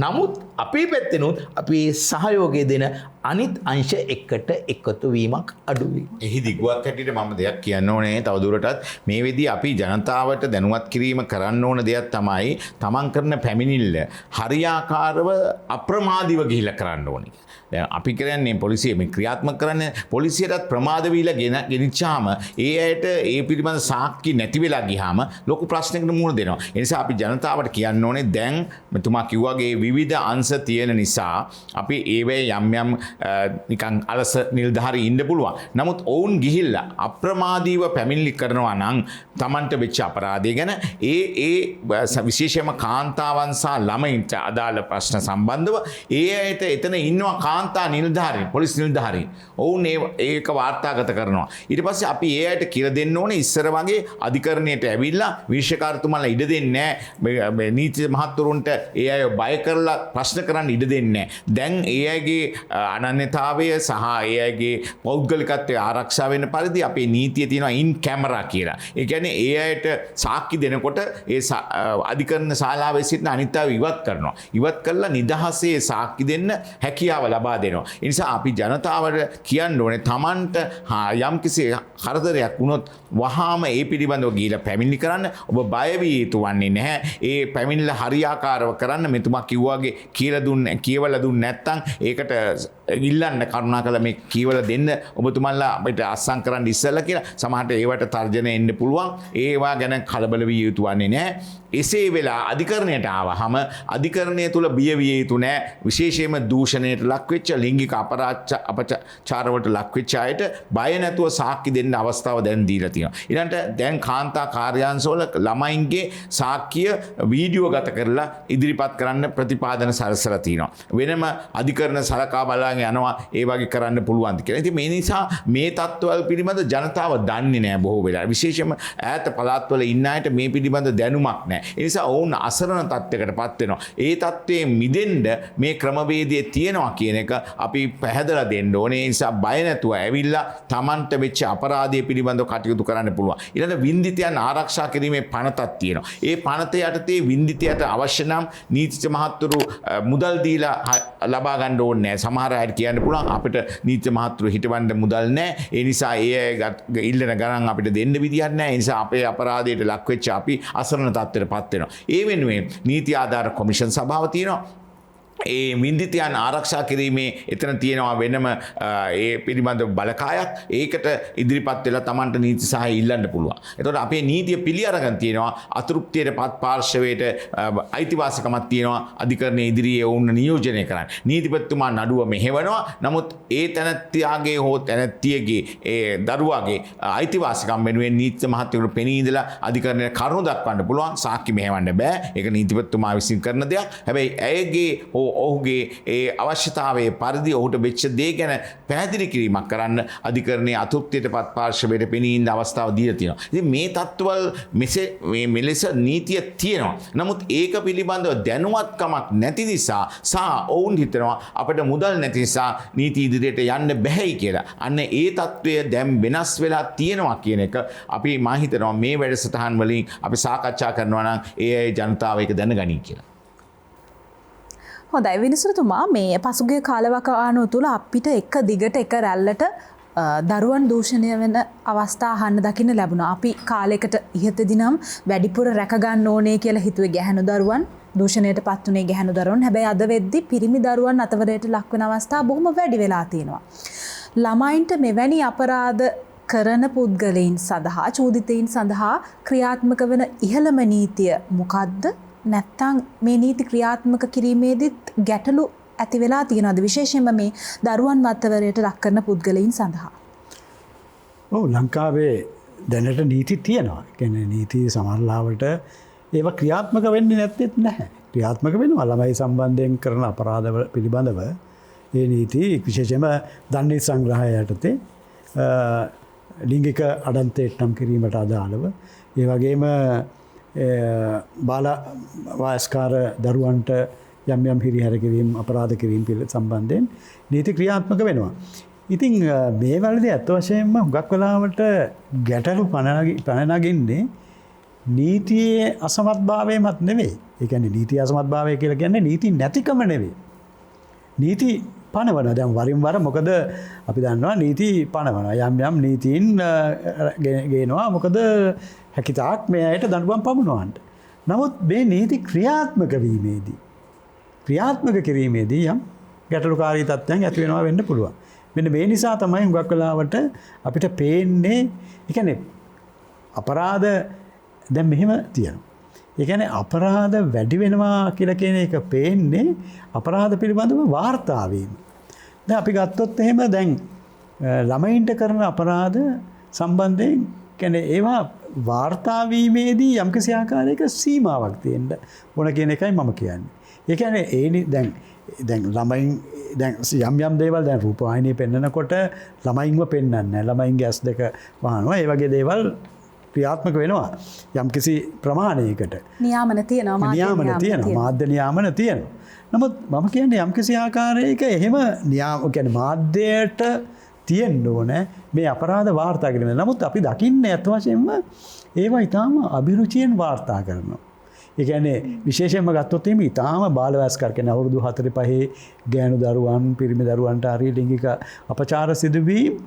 නමුත් අපේ පැත්තෙනුත් අපි සහයෝගය දෙන අනිත් අංශ එකට එකතු වීමක් අඩු වෙනවා. එහි දිගුවක් හැටියට මම දෙයක් කියන්න ඕනේ තවදුරටත් මේ වෙදී අපි ජනතාවට දැනුවත් කිරීම කරන්න ඕන දෙයක් තමයි තමන් කරන පැමිණිල්ල හරියාකාරව අප්‍රමාදීව ගිහිල්ලා කරන්න ඕනේ. දැන් අපි කියන්නේ පොලිසිය මේ ක්‍රියාත්මක කරන්නේ පොලිසියටත් ප්‍රමාද වීලා ගෙනිච්චාම ඒ අයට ඒ පිළිබඳ සාක්ෂි නැති වෙලා ගියාම ලොකු ප්‍රශ්නයකට මුහුණ දෙනවා. ඒ නිසා අපි ජනතාවට කියන්න ඕනේ දැන් මෙතුමා කිව්වාගේ විවිධ අංශ තියෙන නිසා අපි ඒවේ යම් නිකන් අලස නිලධාරී ඉන්න පුළුවන්. නමුත් ඔවුන් ගිහිල්ලා අප්‍රමාදීව පැමිණිලි කරනවා නම් Tamanට වෙච්ච අපරාධය ගැන ඒ විශේෂයෙන්ම කාන්තාවන් සහ ළමයින්ට අදාළ ප්‍රශ්න සම්බන්ධව ඒ අයට එතන ඉන්නවා කාන්තා නිලධාරීන් පොලිස් නිලධාරීන්. ඔවුන් ඒක වාර්තාගත කරනවා. ඊට පස්සේ අපි ඒ අයට කියලා දෙන්න ඕනේ ඉස්සර වගේ අධිකරණයට ඇවිල්ලා විශේෂකාර්යතුමාලා ඉඩ දෙන්නේ නැහැ. නීති මහත්වරුන්ට ඒ අය බය කරලා ප්‍රශ්න කරන්න ඉඩ දෙන්නේ නැහැ. දැන් ඒ අයගේ අනන්‍යතාවය සහ ඒ අයගේ පෞද්ගලිකත්වය ආරක්ෂා වෙන පරිදි අපේ නීතියේ තියෙනවා ඉන් කැමරා කියලා. ඒ කියන්නේ ඒ අයට සාක්ෂි දෙනකොට ඒ අධිකරණ ශාලාවේ සිටින අනිත් අය ඉවත් කරනවා. ඉවත් කරලා නිදහසේ සාක්ෂි දෙන්න හැකියාව ලබා දෙනවා. ඒ නිසා අපි ජනතාවට කියන්න ඕනේ Tamanට යම්කිසි කරදරයක් වුණොත් වහාම ඒ පිළිබඳව ගිහිලා පැමිණිලි කරන්න. ඔබ බය වී යුතු වන්නේ නැහැ. ඒ පැමිණිල්ල හරියාකාරව කරන්න. මෙතුමා කිව්වාගේ කියවලා දුන්නේ නැත්නම් ඒකට ඉල්ලන්න කරුණාකරලා මේ කියවලා දෙන්න ඔබතුමන්ලා අපිට අස්සම් කරන්න ඉස්සෙල්ලා කියලා. සමහරට ඒවට තර්ජන එන්න පුළුවන්. ඒවා ගැන කලබල විය යුතු වන්නේ නැහැ. එසේ වෙලා අධිකරණයට ආවහම අධිකරණය තුල බිය විය යුතු නැහැ. විශේෂයෙන්ම දූෂණයට ලක් වෙච්ච ලිංගික අපචාරවලට ලක් වෙච්ච අයට බය නැතුව සාක්ෂි දෙන්න අවස්ථාව දැන් දීලා තියෙනවා. ඊළඟට දැන් කාන්තා කාර්යාංශවල ළමයින්ගේ සාක්ෂිය වීඩියෝ ගත කරලා ඉදිරිපත් කරන්න ප්‍රතිපාදන සලසලා තියෙනවා. වෙනම අධිකරණ සලකා බලාගෙන යනවා ඒ වගේ කරන්න පුළුවන්ද කියලා. ඉතින් මේ නිසා මේ තත්ත්වවල පිළිබඳ ජනතාව දන්නේ නැහැ බොහෝ වෙලාවට. විශේෂයෙන්ම ඈත පළාත්වල ඉන්න අයට මේ පිළිබඳ දැනුමක් නැහැ. ඒ නිසා ඔවුන් අසරණ තත්යකටපත් වෙනවා. ඒ තත්ත්වයෙන් මිදෙන්න මේ ක්‍රමවේදයේ තියෙනවා කියන එක අපි පැහැදලා දෙන්න ඕනේ. ඒ නිසා බය නැතුව ඇවිල්ලා Tamanට වෙච්ච අපරාධය පිළිබඳව කටයුතු කරන්න පුළුවන්. ඊළඟ වින්දිතයන් ආරක්ෂා කිරීමේ පනතක් තියෙනවා. ඒ පනත යටතේ වින්දිතයට අවශ්‍ය නම් නීතිඥ මහත්වරු මුදල් දීලා ලබා ගන්න ඕනේ නැහැ. සමහර අය කියන්න පුළුවන් අපිට නීතිඥ මහත්වරු හිටවන්න මුදල් නැහැ. ඒ නිසා ඒ ඉල්ලන ගණන් අපිට දෙන්න විදියක් නැහැ. ඒ නිසා අපේ අපරාධයට ලක් වෙච්ච අපි අසරණ තත්ත්වයට පත් වෙනවා. ඒ වෙනුවෙන් නීති ආධාර කොමිෂන් සභාව තියෙනවා. ඒ වින්දිතයන් ආරක්ෂා කිරීමේ එතන තියෙනවා වෙනම ඒ පිළිබඳ බලකායක්. ඒකට ඉදිරිපත් වෙලා Tamanට නීති සහාය ඉල්ලන්න පුළුවන්. එතකොට අපේ නීතිය පිළි අරගෙන තියෙනවා අතෘප්තියටපත් පාර්ශවයට අයිතිවාසිකමක් තියෙනවා අධිකරණයේ ඉදිරියේ වුණ නියෝජනය කරන්න. නීතිපතිතුමා නඩුව මෙහෙවනවා. නමුත් ඒ තැනැත්තියගේ හෝ තැනැත්තියගේ ඒ දරුවාගේ අයිතිවාසිකම් වෙනුවෙන් නීති මහත්වරු පෙනී ඉඳලා අධිකරණයට කරුණු දක්වන්න පුළුවන්. සාක්ෂි මෙහෙවන්න බෑ. ඒක නීතිපතිතුමා විසින් කරන දෙයක්. හැබැයි ඇයගේ ඔහුගේ ඒ අවශ්‍යතාවයේ පරිදි ඔහුට වෙච්ච දේ ගැන පැහැදිලි කිරීමක් කරන්න අධිකරණයේ අතෘප්තියටපත් පාර්ශවයට පෙනී ඉන්න අවස්ථාව දීලා තියෙනවා. ඉතින් මේ තත්ත්වවල මෙලෙස නීතිය තියෙනවා. නමුත් ඒක පිළිබඳව දැනුවත්කමක් නැති නිසා සහ ඔවුන් හිතනවා අපිට මුදල් නැති නිසා නීති ඉදිරියට යන්න බැහැයි කියලා. අන්න ඒ තත්ත්වය දැන් වෙනස් වෙලා තියෙනවා කියන එක අපි මා හිතනවා මේ වැඩසටහන් වලින් අපි සාකච්ඡා කරනවා නම් ඒ ජනතාව ඒක දැනගනී කියලා. හොඳයි විනිසුරුතුමා මේ පසුගිය කාලවකවානුව තුළ අපිට එක දිගට එක රැල්ලට දරුවන් දූෂණය වෙන අවස්ථා අහන්න දකින්න ලැබුණා. අපි කාලයකට ඉහතදී නම් වැඩිපුර රැකගන්න ඕනේ කියලා හිතුවේ ගැහැණු දරුවන් දූෂණයට පත් වුණේ ගැහැණු දරුවන්. හැබැයි අද වෙද්දී පිරිමි දරුවන් අතවරයට ලක් වෙන අවස්ථා බොහොම වැඩි වෙලා තියෙනවා. ළමයින්ට මෙවැනි අපරාධ කරන පුද්ගලයන් සඳහා චෝදිතයින් සඳහා ක්‍රියාත්මක වන ඉහළම නීතිය මොකක්ද? නැත්තම් මේ නීති ක්‍රියාත්මක කිරීමේදීත් ගැටලු ඇති වෙලා තියෙනවද විශේෂයෙන්ම මේ දරුවන් මතවරයට ලක් කරන පුද්ගලයන් සඳහා? ඔව් ලංකාවේ දැනට නීති තියෙනවා. කියන්නේ නීති සමහරවිට ඒවා ක්‍රියාත්මක වෙන්නේ නැත්තේත් නැහැ. ක්‍රියාත්මක වෙනවා ළමයි සම්බන්ධයෙන් කරන අපරාධ පිළිබඳව. ඒ නීති විශේෂයෙන්ම දණ්ඩ සංග්‍රහය යටතේ ලිංගික අඩන්තේට්ටම් කිරීමට අදාළව ඒ වගේම බාල වාස්කාර දරුවන්ට යම් යම් හිරිහැර කිරීම අපරාධ කිරීම සම්බන්ධයෙන් නීති ක්‍රියාත්මක වෙනවා. ඉතින් මේ වලදී අත් වශයෙන්ම හුඟක් වෙලාවට ගැටලු පණ නගින්නේ නීතියේ අසමත්භාවයමත් නෙවෙයි. ඒ කියන්නේ නීති අසමත්භාවය කියලා කියන්නේ නීති නැතිකම නෙවෙයි. නීති පනවන දැන් වරින් වර මොකද අපි දන්නවා නීති පනවනවා යම් යම් නීතීන් ගේනවා මොකද හැකිතාක් මේ අයට දඬුවම් පමුණවන්න. නමුත් මේ නීති ක්‍රියාත්මක කිරීමේදී යම් ගැටලුකාරී තත්ත්වයන් ඇති වෙනවා වෙන්න පුළුවන්. මෙන්න මේ නිසා තමයි හුඟක් වෙලාවට අපිට පේන්නේ ඒ කියන්නේ අපරාධ දැන් මෙහෙම තියෙනවා. ඒ කියන්නේ අපරාධ වැඩි වෙනවා කියලා කියන එක පේන්නේ අපරාධ පිළිබඳව වාර්තා වීම. දැන් අපි ගත්තොත් එහෙම දැන් ළමයින්ට කරන අපරාධ සම්බන්ධයෙන් කියන්නේ ඒවා වාර්තා වීමේදී යම්කිසි ආකාරයක සීමාවක් තියෙන්න ඕන කියන එකයි මම කියන්නේ. ඒ කියන්නේ දැන් ළමයින් දැන් යම් දේවල් දැන් රූපවාහිනියේ පෙන්නනකොට ළමයින්ව පෙන්වන්නේ නැහැ. ළමයින්ගේ ඇස් දෙක වහනවා. ඒ වගේ දේවල් ක්‍රියාත්මක වෙනවා යම් කිසි ප්‍රමාණයකට. නියාමන තියෙනවා නියාමන තියෙනවා මාධ්‍ය නියාමන තියෙනවා. නමුත් මම කියන්නේ යම් කිසි ආකාරයක එහෙම කියන්නේ මාධ්‍යයට තියෙන්න ඕනේ මේ අපරාධ වාර්තා කිරීම. නමුත් අපි දකින්නේ අත් වශයෙන්ම ඒවා ඊටාම අභිරුචියෙන් වාර්තා කරනවා. ඒ කියන්නේ විශේෂයෙන්ම ගත්තොත් එimhe ඊටාම බාලවයස්කර කෙනෙක් අවුරුදු 4-5 ගෑනු දරුවන් පිරිමි දරුවන්ට හරි ලිංගික අපචාර සිදුවීම්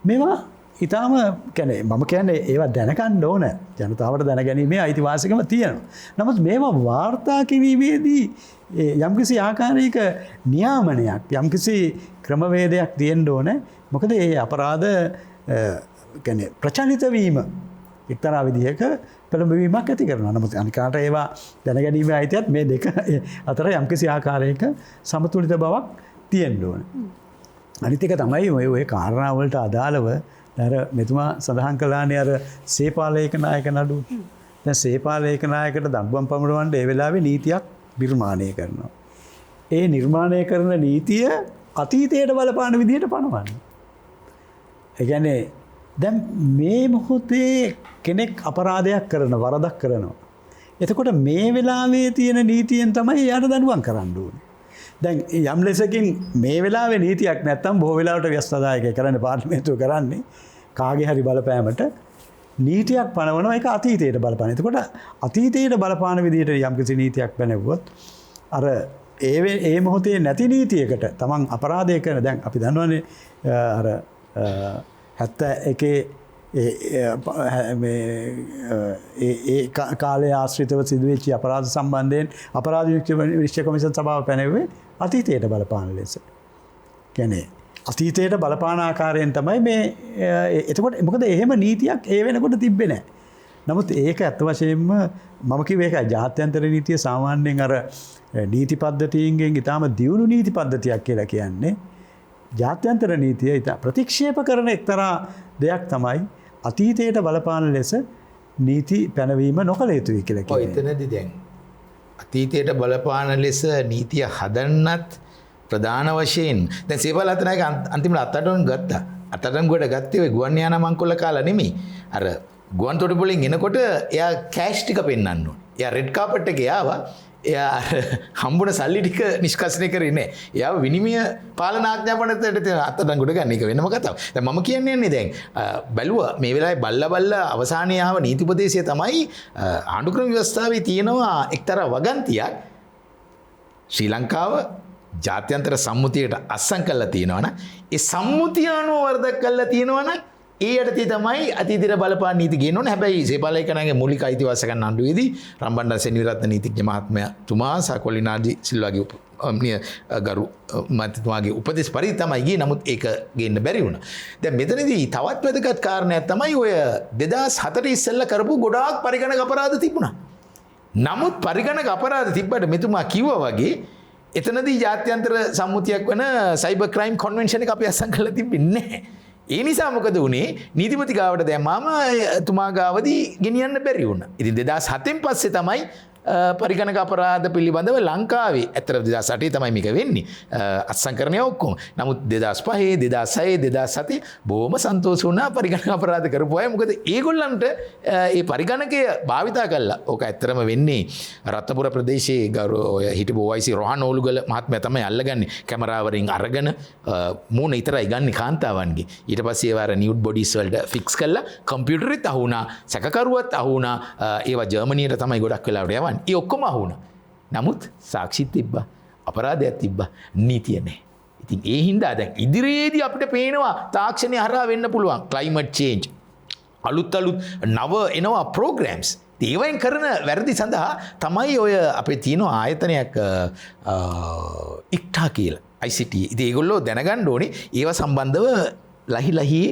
මේවා ඊටාම කියන්නේ මම කියන්නේ ඒවා දැනගන්න ඕන ජනතාවට දැනගැනීමේ අයිතිවාසිකම තියෙනවා. නමුත් මේවා වාර්තා කිරීමේදී යම්කිසි ආකාරයක නියාමනයක් යම්කිසි ක්‍රමවේදයක් තියෙන්න ඕනේ. මොකද ඒ අපරාධ කියන්නේ ප්‍රචලිත වීම එක්තරා විදිහක පෙළඹවීමක් ඇති කරනවා. නමුත් අනිකාට ඒවා දැනගැනීමේ අයිතියත් මේ දෙක අතර යම්කිසි ආකාරයක සමතුලිත බවක් තියෙන්න ඕන. අනිත් එක තමයි ඔය කාරණා වලට අදාළව අර මෙතුමා සඳහන් කළානේ අර සේපාලේක නායක නඩුව. දැන් සේපාලේක නායකට දඬුවම් පමුණවන්න ඒ වෙලාවේ නීතියක් නිර්මාණය කරනවා. ඒ නිර්මාණය කරන නීතිය අතීතයට බලපාන විදිහට පනවන්න. ඒ කියන්නේ දැන් මේ මොහොතේ කෙනෙක් අපරාධයක් කරන වරදක් කරනවා. එතකොට මේ වෙලාවේ තියෙන නීතියෙන් තමයි යාට දඬුවම් කරන්න ඕනේ. දැන් යම් ලෙසකින් මේ වෙලාවේ නීතියක් නැත්තම් බොහෝ වෙලාවට ව්‍යවස්ථාදායකය කරන්නේ පාර්ලිමේන්තුව කරන්නේ කාගේ හරි බලපෑමට නීතියක් පනවනවා ඒක අතීතයට බලපාන. එතකොට අතීතයට බලපාන විදිහට යම්කිසි නීතියක් පැනෙවුවොත් අර ඒ මොහොතේ නැති නීතියකට තමන් අපරාධය කරන දැන් අපි දන්නවනේ අර 71 ඒ කාලේ ආශ්‍රිතව සිදුවෙච්ච අපරාධ සම්බන්ධයෙන් අපරාධ විනිශ්චය කොමිසම් සභාව පැනෙව්වේ අතීතයට බලපාන ලෙස. කියන්නේ අතීතයට බලපාන ආකාරයෙන් තමයි මේ එතකොට මොකද එහෙම නීතියක් ඒ වෙනකොට තිබ්බේ නැහැ. නමුත් ඒක ඇත්ත වශයෙන්ම මම කිව්වේ ඒකයි ජාත්‍යන්තර නීතිය සාමාන්‍යයෙන් අර නීති පද්ධතීන්ගෙන් ඊටාම දියුණු නීති පද්ධතියක් කියලා කියන්නේ. ජාත්‍යන්තර නීතිය ඉතා ප්‍රතික්ෂේප කරන එක්තරා දෙයක් තමයි අතීතයට බලපාන ලෙස නීති පැනවීම නොකළ යුතුයි කියලා කියන්නේ. එතනදී දැන් අතීතයට බලපාන ලෙස නීතිය හදන්නත් ප්‍රධාන වශයෙන් දැන් සේපාල අතනායක අන්තිමට අත්අඩංගුවට ගත්තා. අත්අඩංගුවට ගත්තේ ඔය ගුවන් යානා මංකොල්ල කාලා නෙමෙයි. අර ගුවන් තොටුපොළින් එනකොට එයා කෑෂ් ටික පෙන්නන්න ඕනේ. එයා රෙඩ් කාපට් එකේ ආවා. එයා හම්බුන සල්ලි ටික නිෂ්කාසනය කරේ නෑ. එයාව විනිමය පාලන ආඥාපනයට අත්අඩංගුවට ගන්න එක වෙනම කතාවක්. දැන් මම කියන්නේ දැන් බැලුවා මේ වෙලාවේ බල්ලා අවසානයේ ආව නීති උපදේශය තමයි ආණ්ඩුක්‍රම ව්‍යවස්ථාවේ තියෙනවා එක්තරා වගන්තියක් ශ්‍රී ලංකාව ජාත්‍යන්තර සම්මුතියට අත්සන් කරලා තියෙනවනම් ඒ සම්මුතිය අනුව වරදක් කරලා තියෙනවනම් ඒ යටතේ තමයි අතීතයට බලපාන නීති ගේන්න ඕනේ. හැබැයි සේපාලේකනාගේ මූලික අයිතිවාසිකම් අඬුවේදී රම්බණ්ඩා සෙනවිරත්න නීතිඥ මහත්මයාතුමා සකොලිනාජි සිල්වාගේ ගරු මහත්මයාගේ උපදෙස් පරිදි තමයි ගියේ. නමුත් ඒක ගේන්න බැරි වුණා. දැන් මෙතනදී තවත් වැදගත් කාරණයක් තමයි ඔය 2004 ඉස්සෙල්ලා කරපු ගොඩාක් පරිගණක අපරාධ තිබුණා. නමුත් පරිගණක අපරාධ තිබ්බට මෙතුමා කිව්වා වගේ එතනදී ජාත්‍යන්තර සම්මුතියක් වෙන සයිබර් ක්‍රයිම් කොන්වෙන්ෂන් එක අපි අත්සන් කරලා තිබෙන්නේ නැහැ. ඒ නිසා මොකද වුණේ නීතිපති ගාවට දැම්මාම එතුමා ගාවදී ගෙනියන්න බැරි වුණා. ඉතින් 2007න් පස්සේ තමයි පරිගණක අපරාධ පිළිබඳව ලංකාවේ ඇත්තට 2008 තමයි මේක වෙන්නේ අත්සන්කරණය ඔක්කොම. නමුත් 2005 2006 2007 බොහොම සන්තෝෂ වුණා පරිගණක අපරාධ කරපු අය. මොකද ඒගොල්ලන්ට මේ පරිගණකය භාවිතා කළා. ඕක ඇත්තටම වෙන්නේ රත්නපුර ප්‍රදේශයේ ඔය හිටපු OIC රෝහන් ඕලුගල මහත්මයා තමයි අල්ලගන්නේ. කැමරාවරින් අරගෙන මූණ විතරයි ගන්නේ කාන්තාවන්ගේ. ඊට පස්සේ ඒවා නියුඩ් බොඩිස් වලට ෆික්ස් කළා. කම්පියුටරෙත් අහු වුණා. සැකකරුවත් අහු වුණා. ඒවා ජර්මනියට තමයි ගොඩක් වෙලාවට යවන්නේ. ඒ ඔක්කොම අහුණා. නමුත් සාක්ෂිත් තිබ්බා. අපරාධයක් තිබ්බා. නීතිය නැහැ. ඉතින් ඒ හින්දා දැන් ඉදිරියේදී අපිට පේනවා තාක්ෂණය හරහා වෙන්න පුළුවන් climate change. අලුත් නව එනවා programs. ඒවෙන් කරන වැරදි සඳහා තමයි ඔය අපේ තියෙන ආයතනයක් ඉක්ටා කියලා. ICT. ඉතින් ඒගොල්ලෝ දැනගන්න ඕනේ ඒවා සම්බන්ධව ලහි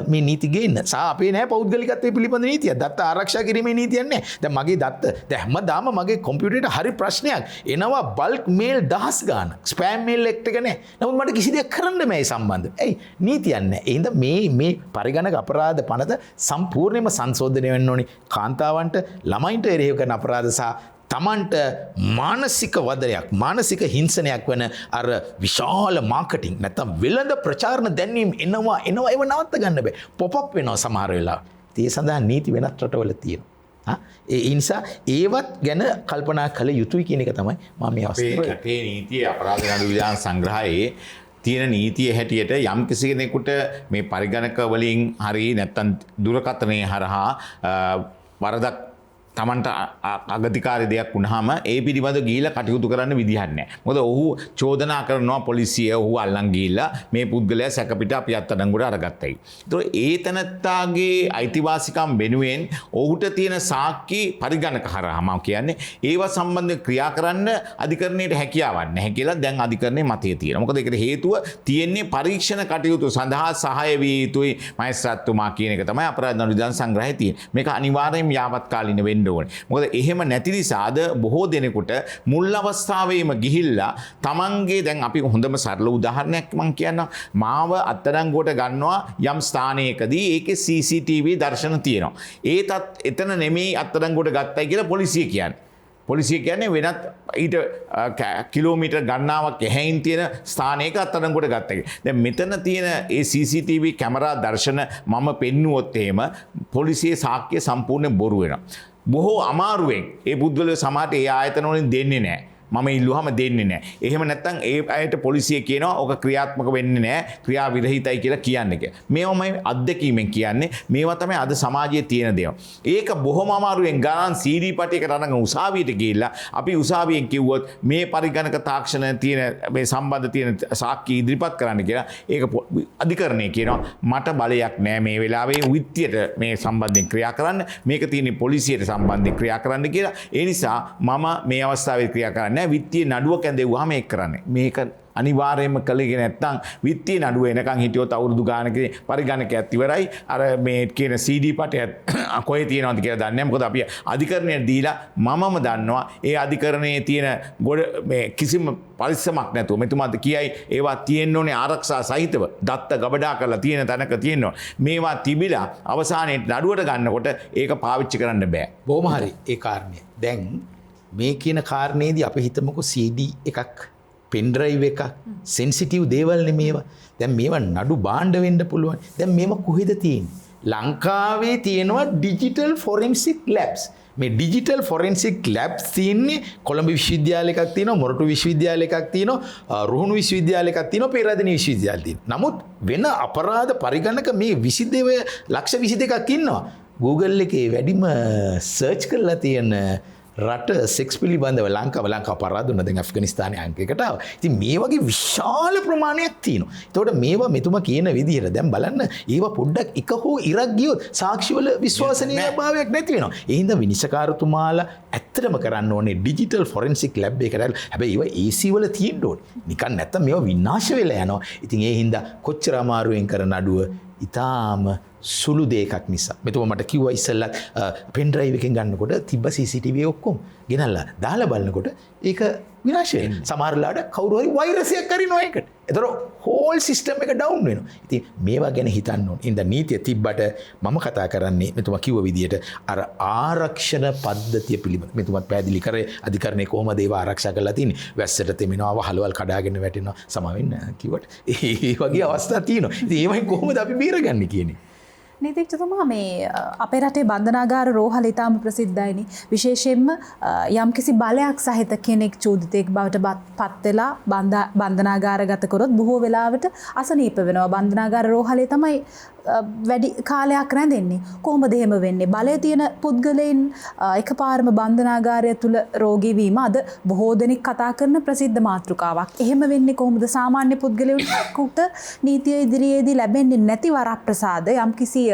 මේ නීති ගේන්න. අපේ නෑ පෞද්ගලිකත්වයේ පිළිබඳ නීතියක්. දත්ත ආරක්ෂා කිරීමේ නීතියක් නෑ. දැන් මගේ දත්ත දැන් හැමදාම මගේ කම්පියුටරේට හරි ප්‍රශ්නයක් එනවා බල්ක් මේල් 10 ගාණක්. ස්පෑම් මේල් එක්ක නෑ. නමුත් මට කිසි දෙයක් කරන්න බෑ මේ සම්බන්ධව. ඇයි? නීතියක් නෑ. ඒ හින්දා මේ පරිගණක අපරාධ පනත සම්පූර්ණයෙන්ම සංශෝධනය වෙන්න ඕනේ. කාන්තාවන්ට ළමයින්ට එරෙහිව කරන අපරාධ සහ තමන්ට මානසික වදනයක් මානසික හිංසනයක් වන අර විශාල මාකටිං නැත්තම් වෙළඳ ප්‍රචාරණ දැන්වීම එනවා ඒව නවත්ත ගන්න බෑ. පොප් අප් වෙනවා සමහර වෙලාවට. ඒ සඳහා නීති වෙනත් රටවල තියෙනවා. ඒ නිසා ඒවත් ගැන කල්පනා කළ යුතුයි කියන එක තමයි මම මේ අවස්ථාවේ අපේ නීතිය අපරාධ නඩු විධාන සංග්‍රහයේ තියෙන නීතිය හැටියට යම් කිසි කෙනෙකුට මේ පරිගණක වලින් හරි නැත්තම් දුරකථනයේ හරහා වරදක් තමන්ට අගතිකාරී දෙයක් වුණාම ඒ පිළිබඳ ගිහිල්ලා කටයුතු කරන්න විදිහක් නැහැ. මොකද ඔහු චෝදනා කරනවා පොලිසිය ඔහු අල්ලන් ගිහිල්ලා මේ පුද්ගලයා සැකපිට අපි අත්අඩංගුවට අරගත්තයි. ඒතකොට ඒ තනත්තාගේ අයිතිවාසිකම් වෙනුවෙන් ඔහුට තියෙන සාක්ෂි පරිගණක හරහා මම කියන්නේ ඒව සම්බන්ධව ක්‍රියා කරන්න අධිකරණයට හැකියාවක් නැහැ කියලා දැන් අධිකරණයේ මතය තියෙනවා. මොකද ඒකට හේතුව තියෙන්නේ පරීක්ෂණ කටයුතු සඳහා සහාය විය යුතුයි මහේස්ත්‍රාත්තුමා කියන එක තමයි අපරාධ නඩු විධාන සංග්‍රහයේ තියෙන්නේ. මේක අනිවාර්යයෙන්ම යාවත් කාලින වෙන්න ඕනේ. මොකද එහෙම නැති නිසාද බොහෝ දෙනෙකුට මුල් අවස්ථාවේම ගිහිල්ලා තමන්ගේ දැන් අපි හොඳම සරල උදාහරණයක් මම කියන්නම් මාව අත්අඩංගුවට ගන්නවා යම් ස්ථානයකදී ඒකේ CCTV දර්ශන තියෙනවා. ඒතත් එතන නෙමෙයි අත්අඩංගුවට ගත්තයි කියලා පොලිසිය කියන්නේ. පොලිසිය කියන්නේ වෙනත් ඊට කිලෝමීටර් ගණනාවක් එහැයින් තියෙන ස්ථානයක අත්අඩංගුවට ගත්තා කියලා. දැන් මෙතන තියෙන ඒ CCTV කැමරා දර්ශන මම පෙන්නුවොත් එහෙම පොලිසියේ සාක්ෂිය සම්පූර්ණ බොරු වෙනවා. බොහෝ අමාරුවෙන් ඒ පුද්ගලයෝ සමහරට ඒ ආයතන වලින් දෙන්නේ නැහැ. මම ඉල්ලුවාම දෙන්නේ නැහැ. එහෙම නැත්නම් ඒ අයට පොලිසිය කියනවා ඔක ක්‍රියාත්මක වෙන්නේ නැහැ. ක්‍රියා විරහිතයි කියලා කියන්නේ කියලා. මේවා මම අත්දැකීමෙන් කියන්නේ මේවා තමයි අද සමාජයේ තියෙන දේවල්. ඒක බොහොම අමාරුවෙන් ගණන් CD පටියකට අරගෙන උසාවියට ගිහිල්ලා අපි උසාවියෙන් කිව්වොත් මේ පරිගණක තාක්ෂණ තියෙන මේ සම්බන්ධ තියෙන සාක්ෂි ඉදිරිපත් කරන්න කියලා ඒක අධිකරණය කියනවා මට බලයක් නැහැ මේ වෙලාවේ විත්තියට මේ සම්බන්ධයෙන් ක්‍රියා කරන්න. මේක තියෙන්නේ පොලිසියට සම්බන්ධයෙන් ක්‍රියා කරන්න කියලා. ඒ නිසා මම මේ අවස්ථාවේ ක්‍රියා කරන්නේ විත්තිය නඩුවක් ඇඳෙව්වහම ඒක කරන්නේ. මේක අනිවාර්යයෙන්ම කළේ නැත්නම් විත්තිය නඩුව එනකන් හිටියොත් අවුරුදු ගානකදී පරිගණකයක් ඉවරයි. අර මේ කියන CD පටය කොහේ තියෙනවද කියලා දන්නේ නැහැ. මොකද අපි අධිකරණයට දීලා මමම දන්නවා ඒ අධිකරණයේ තියෙන මේ කිසිම පරිස්සමක් නැතුව මෙතුමාද කියයි ඒවා තියෙන්න ඕනේ ආරක්ෂා සහිතව දත්ත ගබඩා කරලා තියෙන තැනක තියෙනවා. මේවා තිබිලා අවසානයේ නඩුවට ගන්නකොට ඒක පාවිච්චි කරන්න බෑ. බොහොම හරි ඒ කාරණය. දැන් මේ කියන කාරණේදී අපි හිතමුකෝ CD එකක් පෙන් ඩ්‍රයිව් එකක් සෙන්සිටිව් දේවල් නේ මේවා. දැන් මේවා නඩු භාණ්ඩ වෙන්න පුළුවන්. දැන් මේවා කොහෙද තියෙන්නේ? ලංකාවේ තියෙනවා ඩිජිටල් ෆොරෙන්සික් ලැබ්ස්. මේ ඩිජිටල් ෆොරෙන්සික් ලැබ්ස් තියෙන්නේ කොළඹ විශ්වවිද්‍යාලය එකක් තියෙනවා, මොරටු විශ්වවිද්‍යාලය එකක් තියෙනවා, රුහුණු විශ්වවිද්‍යාලය එකක් තියෙනවා, පේරාදෙණිය විශ්වවිද්‍යාලය තියෙනවා. නමුත් වෙන අපරාධ පරිගණක මේ 22,22,000ක් ඉන්නවා. Google එකේ වැඩිම සර්ච් කරලා තියෙන රට සෙක්ස් පිළිබඳව ලංකාව අපරාධ දැන් ඇෆ්ගනිස්තානයේ අංකයකට ආවා. ඉතින් මේ වගේ විශාල ප්‍රමාණයක් තියෙනවා. ඒතකොට මේවා මෙතුමා කියන විදිහට දැන් බලන්න ඒවා පොඩ්ඩක් එක හෝ ඉරක් ගියොත් සාක්ෂිවල විශ්වසනීයභාවයක් නැති වෙනවා. ඒ හින්දා විනිශ්චයකාරතුමාලා ඇත්තටම කරන්න ඕනේ ඩිජිටල් ෆොරෙන්සික් ලැබ් එකකට. හැබැයි ඒවා AC වල තියෙන්න ඕනේ. නිකන් නැත්තම් මේවා විනාශ වෙලා යනවා. ඉතින් ඒ හින්දා කොච්චර අමාරුවෙන් කරන නඩුව ඉතාම සුළු දෙයක් නිසා. මෙතුමා මට කිව්වා ඉස්සෙල්ලා පෙන් ඩ්‍රයිව් එකෙන් ගන්නකොට තිබ්බ CCTV ඔක්කොම ගෙනල්ලා දාලා බලනකොට ඒක විනාශ වෙනවා. සමහරලාට කවුරු හරි වෛරසයක් කරිනවා ඒකට. ඒතර හෝල් සිස්ටම් එක ඩවුන් වෙනවා. ඉතින් මේවා ගැන හිතන්න ඕනේ. ඉතින් නීතිය තිබ්බට මම කතා කරන්නේ මෙතුමා කිව්ව විදිහට අර ආරක්ෂණ පද්ධතිය පිළිබඳ. මෙතුමාත් පැහැදිලි කරේ අධිකරණේ කොහොමද ඒව ආරක්ෂා කරලා තින්නේ. වැස්සට තෙමිනවා, වහලවල් කඩාගෙන වැටෙනවා. සමා වෙන්න කිව්වට ඒ වගේ අවස්ථා තියෙනවා. ඉතින් ඒවයින් කොහොමද අපි බේරගන්නේ කියන්නේ? නීතිඥතුමා මේ අපේ රටේ බන්ධනාගාර රෝහල ඉතාම ප්‍රසිද්ධයිනි. විශේෂයෙන්ම යම්කිසි බලයක් සහිත කෙනෙක් චූදිතයෙක් බවට පත් වෙලා බන්ධනාගාරගත කරොත් බොහෝ වෙලාවට අසනීප වෙනවා. බන්ධනාගාර රෝහලේ තමයි වැඩි කාලයක් රැඳෙන්නේ. කොහොමද එහෙම වෙන්නේ? බලය තියෙන පුද්ගලයන් එකපාරම බන්ධනාගාරය තුල රෝගී වීම අද බොහෝ දෙනෙක් කතා කරන ප්‍රසිද්ධ මාතෘකාවක්. එහෙම වෙන්නේ කොහොමද? සාමාන්‍ය පුද්ගලයෙකුට නීතිය ඉදිරියේදී ලැබෙන්නේ නැති වරප්‍රසාද යම්කිසි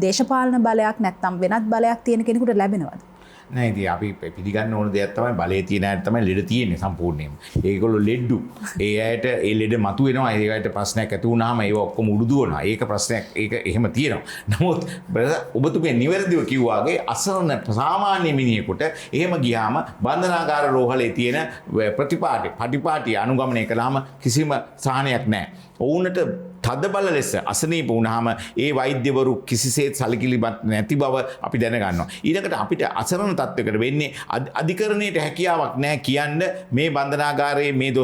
දේශපාලන බලයක් නැත්නම් වෙනත් බලයක් තියෙන කෙනෙකුට ලැබෙනවද? නෑ ඉතින් අපි පිළිගන්න ඕන දෙයක් තමයි බලේ තියෙන අයට තමයි ලෙඩ තියෙන්නේ සම්පූර්ණයෙන්ම. ඒගොල්ලෝ ලෙඩු. ඒ අයට ඒ ලෙඩ මතුවෙනවා. ඒ අයට ප්‍රශ්නයක් ඇති වුණාම ඒව ඔක්කොම උඩුදුවනවා. ඒක ප්‍රශ්නයක් ඒක එහෙම තියෙනවා. නමුත් ඔබතුමිය නිවැරදිව කිව්වාගේ අසරණ සාමාන්‍ය මිනිහෙකුට එහෙම ගියාම බන්ධනාගාර රෝහලේ තියෙන පටිපාටි අනුගමනය කළාම කිසිම සහනයක් නැහැ. ඔවුන්ට තද බල ලෙස අසනීප වුණාම ඒ වෛද්‍යවරු කිසිසේත් සැලකිලිමත් නැති බව අපි දැනගන්නවා. ඊළඟට අපිට අසරණ තත්වයකට වෙන්නේ අධිකරණයට හැකියාවක් නැහැ කියන්න මේ බන්ධනාගාරයේ මේ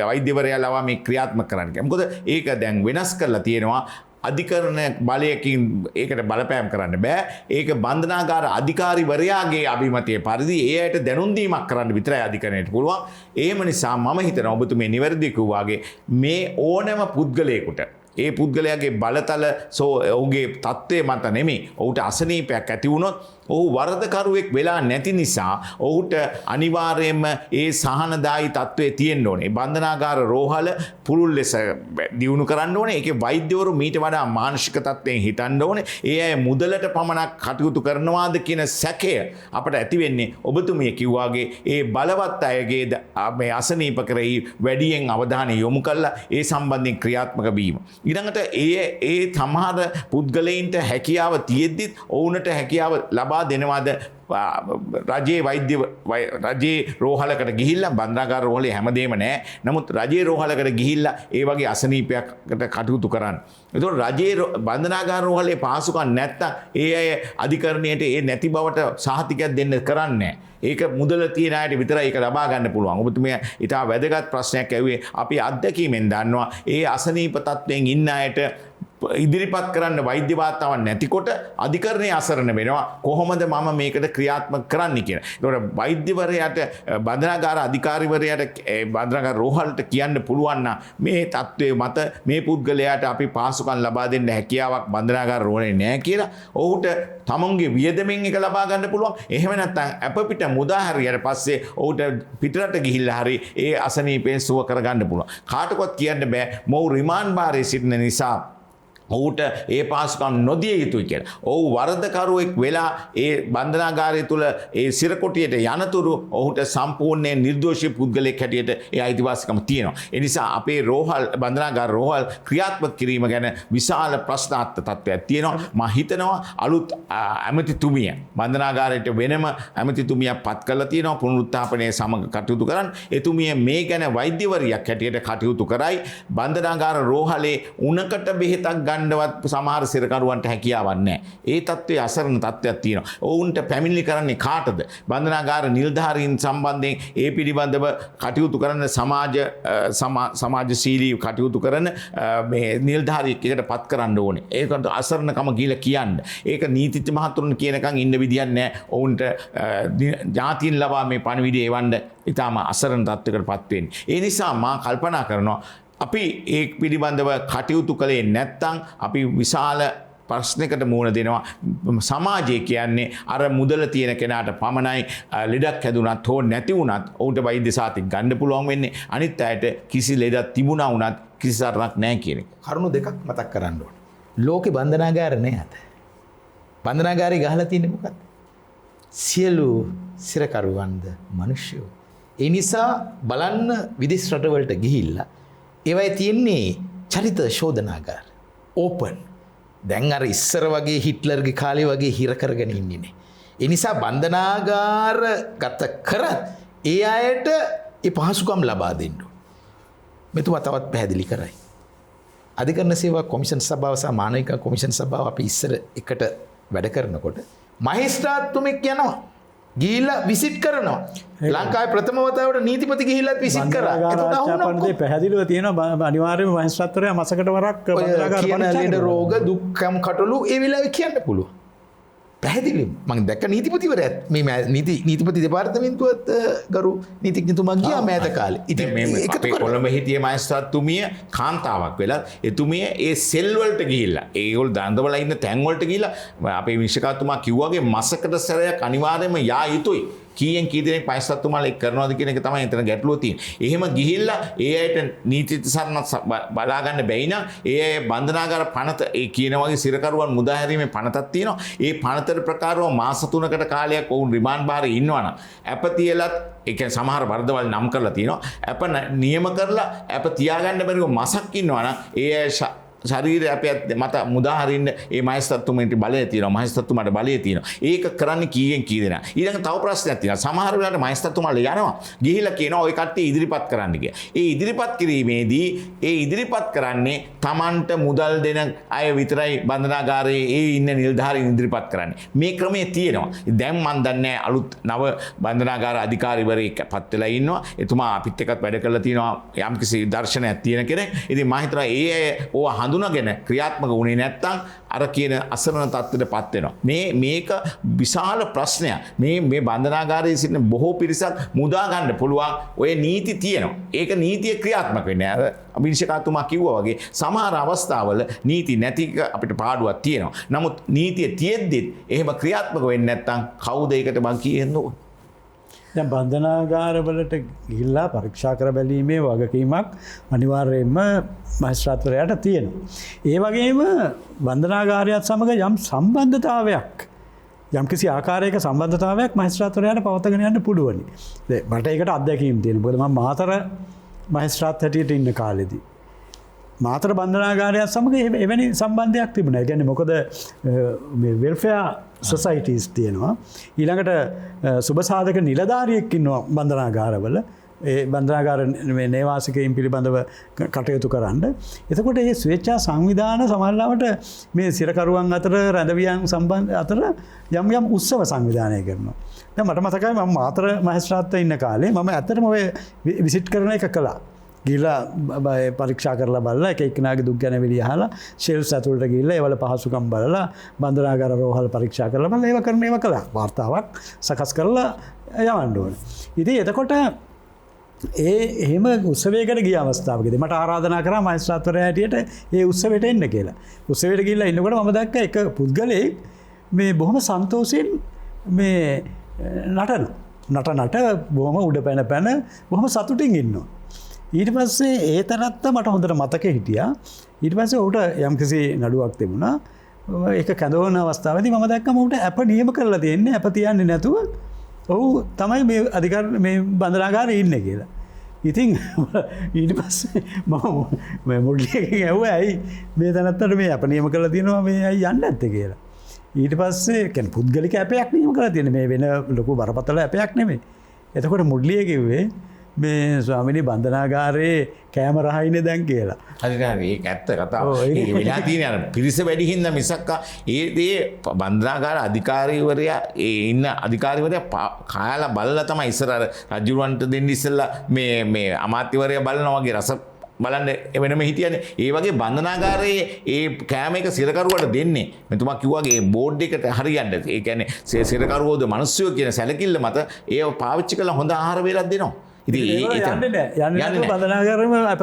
වෛද්‍යවරයා ලවා මේ ක්‍රියාත්මක කරන්න. මොකද ඒක දැන් වෙනස් කරලා තියෙනවා. අධිකරණ බලයකින් ඒකට බලපෑම් කරන්න බෑ. ඒක බන්ධනාගාර අධිකාරිවරයාගේ අභිමතය පරිදි ඒ අයට දැනුම් දීමක් කරන්න විතරයි අධිකරණයට පුළුවන්. එහෙම නිසා මම හිතනවා ඔබතුමේ නිවැරදි කිව්වාගේ මේ ඕනෑම පුද්ගලයෙකුට ඒ පුද්ගලයාගේ බලතල ඔහුගේ තත්ත්වය මත නෙමෙයි ඔහුට අසනීපයක් ඇති වුණොත් ඔහු වරදකරුවෙක් වෙලා නැති නිසා ඔහුට අනිවාර්යයෙන්ම ඒ සහනදායි තත්ත්වයේ තියෙන්න ඕනේ. බන්ධනාගාර රෝහල පුළුල් ලෙස දියුණු කරන්න ඕනේ. ඒකේ වෛද්‍යවරු මීට වඩා මානසික තත්ත්වයෙන් හිතන්න ඕනේ. ඒ අය මුදලට පමණක් කටයුතු කරනවාද කියන සැකය අපට ඇති වෙන්නේ ඔබතුමිය කිව්වාගේ ඒ බලවත් අයගේ මේ අසනීප කරෙහි වැඩියෙන් අවධානය යොමු කළා ඒ සම්බන්ධයෙන් ක්‍රියාත්මක වීම. ඊළඟට ඒ සමහර පුද්ගලයින්ට හැකියාව තියෙද්දිත් ඔවුන්ට හැකියාව ලබා දෙනවාද රජයේ වෛද්‍ය රජයේ රෝහලකට ගිහිල්ලා බන්ධනාගාර රෝහලේ හැමදේම නැහැ. නමුත් රජයේ රෝහලකට ගිහිල්ලා ඒ වගේ අසනීපයකට කටයුතු කරන්න. ඒතකොට රජයේ බන්ධනාගාර රෝහලේ පහසුකම් නැත්තම් ඒ අය අධිකරණයට ඒ නැති බවට සහතිකයක් දෙන්න කරන්නේ ඒක මුදල තියෙන අයට විතරයි ඒක ලබා ගන්න පුළුවන්. ඔබතුමිය ඊට වැදගත් ප්‍රශ්නයක් ඇහුවේ. අපි අත්දැකීමෙන් දන්නවා ඒ අසනීප තත්ත්වයෙන් ඉන්න අයට ඉදිරිපත් කරන්න වෛද්‍ය වාතාවරණ නැතිකොට අධිකරණයේ අසරණ වෙනවා. කොහොමද මම මේකට ක්‍රියාත්මක කරන්න කියලා. ඒතකොට වෛද්‍යවරයාට බන්ධනාගාර අධිකාරිවරයාට බන්ධනාගාර රෝහලට කියන්න පුළුවන් නම් මේ තත්ත්වයේ මත මේ පුද්ගලයාට අපි පහසුකම් ලබා දෙන්න හැකියාවක් බන්ධනාගාර රෝහලේ නැහැ කියලා ඔහුට තමන්ගේ වියදමෙන් එක ලබා ගන්න පුළුවන්. එහෙම නැත්නම් අප පිට මුදා හරියට පස්සේ ඔහුට පිටරට ගිහිල්ලා හරි ඒ අසනීපයෙන් සුව කරගන්න පුළුවන්. කාටවත් කියන්න බෑ මොහු රිමාන්ඩ් භාරයේ සිටින නිසා ඔහුට ඒ පහසුකම් නොදිය යුතුයි කියලා. ඔහු වරදකරුවෙක් වෙලා ඒ බන්ධනාගාරය තුළ ඒ සිරකොටියට යනතුරු ඔහුට සම්පූර්ණයෙන් නිර්දෝෂී පුද්ගලයෙක් හැටියට ඒ අයිතිවාසිකම තියෙනවා. ඒ නිසා අපේ රෝහල් බන්ධනාගාර රෝහල් ක්‍රියාත්මක කිරීම ගැන විශාල ප්‍රශ්නාර්ථ තත්ත්වයක් තියෙනවා. මම හිතනවා අලුත් ඇමතිතුමිය බන්ධනාගාරයට වෙනම ඇමතිතුමියක් පත් කරලා තියෙනවා පුනරුත්ථාපනයේ සමග කටයුතු කරන්න. එතුමිය මේ ගැන වෛද්‍යවරියක් හැටියට කටයුතු කරයි. බන්ධනාගාර රෝහලේ උණකට බෙහෙතක් ගන්නවත් සමහර සිරකරුවන්ට හැකියාවක් නැහැ. ඒ තත්ත්වයේ අසරණ තත්ත්වයක් තියෙනවා. ඔවුන්ට පැමිණිලි කරන්නේ කාටද? බන්ධනාගාර නිලධාරීන් සම්බන්ධයෙන් ඒ පිළිබඳව කටයුතු කරන සමාජශීලී කටයුතු කරන මේ නිලධාරියෙක්ට පත් කරන්න ඕනේ. ඒකට අසරණකම කියලා කියන්නේ. ඒක නීතිඥ මහතුරුන් කියනකම් ඉන්න විදියක් නැහැ. ඔවුන්ට ජාතියෙන් ලබා මේ පණිවිඩය එවන්න ඊටාම අසරණ තත්ත්වයකට පත් වෙන්නේ. ඒ නිසා මා කල්පනා කරනවා අපි ඒ පිළිබඳව කටයුතු කළේ නැත්තම් අපි විශාල ප්‍රශ්නයකට මුහුණ දෙනවා. සමාජය කියන්නේ අර මුදල තියෙන කෙනාට පමණයි ලෙඩක් හැදුනත් හෝ නැති වුණත් ඔහුට වෛද්‍ය සාතික ගන්න පුළුවන් වෙන්නේ. අනිත් අයට කිසි ලෙඩක් තිබුණා වුණත් කිසි සරණක් නැහැ කියන එක. කරුණු දෙකක් මතක් කරන්න ඕනේ. ලෝකේ බන්ධනාගාර නැහැ. බන්ධනාගාරේ ගහලා තියෙන්නේ මොකක්ද? සියලු සිරකරුවන්ද මිනිස්සු. ඒ නිසා බලන්න විදේශ රටවලට ගිහිල්ලා ඒවයි තියෙන්නේ චරිත ශෝධනාගාර ඕපන්. දැන් අර ඉස්සර වගේ හිට්ලර්ගේ කාලේ වගේ හිර කරගෙන ඉන්නේ නේ. ඒ නිසා බන්ධනාගාර ගත කරත් ඒ අයට ඒ පහසුකම් ලබා දෙන්න ඕන. මෙතුමා තවත් පැහැදිලි කරයි. අධිකරණ සේවා කොමිෂන් සභාව සහ මානවික කොමිෂන් සභාව අපි ඉස්සර එකට වැඩ කරනකොට මහේස්ත්‍රාත්තුමෙක් යනවා. ගිහිල්ලා විසිට් කරනවා. ලංකාවේ ප්‍රථම වතාවට නීතිපති ගිහිල්ලත් විසිට් කරා. එතකොට අහුණා පැහැදිලිව තියෙනවා අනිවාර්යයෙන්ම මහේස්ත්‍රාත්වරයා මාසකට වරක් බන්ධනාගාර කියන ලෙඩ රෝග දුක්ඛම් කටළු ඒ වෙලාවේ කියන්න පුළුවන්. පැහැදිලි. මම දැක්ක නීතිපතිවරයාත් මේ නීතිපති දෙපාර්තමේන්තුවත් ගරු නීතිඥතුමා ගියා මෑත කාලේ. ඉතින් මේ අපේ කොළඹ හිටියේ මහේස්ත්‍රාත්තුමිය කාන්තාවක් වෙලා එතුමිය ඒ සෙල් වලට ගිහිල්ලා ඒගොල්ලෝ දඬවලා ඉන්න තැන් වලට ගිහිල්ලා අපේ විශ්වකාතුමා කිව්වාගේ මාසකට සැරයක් අනිවාර්යයෙන්ම යා යුතුයි. කීයෙන් කී දෙනෙක් පයිසත්තුමාලා එක් කරනවද කියන එක තමයි එතන ගැටලුව තියෙන්නේ. එහෙම ගිහිල්ලා ඒ අයට නීතිඥ සරණ බලා ගන්න බැයි නම් ඒ අය බන්ධනාගාර පනත ඒ කියන වගේ සිරකරුවන් මුදා හැරීමේ පනතක් තියෙනවා. ඒ පනතට ප්‍රකාරව මාස 3කට කාලයක් වුන් රිමාන්ඩ් භාරයේ ඉන්නවනම් අප තියලත් ඒ කියන්නේ සමහර වරදවල් නම් කරලා තියෙනවා. අප නියම කරලා අප තියාගන්න බැරිව මාසක් ඉන්නවනම් ඒ අය ශරීරය අපේ මත මුදා හරින්න ඒ මහේස්ත්‍රාත්තුමාට බලය තියෙනවා. මහේස්ත්‍රාත්තුමාට බලය තියෙනවා. ඒක කරන්නේ කීයෙන් කී දෙනා. ඊළඟ තව ප්‍රශ්නයක් තියෙනවා. සමහර වෙලාවට මහේස්ත්‍රාත්තුමාලා යනවා. ගිහිල්ලා කියනවා ওই කට්ටිය ඉදිරිපත් කරන්න කියලා. ඒ ඉදිරිපත් කිරීමේදී ඒ ඉදිරිපත් කරන්නේ Tamanට මුදල් දෙන අය විතරයි බන්ධනාගාරයේ ඒ ඉන්න නිලධාරීන් ඉදිරිපත් කරන්නේ. මේ ක්‍රමයේ තියෙනවා. දැන් මන් දන්නේ අලුත් නව බන්ධනාගාර අධිකාරිවරයෙක් පත් වෙලා ඉන්නවා. එතුමා අපිත් එක්කත් වැඩ කරලා තියෙනවා. යම්කිසි දර්ශනයක් තියෙන කෙනෙක්. ඉතින් මම හිතනවා ඒ අය ඕවා හඳුනගෙන ක්‍රියාත්මක වුණේ නැත්තම් අර කියන අසරණ තත්ත්වයට පත් වෙනවා. මේක විශාල ප්‍රශ්නයක්. මේ බන්ධනාගාරයේ සිටින බොහෝ පිරිසක් මුදා ගන්න පුළුවන් ඔය නීති තියෙනවා. ඒක නීතිය ක්‍රියාත්මක වෙන්නේ. අර අභිෂේකතුමා කිව්වා වගේ සමහර අවස්ථාවල නීති නැති අපිට පාඩුවක් තියෙනවා. නමුත් නීතිය තියෙද්දිත් එහෙම ක්‍රියාත්මක වෙන්නේ නැත්තම් කවුද ඒකට මං කියන්නේ? දැන් බන්ධනාගාරවලට ගිහිල්ලා පරීක්ෂා කර බැලීමේ වගකීමක් අනිවාර්යයෙන්ම මහේස්ත්‍රාත්වරයාට තියෙනවා. ඒ වගේම බන්ධනාගාරයත් සමග යම් සම්බන්ධතාවයක් යම්කිසි ආකාරයක සම්බන්ධතාවයක් මහේස්ත්‍රාත්වරයාට පවත්වාගෙන යන්න පුළුවනි. මට ඒකට අත්දැකීම් තියෙනවා. මොකද මම මාතර මහේස්ත්‍රාත් හැටියට ඉන්න කාලෙදී මාතර බන්ධනාගාරයත් සමග එවැනි සම්බන්ධයක් තිබුණා. ඒ කියන්නේ මොකද මේ වෙල්ෆෙයාර් සොසයිටිස් තියෙනවා. ඊළඟට සුබසාධක නිලධාරියෙක් ඉන්නවා බන්ධනාගාරවල. ඒ බන්ධනාගාර නේවාසිකයින් පිළිබඳව කටයුතු කරන්න. එතකොට මේ ස්වේච්ඡා සංවිධාන සමහරවිට මේ සිරකරුවන් අතර රැඳවියන් සම්බන්ධ අතර යම් උත්සව සංවිධානය කරනවා. දැන් මට මතකයි මම මාතර මහේස්ත්‍රාත්වයේ ඉන්න කාලේ මම ඇත්තටම ඔය විසිට් කරන එක කළා. ගිහිල්ලා පරීක්ෂා කරලා බලලා එක එක්කෙනාගේ දුක් ගැන විලි අහලා ෂෙල්ස් ඇතුළට ගිහිල්ලා ඒවල පහසුකම් බලලා බන්ධනාගාර රෝහල් පරීක්ෂා කරලා බලලා ඒව කළා. වාර්තාවක් සකස් කරලා යවන්න ඕනේ. ඉතින් එතකොට එහෙම උත්සවයකට ගිය අවස්ථාවකදී මට ආරාධනා කරා මහේස්ත්‍රාත්වරයා හැටියට ඒ උත්සවයට එන්න කියලා. උත්සවයට ගිහිල්ලා ඉන්නකොට මම දැක්ක එක පුද්ගලයෙක් මේ බොහොම සන්තෝෂයෙන් මේ නට බොහොම උඩ පැන බොහොම සතුටින් ඉන්නවා. ඊට පස්සේ ඒ තරත්ත මට හොඳට මතක හිටියා. ඊට පස්සේ ඔහුට යම්කිසි නඩුවක් තිබුණා. ඒක කැඳවන අවස්ථාවේදී මම දැක්කම ඔහුට ඇප නියම කරලා තියෙන්නේ. ඇප තියන්නේ නැතුව ඔහු තමයි මේ බන්ධනාගාරේ ඉන්නේ කියලා. ඉතින් ඊට පස්සේ මම මුඩලියකින් ඇහුවා ඇයි මේ තැනත්තට මේ ඇප නියම කරලා තියෙනවා මේ ඇයි යන්නේ නැත්තේ කියලා. ඊට පස්සේ කියන්නේ පුද්ගලික ඇපයක් නියම කරලා තියෙන්නේ. මේ වෙන ලොකු බරපතල ඇපයක් නෙමෙයි. එතකොට මුඩලිය කිව්වේ මේ ස්වාමිනී බන්ධනාගාරයේ කෑම රහයිනේ දැන් කියලා. හරි ඒක ඇත්ත කතාව. ඒක වෙලා තියෙන අර පිරිස වැඩි හින්දා මිසක් ඒ දේ බන්ධනාගාර අධිකාරීවරයා ඉන්න අධිකාරීවරයා කාලා බලලා තමයි ඉස්සර අර රජුරවන්ට දෙන්න ඉස්සෙල්ලා මේ අමාත්‍යවරයා බලනවා වගේ රස බලන්න වෙනම හිටියනේ. ඒ වගේ බන්ධනාගාරයේ ඒ කෑම එක සිරකරුවට දෙන්නේ. මෙතුමා කිව්වාගේ බෝඩ් එකට හරියන්න. ඒ කියන්නේ සිරකරුවෝද මිනිස්සුયો කියන සැලකිල්ල මත ඒව පාවිච්චි කරලා හොඳ ආහාර වේලක් දෙනවා. ඉතින් යන්නේ බන්ධනාගාරෙම අප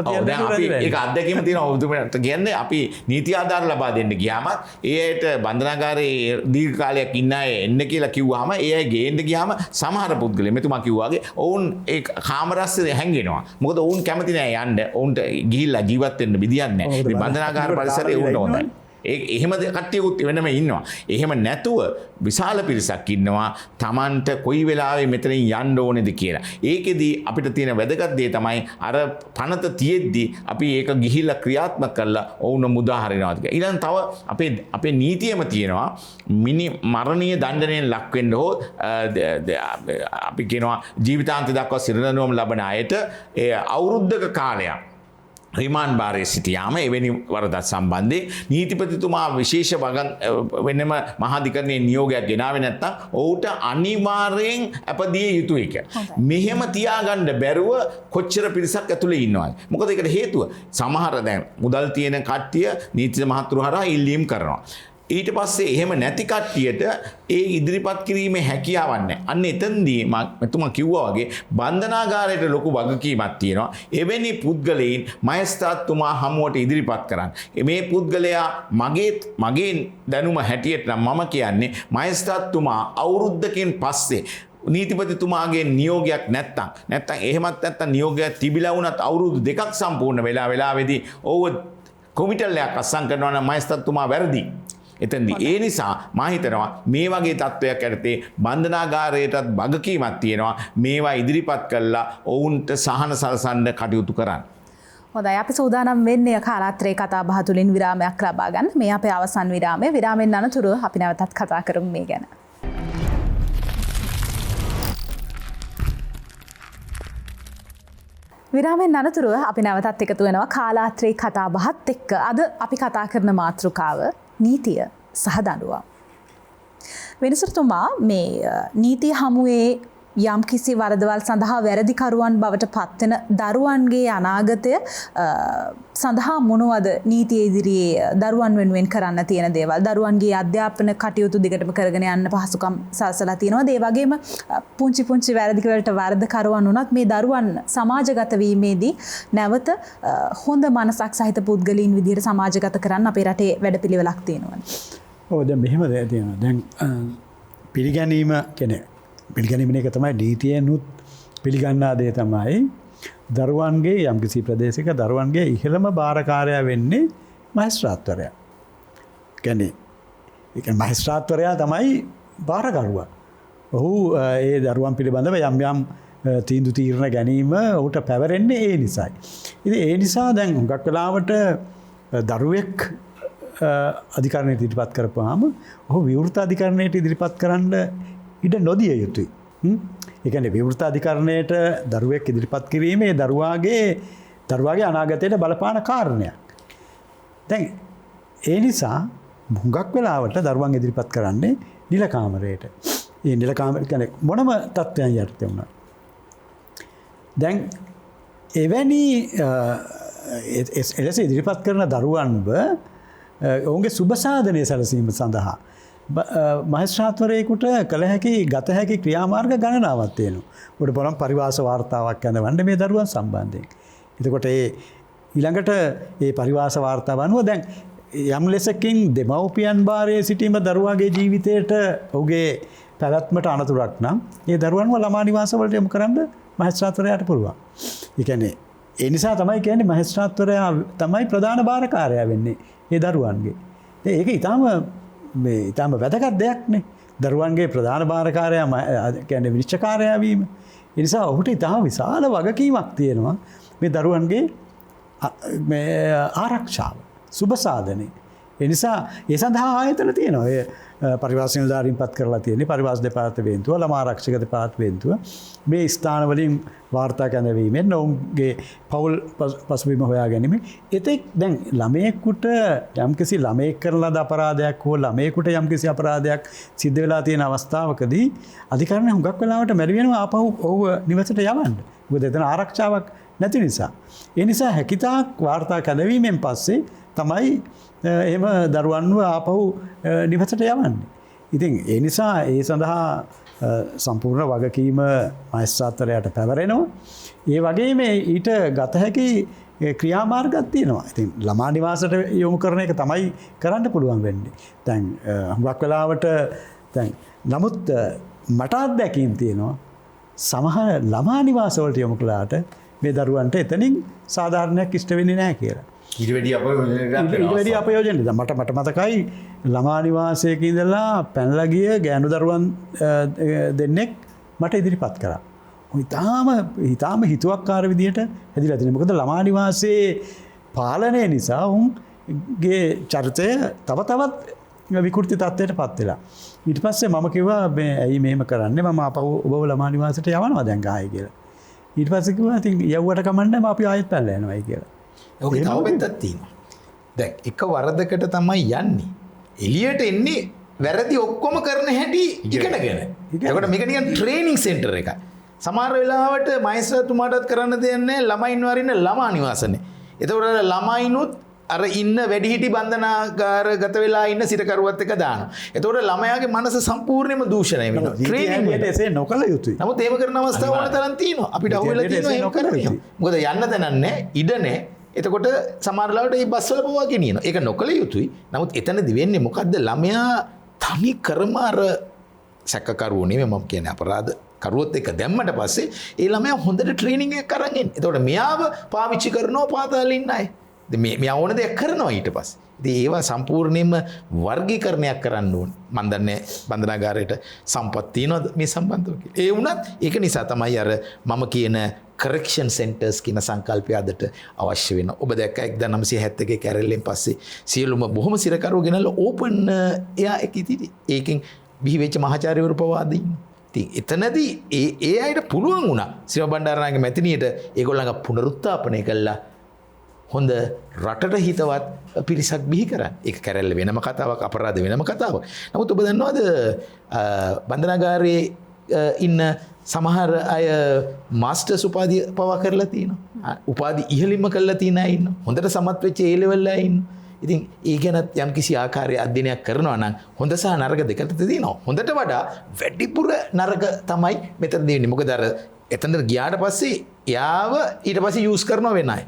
ඒක අත්දැකීම තියෙනවා. ඔබතුමාට කියන්නේ අපි නීති ආධාර ලබා දෙන්න ගියාම ඒයට බන්ධනාගාරයේ දීර්ඝ කාලයක් ඉන්න අය එන්න කියලා කිව්වහම ඒ අය ගේන්න ගියාම සමහර පුද්ගලයන් මෙතුමා කිව්වාගේ ඔවුන් ඒ කාමරස්සේ හැංගෙනවා. මොකද ඔවුන් කැමති නෑ යන්න. ඔවුන්ට ගිහිල්ලා ජීවත් වෙන්න විදියක් නෑ. ඉතින් බන්ධනාගාර පරිසරයේ උන්ට හොඳයි. එහෙම කට්ටියකුත් වෙනම ඉන්නවා. එහෙම නැතුව විශාල පිරිසක් ඉන්නවා Tamanට කොයි වෙලාවෙ මෙතනින් යන්න ඕනේද කියලා. ඒකෙදී අපිට තියෙන වැදගත් දේ තමයි අර පනත තියෙද්දි අපි ඒක ගිහිල්ලා ක්‍රියාත්මක කරලා ඔවුන් මුදා හරිනවා කියලා. ඊළඟ තව අපේ නීතියම තියෙනවා මරණීය දඬනයෙන් ලක් වෙන්න හෝ අපි කියනවා ජීවිතාන්තය දක්වා සිරදඬුවම් ලබන අයට ඒ අවුරුද්දක කාලයක් රිමාන්ඩ් භාරයේ සිටියාම එවැනි වරදක් සම්බන්ධයෙන් නීතිපතිතුමා විශේෂ වෙනම මහාධිකරණයේ නියෝගයක් ගෙනාවේ නැත්නම් ඔහුට අනිවාර්යෙන් අපදිය යුතුයි කියලා. මෙහෙම තියාගන්න බැරුව කොච්චර පිරිසක් ඇතුලේ ඉන්නවද? මොකද ඒකට හේතුව සමහර දැන් මුදල් තියෙන කට්ටිය නීති මහතුරු හරහා ඉල්ලීම් කරනවා. ඊට පස්සේ එහෙම නැති කට්ටියට ඒ ඉදිරිපත් කිරීමේ හැකියාවක් නැහැ. අන්න එතනදී මම කිව්වා වගේ බන්ධනාගාරයට ලොකු වගකීමක් තියෙනවා. එවැනි පුද්ගලයන් මහේස්ත්‍රාත්තුමා හමුවට ඉදිරිපත් කරන්න. මේ පුද්ගලයා මගේ දැනුම හැටියට නම් මම කියන්නේ මහේස්ත්‍රාත්තුමා අවුරුද්දකින් පස්සේ නීතිපතිතුමාගේ නියෝගයක් නැත්තම් එහෙමත් නැත්තම් නියෝගයක් තිබිලා වුණත් අවුරුදු 2ක් සම්පූර්ණ වෙලාවේදී ඔව් කොමිටලයක් අත්සන් කරනවා නම් මහේස්ත්‍රාත්තුමා වැරදි. එතෙන්දී ඒ නිසා මා හිතනවා මේ වගේ තත්වයක් යටතේ බන්ධනාගාරයටත් වගකීමක් තියෙනවා මේවා ඉදිරිපත් කළා ඔවුන්ට සහන සලසන්න කටයුතු කරන්න. හොඳයි අපි සූදානම් වෙන්නේ කාලාත්‍රේ කතා බහ තුලින් විරාමයක් ලබා ගන්න. මේ අපේ අවසන් විරාමය. විරාමෙන් අනතුරුව අපි නැවතත් කතා කරමු මේ ගැන. විරාමෙන් අනතුරුව අපි නැවතත් එකතු වෙනවා කාලාත්‍රේ කතා බහත් එක්ක. අද අපි කතා කරන මාතෘකාව නීතිය සහ දඬුවම්. වෙනසතුමා මේ නීතිය හමුවේ යම් කිසි වරදවල් සඳහා වැරදිකරුවන් බවට පත්වෙන දරුවන්ගේ අනාගතය සඳහා මොනවද නීතිය ඉදිරියේ දරුවන් වෙනුවෙන් කරන්න තියෙන දේවල්, දරුවන්ගේ අධ්‍යාපන කටයුතු දිගටම කරගෙන යන්න පහසුකම් සලසලා තියෙනවා. ඒ වගේම පුංචි පුංචි වැරදිවලට වරදකරුවන් වුණත් මේ දරුවන් සමාජගත වීමේදී නැවත හොඳ මනසක් සහිත පුද්ගලයන් විදිහට සමාජගත කරන්න අපේ රටේ වැඩපිළිවෙලක් තියෙනවා. ඔව් දැන් මෙහෙම දෙයක් තියෙනවා. දැන් පිළිගැනීම කියන්නේ පිළිගැනීම එක තමයි නීතියෙනුත් පිළිගන්නා දේ තමයි දරුවන්ගේ යම්කිසි ප්‍රදේශයක දරුවන්ගේ ඉහළම භාරකාරයා වෙන්නේ මහේස්ත්‍රාත්වරයා. කියන්නේ ඒ කියන්නේ මහේස්ත්‍රාත්වරයා තමයි භාරකරුවා. ඔහු ඒ දරුවන් පිළිබඳව යම් යම් තීන්දුව తీරන ගැනීම ඔහුට පැවරෙන්නේ ඒ නිසායි. ඉතින් ඒ නිසා දැන් හුඟක් වෙලාවට දරුවෙක් අධිකරණයට ඉදිරිපත් කරපුවාම ඔහු විවෘත අධිකරණයට ඉදිරිපත් කරන්න ඉඩ නොදිය යුතුයි. ඒ කියන්නේ විවෘත අධිකරණයට දරුවෙක් ඉදිරිපත් කිරීම ඒ දරුවාගේ අනාගතයට බලපාන කාරණයක්. දැන් ඒ නිසා හුඟක් වෙලාවට දරුවන් ඉදිරිපත් කරන්නේ නිල කාමරයට. ඒ නිල කාමරය කියන්නේ මොනම තත්ත්වයන් යටතේ වුණා. දැන් එවැනි එලෙස ඉදිරිපත් කරන දරුවන්ව ඔවුන්ගේ සුබ සාධනය සැලසීම සඳහා මහේස්ත්‍රාත්වරයෙකුට කළ හැකි ගත හැකි ක්‍රියාමාර්ග ගණනාවක් තියෙනවා. උඩ බලම් පරිවාස වාර්තාවක් ඇඳවන්න මේ දරුවන් සම්බන්ධයෙන්. එතකොට ඊළඟට ඒ පරිවාස වාර්තාව අනුව දැන් යම් ලෙසකින් දෙමව්පියන් භාරයේ සිටීම දරුවාගේ ජීවිතයට ඔහුගේ පැවැත්මට අනතුරක් නම් ඒ දරුවන්ව ළමා නිවාසවලට යොමු කරන්න මහේස්ත්‍රාත්වරයාට පුළුවන්. ඒ කියන්නේ ඒ නිසා තමයි කියන්නේ මහේස්ත්‍රාත්වරයා තමයි ප්‍රධාන භාරකාරයා වෙන්නේ ඒ දරුවන්ගේ. ඒක ඊටම වැදගත් දෙයක්නේ. දරුවන්ගේ ප්‍රධාන භාරකාරයා කියන්නේ විනිශ්චයකාරයා වීම. ඒ නිසා ඔහුට ඊටම විශාල වගකීමක් තියෙනවා මේ දරුවන්ගේ මේ ආරක්ෂාව, සුබ සාධනය. ඒ නිසා ඒ සඳහා ආයතන තියෙනවා. ඒ පරිවාස නිලධාරීන් පත් කරලා තියෙන්නේ පරිවාස දෙපාර්තමේන්තුව, ළමා ආරක්ෂක දෙපාර්තමේන්තුව මේ ස්ථාන වලින් වාර්තා කරනවීමෙන් ඔවුන්ගේ පවුල් පසුබිම හොයා ගැනීම. එතෙක් දැන් ළමයෙකුට යම්කිසි ළමයෙක් කරන ලද අපරාධයක් හෝ ළමයෙකුට යම්කිසි අපරාධයක් සිද්ධ වෙලා තියෙන අවස්ථාවකදී අධිකරණය හුඟක් වෙලාවට මැරි වෙනවා ආපහු ඔහුව නිවසට යවන්න. මොකද එතන ආරක්ෂාවක් නැති නිසා. ඒ නිසා හැකිතාක් වාර්තා කරනවීමෙන් පස්සේ තමයි එහෙම දරුවන්ව ආපහු නිවසට යවන්නේ. ඉතින් ඒ නිසා ඒ සඳහා සම්පූර්ණ වගකීම මහේස්ත්‍රාත්වරයාට පැවරෙනවා. ඒ වගේම ඊට ගත හැකි ක්‍රියාමාර්ගයක් තියෙනවා. ඉතින් ළමා නිවාසයට යොමු කරන එක තමයි කරන්න පුළුවන් වෙන්නේ. දැන් හුඟක් වෙලාවට දැන් නමුත් මට අත්දැකීම් තියෙනවා සමහර ළමා නිවාසවලට යොමු කළාට මේ දරුවන්ට එතනින් සාධාරණයක් ඉෂ්ට වෙන්නේ නැහැ කියලා. ඊට වැඩි අපයෝජනද මට මතකයි ළමා නිවාසයක ඉඳලා පැනලා ගිය ගෑනු දරුවන් දෙන්නෙක් මට ඉදිරිපත් කරා. ඉතාම හිතුවක්කාර විදිහට හැදිලා තියෙනවා. මොකද ළමා නිවාසයේ පාලනය නිසා උන්ගේ චරිතය තව තවත් විකෘති තත්ත්වයට පත් වෙලා. ඊට පස්සේ මම කිව්වා මේ ඇයි මෙහෙම කරන්නේ, මම ආපහු ඔබව ළමා නිවාසයට යවනවා දැන් ආයේ කියලා. ඊට පස්සේ කිව්වා ඉතින් යවුවට කමන්නේ අපි ආයෙත් පැනලා යනවායි කියලා. ඔක තව පැත්තක් තියෙනවා. දැන් එක වරදකට තමයි යන්නේ. එළියට එන්නේ වැරදි ඔක්කොම කරන හැටි ඉගෙනගෙන. එතකොට මේක නිකන් ට්‍රේනින් සෙන්ටර් එකක්. සමහර වෙලාවට මහේස්ත්‍රාතුමාටත් කරන්න දෙන්නේ ළමයින් වරින්න ළමා නිවාසනේ. එතකොට ළමයිනුත් අර ඉන්න වැඩිහිටි බන්ධනාගාර ගත වෙලා ඉන්න සිරකරුවත් එක දානවා. එතකොට ළමයාගේ මනස සම්පූර්ණයෙන්ම දූෂණය වෙනවා. ට්‍රේනින් වලට එසේ නොකළ යුතුයි. නමුත් ඒව කරන අවස්ථාව වල තරම් තියෙනවා. අපිට අහුවෙලා තියෙනවා ඒක කරන්නේ. මොකද යන්න තැනක් නැහැ, ඉඩ නැහැ. එතකොට සමහර ලාවට මේ බස්වල පවා ගෙනියනවා. ඒක නොකළ යුතුයි. නමුත් එතනදි වෙන්නේ මොකද්ද? ළමයා තනි කරම අර සැකකරුවෝ නෙමෙයි මම කියන්නේ අපරාධ කරුවොත් එක දැම්මට පස්සේ ඒ ළමයා හොඳට ට්‍රේනින් එකක් අරන් එන්නේ. එතකොට මෙයාව පාවිච්චි කරනවා පාතාලේ ඉන්න අය. මෙයා ඕන දෙයක් කරනවා ඊට පස්සේ. ඉතින් ඒවා සම්පූර්ණයෙන්ම වර්ගීකරණයක් කරන්න ඕන. මම දන්නේ බන්ධනාගාරයට සම්පත් තියනවද මේ සම්බන්ධව කියලා. ඒ වුණත් ඒක නිසා තමයි අර මම කියන කරෙක්ෂන් සෙන්ටර්ස් කියන සංකල්පය අදට අවශ්‍ය වෙනවා. ඔබ දැක්ක 1971 කැරල්ලෙන් පස්සේ සියලුම බොහොම සිරකරුවෝ ගෙනල්ලා ඕපන් එයා ඒකෙන් බිහි වෙච්ච මහාචාර්යවරු පවා අද ඉන්නවා. ඉතින් එතනදී ඒ අයට පුළුවන් වුණා ශ්‍රී බණ්ඩාරනායක මැතිනියට ඒගොල්ලන්ගේ පුනරුත්ථාපනය කළා හොඳ රටට හිතවත් පිරිසක් බිහි කරන්න. ඒක කැරැල්ල වෙනම කතාවක්, අපරාධ වෙනම කතාවක්. නමුත් ඔබ දන්නවද බන්ධනාගාරයේ ඉන්න සමහර අය මාස්ටර්ස් උපාධිය පවා කරලා තියෙනවා. උපාධි ඉහළින්ම කරලා තියෙන අය ඉන්නවා. හොඳට සමත් වෙච්ච ඒ ලෙවල් අය ඉන්නවා. ඉතින් ඒ ගැනත් යම් කිසි ආකාරයේ අධ්‍යයනයක් කරනවා නම් හොඳ සහ නරක දෙකට තියෙනවා. හොඳට වඩා වැඩිපුර නරක තමයි මෙතන දෙන්නේ. මොකද අර එතනට ගියාට පස්සේ යාව ඊට පස්සේ යූස් කරනවා වෙන අය.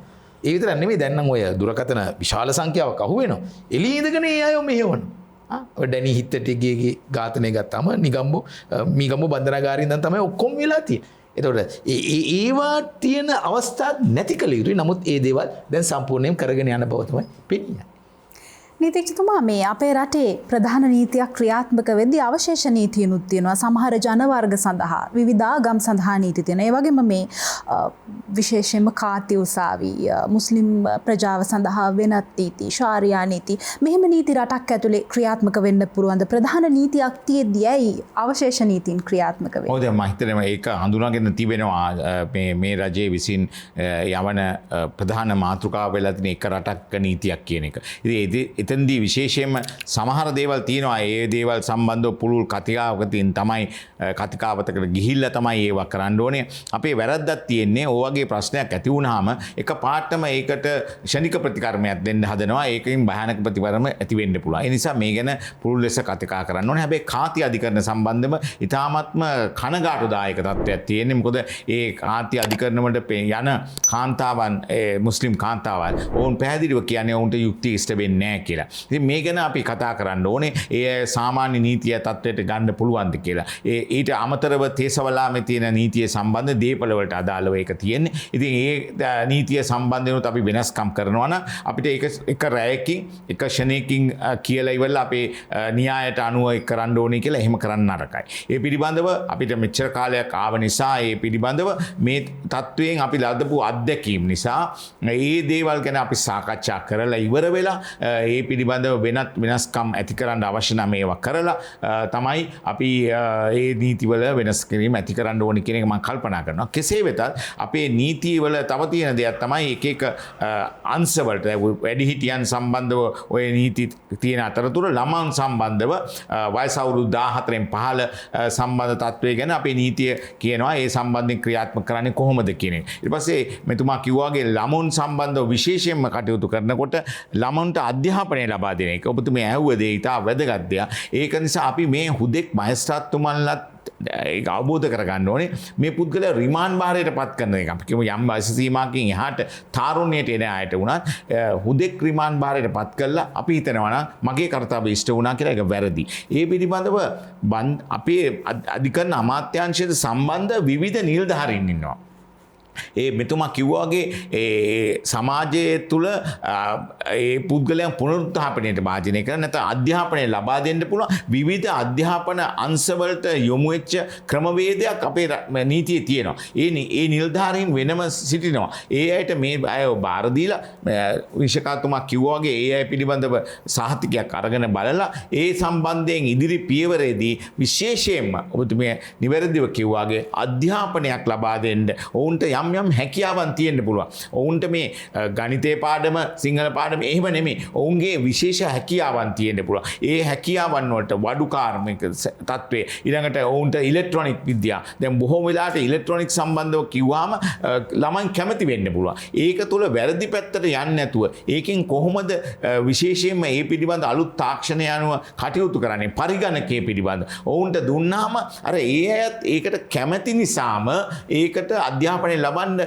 ඒ විතරක් නෙමෙයි දැන් නම් ඔය දුරකථන විශාල සංඛ්‍යාවක් අහු වෙනවා. එළිය ඉඳගෙන ඒ අය මෙහෙවනවා. ඩැනි හිත්තටිගේ ඝාතනය ගත්තාම මීගම්බෝ බන්ධනාගාරයෙන් දැන් තමයි ඔක්කොම වෙලා තියෙන්නේ. එතකොට ඒවා තියෙන අවස්ථා නැති කළ යුතුයි. නමුත් ඒ දේවල් දැන් සම්පූර්ණයෙන් කරගෙන යන බව තමයි පෙනෙන්නේ. නීතිඥතුමා මේ අපේ රටේ ප්‍රධාන නීතියක් ක්‍රියාත්මක වෙද්දී අවශේෂ නීතියනුත් තියෙනවා. සමහර ජනවර්ග සඳහා විවිධ ආගම් සඳහා නීති තියෙනවා. ඒ වගේම මේ විශේෂයෙන්ම කාති උසාවි මුස්ලිම් ප්‍රජාව සඳහා වෙනත් නීති, ශාරියා නීති, මෙහෙම නීති රටක් ඇතුලේ ක්‍රියාත්මක වෙන්න පුළුවන්ද? ප්‍රධාන නීතියක් තියෙද්දී ඇයි අවශේෂ නීතින් ක්‍රියාත්මක වෙන්නේ? ඔව් දැන් මම හිතනවා ඒක හඳුනාගෙන තිබෙනවා මේ රජයේ විසින් යවන ප්‍රධාන මාතෘකාව වෙලා තියෙන එක රටක් නීතියක් කියන එක. ඉතින් එතනදී විශේෂයෙන්ම සමහර දේවල් තියෙනවා. ඒ දේවල් සම්බන්ධව පුළුල් කතිකාවතකින් තමයි කතිකාවතකට ගිහිල්ලා තමයි ඒවා කරන්න ඕනේ. අපේ වැරද්දක් තියෙන්නේ ඔය වගේ ප්‍රශ්නයක් ඇති වුනහම එක පාටම ඒකට ක්ෂණික ප්‍රතිකර්මයක් දෙන්න හදනවා. ඒකෙන් භයානක ප්‍රතිකර්ම ඇති වෙන්න පුළුවන්. ඒ නිසා මේ ගැන පුළුල් ලෙස කතිකා කරන්න ඕනේ. හැබැයි කාති අධිකරණ සම්බන්ධව ඉතාමත්ම කනගාටුදායක තත්ත්වයක් තියෙන්නේ. මොකද ඒ කාති අධිකරණ වලට යන කාන්තාවන් මුස්ලිම් කාන්තාවන් ඔවුන් පැහැදිලිව කියන්නේ ඔවුන්ට යුක්ති ඉෂ්ට වෙන්නේ නැහැ කියලා. ඉතින් මේ ගැන අපි කතා කරන්න ඕනේ. ඒ සාමාන්‍ය නීතිය තත්ත්වයට ගන්න පුළුවන්ද කියලා. ඊට අමතරව තේසවලාමේ තියෙන නීතිය සම්බන්ධ දේපළ වලට අදාළව ඒක තියෙන්නේ. ඉතින් ඒ නීතිය සම්බන්ධව අපි වෙනස්කම් කරනවා නම් අපිට ඒක එක රැයකින් එක ක්ෂණයකින් කියලා ඉවරලා අපේ න්‍යායට අනුව ඒක කරන්න ඕනේ කියලා එහෙම කරන්න නරකයි. ඒ පිළිබඳව අපිට මෙච්චර කාලයක් ආව නිසා ඒ පිළිබඳව මේ තත්ත්වයෙන් අපි ලදපු අත්දැකීම් නිසා මේ දේවල් ගැන අපි සාකච්ඡා කරලා ඉවර වෙලා ඒ පිළිබඳව වෙනත් වෙනස්කම් ඇති කරන්න අවශ්‍ය නම් ඒවා කරලා තමයි අපි ඒ නීතිවල වෙනස් කිරීම ඇති කරන්න ඕනේ කියන එක මම කල්පනා කරනවා. කෙසේ වෙතත් අපේ නීතිවල තව තියෙන දෙයක් තමයි එක එක අංශවලට වැඩිහිටියන් සම්බන්ධව ওই නීති තියෙන අතරතුර ළමන් සම්බන්ධව වයස අවුරුදු 14න් පහළ සම්බන්ධ තත්ත්වය ගැන අපේ නීතිය කියනවා ඒ සම්බන්ධයෙන් ක්‍රියාත්මක කරන්නේ කොහොමද කියන එක. ඊට පස්සේ මෙතුමා කිව්වාගේ ළමුන් සම්බන්ධව විශේෂයෙන්ම කටයුතු කරනකොට ළමුන්ට අධ්‍යාපනය ලබා දෙන එක ඔබතුමී ඇහුව දේ ඉතා වැදගත් දෙයක්. ඒක නිසා අපි මේ හුදෙක් මහේස්ත්‍රාත්තුමන්ලත් ඒක අවබෝධ කරගන්න ඕනේ. මේ පුද්ගලයා රිමාන්ඩ් භාරයට පත් කරන එක. අපි කියමු යම් වයස සීමාවකින් එහාට තාරුණ්‍යයට එන අයට වුණත් හුදෙක් රිමාන්ඩ් භාරයට පත් කළා අපි හිතනවා නම් මගේ කර්තව්‍ය ඉෂ්ට වුණා කියලා ඒක වැරදි. ඒ පිළිබඳව අපේ අධිකරණ අමාත්‍යාංශයට සම්බන්ධ විවිධ නිලධාරීන් ඉන්නවා. ඒ මෙතුමා කිව්වාගේ සමාජය තුළ ඒ පුද්ගලයන් පුනරුත්ථාපනයට භාජනය කරන නැත්නම් අධ්‍යාපනය ලබා දෙන්න පුළුවන් විවිධ අධ්‍යාපන අංශවලට යොමු වෙච්ච ක්‍රමවේදයක් අපේ නීතියේ තියෙනවා. ඒ නිලධාරීන් වෙනම සිටිනවා. ඒ අයට මේ අය බාර දීලා විශේෂකතුමා කිව්වාගේ ඒ අය පිළිබඳව සහතිකයක් අරගෙන බලලා ඒ සම්බන්ධයෙන් ඉදිරි පියවරේදී විශේෂයෙන්ම ඔබතුමිය නිවැරදිව කිව්වාගේ අධ්‍යාපනයක් ලබා දෙන්න ඔවුන්ට යම් හැකියාවන් තියෙන්න පුළුවන්. ඔවුන්ට මේ ගණිතේ පාඩම සිංහල පාඩම එහෙම නෙමෙයි. ඔවුන්ගේ විශේෂ හැකියාවන් තියෙන්න පුළුවන්. ඒ හැකියාවන් වලට වඩු කාර්මික තත්ත්වයේ ඊළඟට ඔවුන්ට ඉලෙක්ට්‍රොනික විද්‍යාව. දැන් බොහෝ වෙලාවට ඉලෙක්ට්‍රොනික සම්බන්ධව කිව්වම ළමයින් කැමති වෙන්න පුළුවන්. ඒක තුළ වැරදි පැත්තට යන්නේ නැතුව ඒකෙන් කොහොමද විශේෂයෙන්ම මේ පිළිබඳ අලුත් තාක්ෂණය අනුව කටයුතු කරන්නේ පරිගණකයේ පිළිබඳ. ඔවුන්ට දුන්නාම අර ඒ අයත් ඒකට කැමති නිසාම ඒකට අධ්‍යාපනය ලබන්න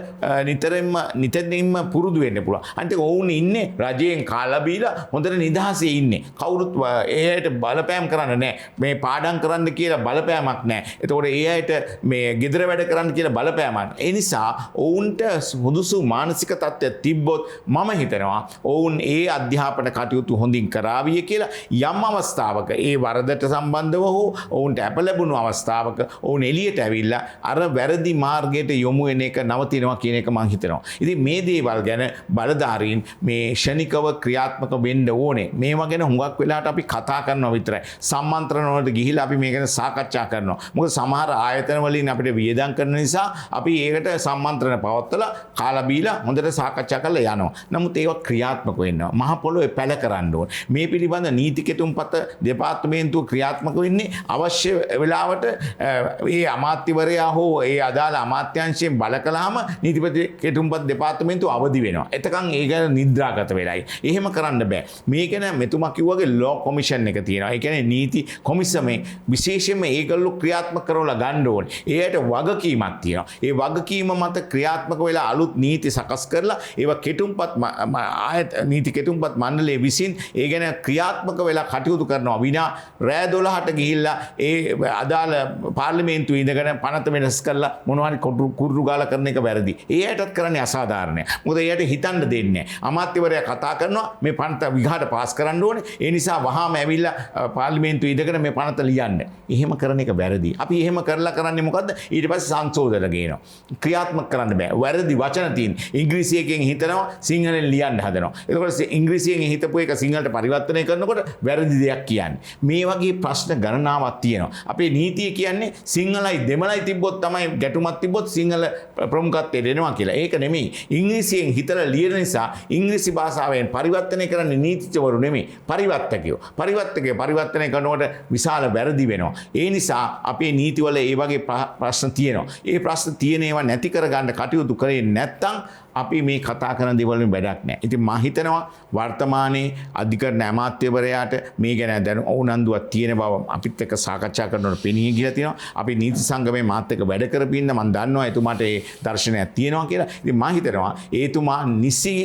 නිතරම පුරුදු වෙන්න පුළුවන්. අනිත් ඔවුන් ඉන්නේ රජයෙන් කාලා බීලා හොඳට නිදහසේ ඉන්නේ. කවුරුත් ඒ අයට බලපෑම් කරන්න නැහැ. මේ පාඩම් කරන්න කියලා බලපෑමක් නැහැ. එතකොට ඒ අයට මේ ගෙදර වැඩ කරන්න කියලා බලපෑමක්. ඒ නිසා ඔවුන්ට සුදුසු මානසික තත්ත්වයක් තිබ්බොත් මම හිතනවා ඔවුන් ඒ අධ්‍යාපන කටයුතු හොඳින් කරාවිය කියලා යම් අවස්ථාවක ඒ වරදට සම්බන්ධව හෝ ඔවුන්ට අප ලැබුණු අවස්ථාවක ඔවුන් එළියට ඇවිල්ලා අර වැරදි මාර්ගයට යොමු වෙන එක නවතිනවා කියන එක මම හිතනවා. ඉතින් මේ දේවල් ගැන බලධාරීන් මේ ෂණිකව ක්‍රියාත්මක වෙන්න ඕනේ. මේවා ගැන හුඟක් වෙලාවට අපි කතා කරනවා විතරයි. සම්මන්ත්‍රණ වලට ගිහිලා අපි මේ ගැන සාකච්ඡා කරනවා. මොකද සමහර ආයතන වලින් අපිට වියදම් කරන නිසා අපි ඒකට සම්මන්ත්‍රණ පවත්වලා කාලා බීලා හොඳට සාකච්ඡා කරලා යනවා. නමුත් ඒවා ක්‍රියාත්මක වෙනවා. මහ පොළොවේ පැල කරන්න ඕනේ. මේ පිළිබඳ නීති කෙටුම්පත දෙපාර්තමේන්තුව ක්‍රියාත්මක වෙන්නේ අවශ්‍ය වෙලාවට ඒ අමාත්‍යවරයා හෝ ඒ අදාළ අමාත්‍යාංශයෙන් බල කළාම නීතිපති කෙටුම්පත් දෙපාර්තමේන්තුව අවදි වෙනවා. එතකන් ඒක නිද්‍රාගත වෙලයි. එහෙම කරන්න බෑ. මේක න මෙතුමා කිව්වාගේ ලෝ කොමිෂන් එක තියෙනවා. ඒ කියන්නේ නීති කොමිසමේ විශේෂයෙන්ම ඒගොල්ලෝ ක්‍රියාත්මක කරවලා ගන්න ඕනේ. ඒකට වගකීමක් තියෙනවා. ඒ වගකීම මත ක්‍රියාත්මක වෙලා අලුත් නීති සකස් කරලා ඒවා කෙටුම්පත් නීති කෙටුම්පත් මණ්ඩලයේ විසින් ඒ ගැන ක්‍රියාත්මක වෙලා කටයුතු කරනවා. විනා රෑ 12ට ගිහිල්ලා ඒ අදාළ පාර්ලිමේන්තුවේ ඉඳගෙන පනත වෙනස් කරලා මොනවා හරි කුරුරු ගාලා කරන එක වැරදි. ඒ අයටත් කරන්නේ අසාධාරණයි. මොකද ඒයට හිතන්න දෙන්නේ නැහැ. අමාත්‍යවරයා කතා කරනවා මේ පනත විඝාට පාස් කරන්න ඕනේ. ඒ නිසා වහාම ඇවිල්ලා පාර්ලිමේන්තුවේ ඉඳගෙන මේ පනත ලියන්න. එහෙම කරන එක වැරදි. අපි එහෙම කරලා කරන්නේ මොකද්ද? ඊට පස්සේ සංශෝධන ගේනවා. ක්‍රියාත්මක කරන්න බෑ. වැරදි වචන තියෙන. ඉංග්‍රීසියෙන් හිතනවා සිංහලෙන් ලියන්න හදනවා. එතකොට ඉංග්‍රීසියෙන් හිතපු එක සිංහලට පරිවර්තනය කරනකොට වැරදි දෙයක් කියන්නේ. මේ වගේ ප්‍රශ්න ගණනාවක් තියෙනවා. අපේ නීතිය කියන්නේ සිංහලයි දෙමළයි තිබ්බොත් තමයි ගැටුමක් තිබ්බොත් සිංහල ප්‍රමුඛත්වය දෙනවා කියලා. ඒක නෙමෙයි. ඉංග්‍රීසියෙන් හිතලා ලියන නිසා ඉංග්‍රීසි භාෂාවෙන් පරිවර්තනය කරන්නේ නීතිඥවරු නෙමෙයි. පරිවර්තකයෝ. පරිවර්තනය කරනකොට විශාල වැරදි වෙනවා. ඒ නිසා අපේ නීතිවල ඒ වගේ ප්‍රශ්න තියෙනවා. ඒ ප්‍රශ්න තියෙන ඒවා නැති කරගන්න කටයුතු කරේ නැත්නම් අපි මේ කතා කරන දේවල් වලින් වැඩක් නැහැ. ඉතින් මම හිතනවා වර්තමානයේ අධිකරණ අමාත්‍යවරයාට මේ ගැන දැන් උනන්දුවක් තියෙන බව අපිත් එක්ක සාකච්ඡා කරනකොට පෙනී ගිලා තියෙනවා. අපි නීති සංගමයේ මාත් එක්ක වැඩ කරපින්න මම දන්නවා එතුමාට ඒ දර්ශනයක් තියෙනවා කියලා. ඉතින් මම හිතනවා එතුමා නිසි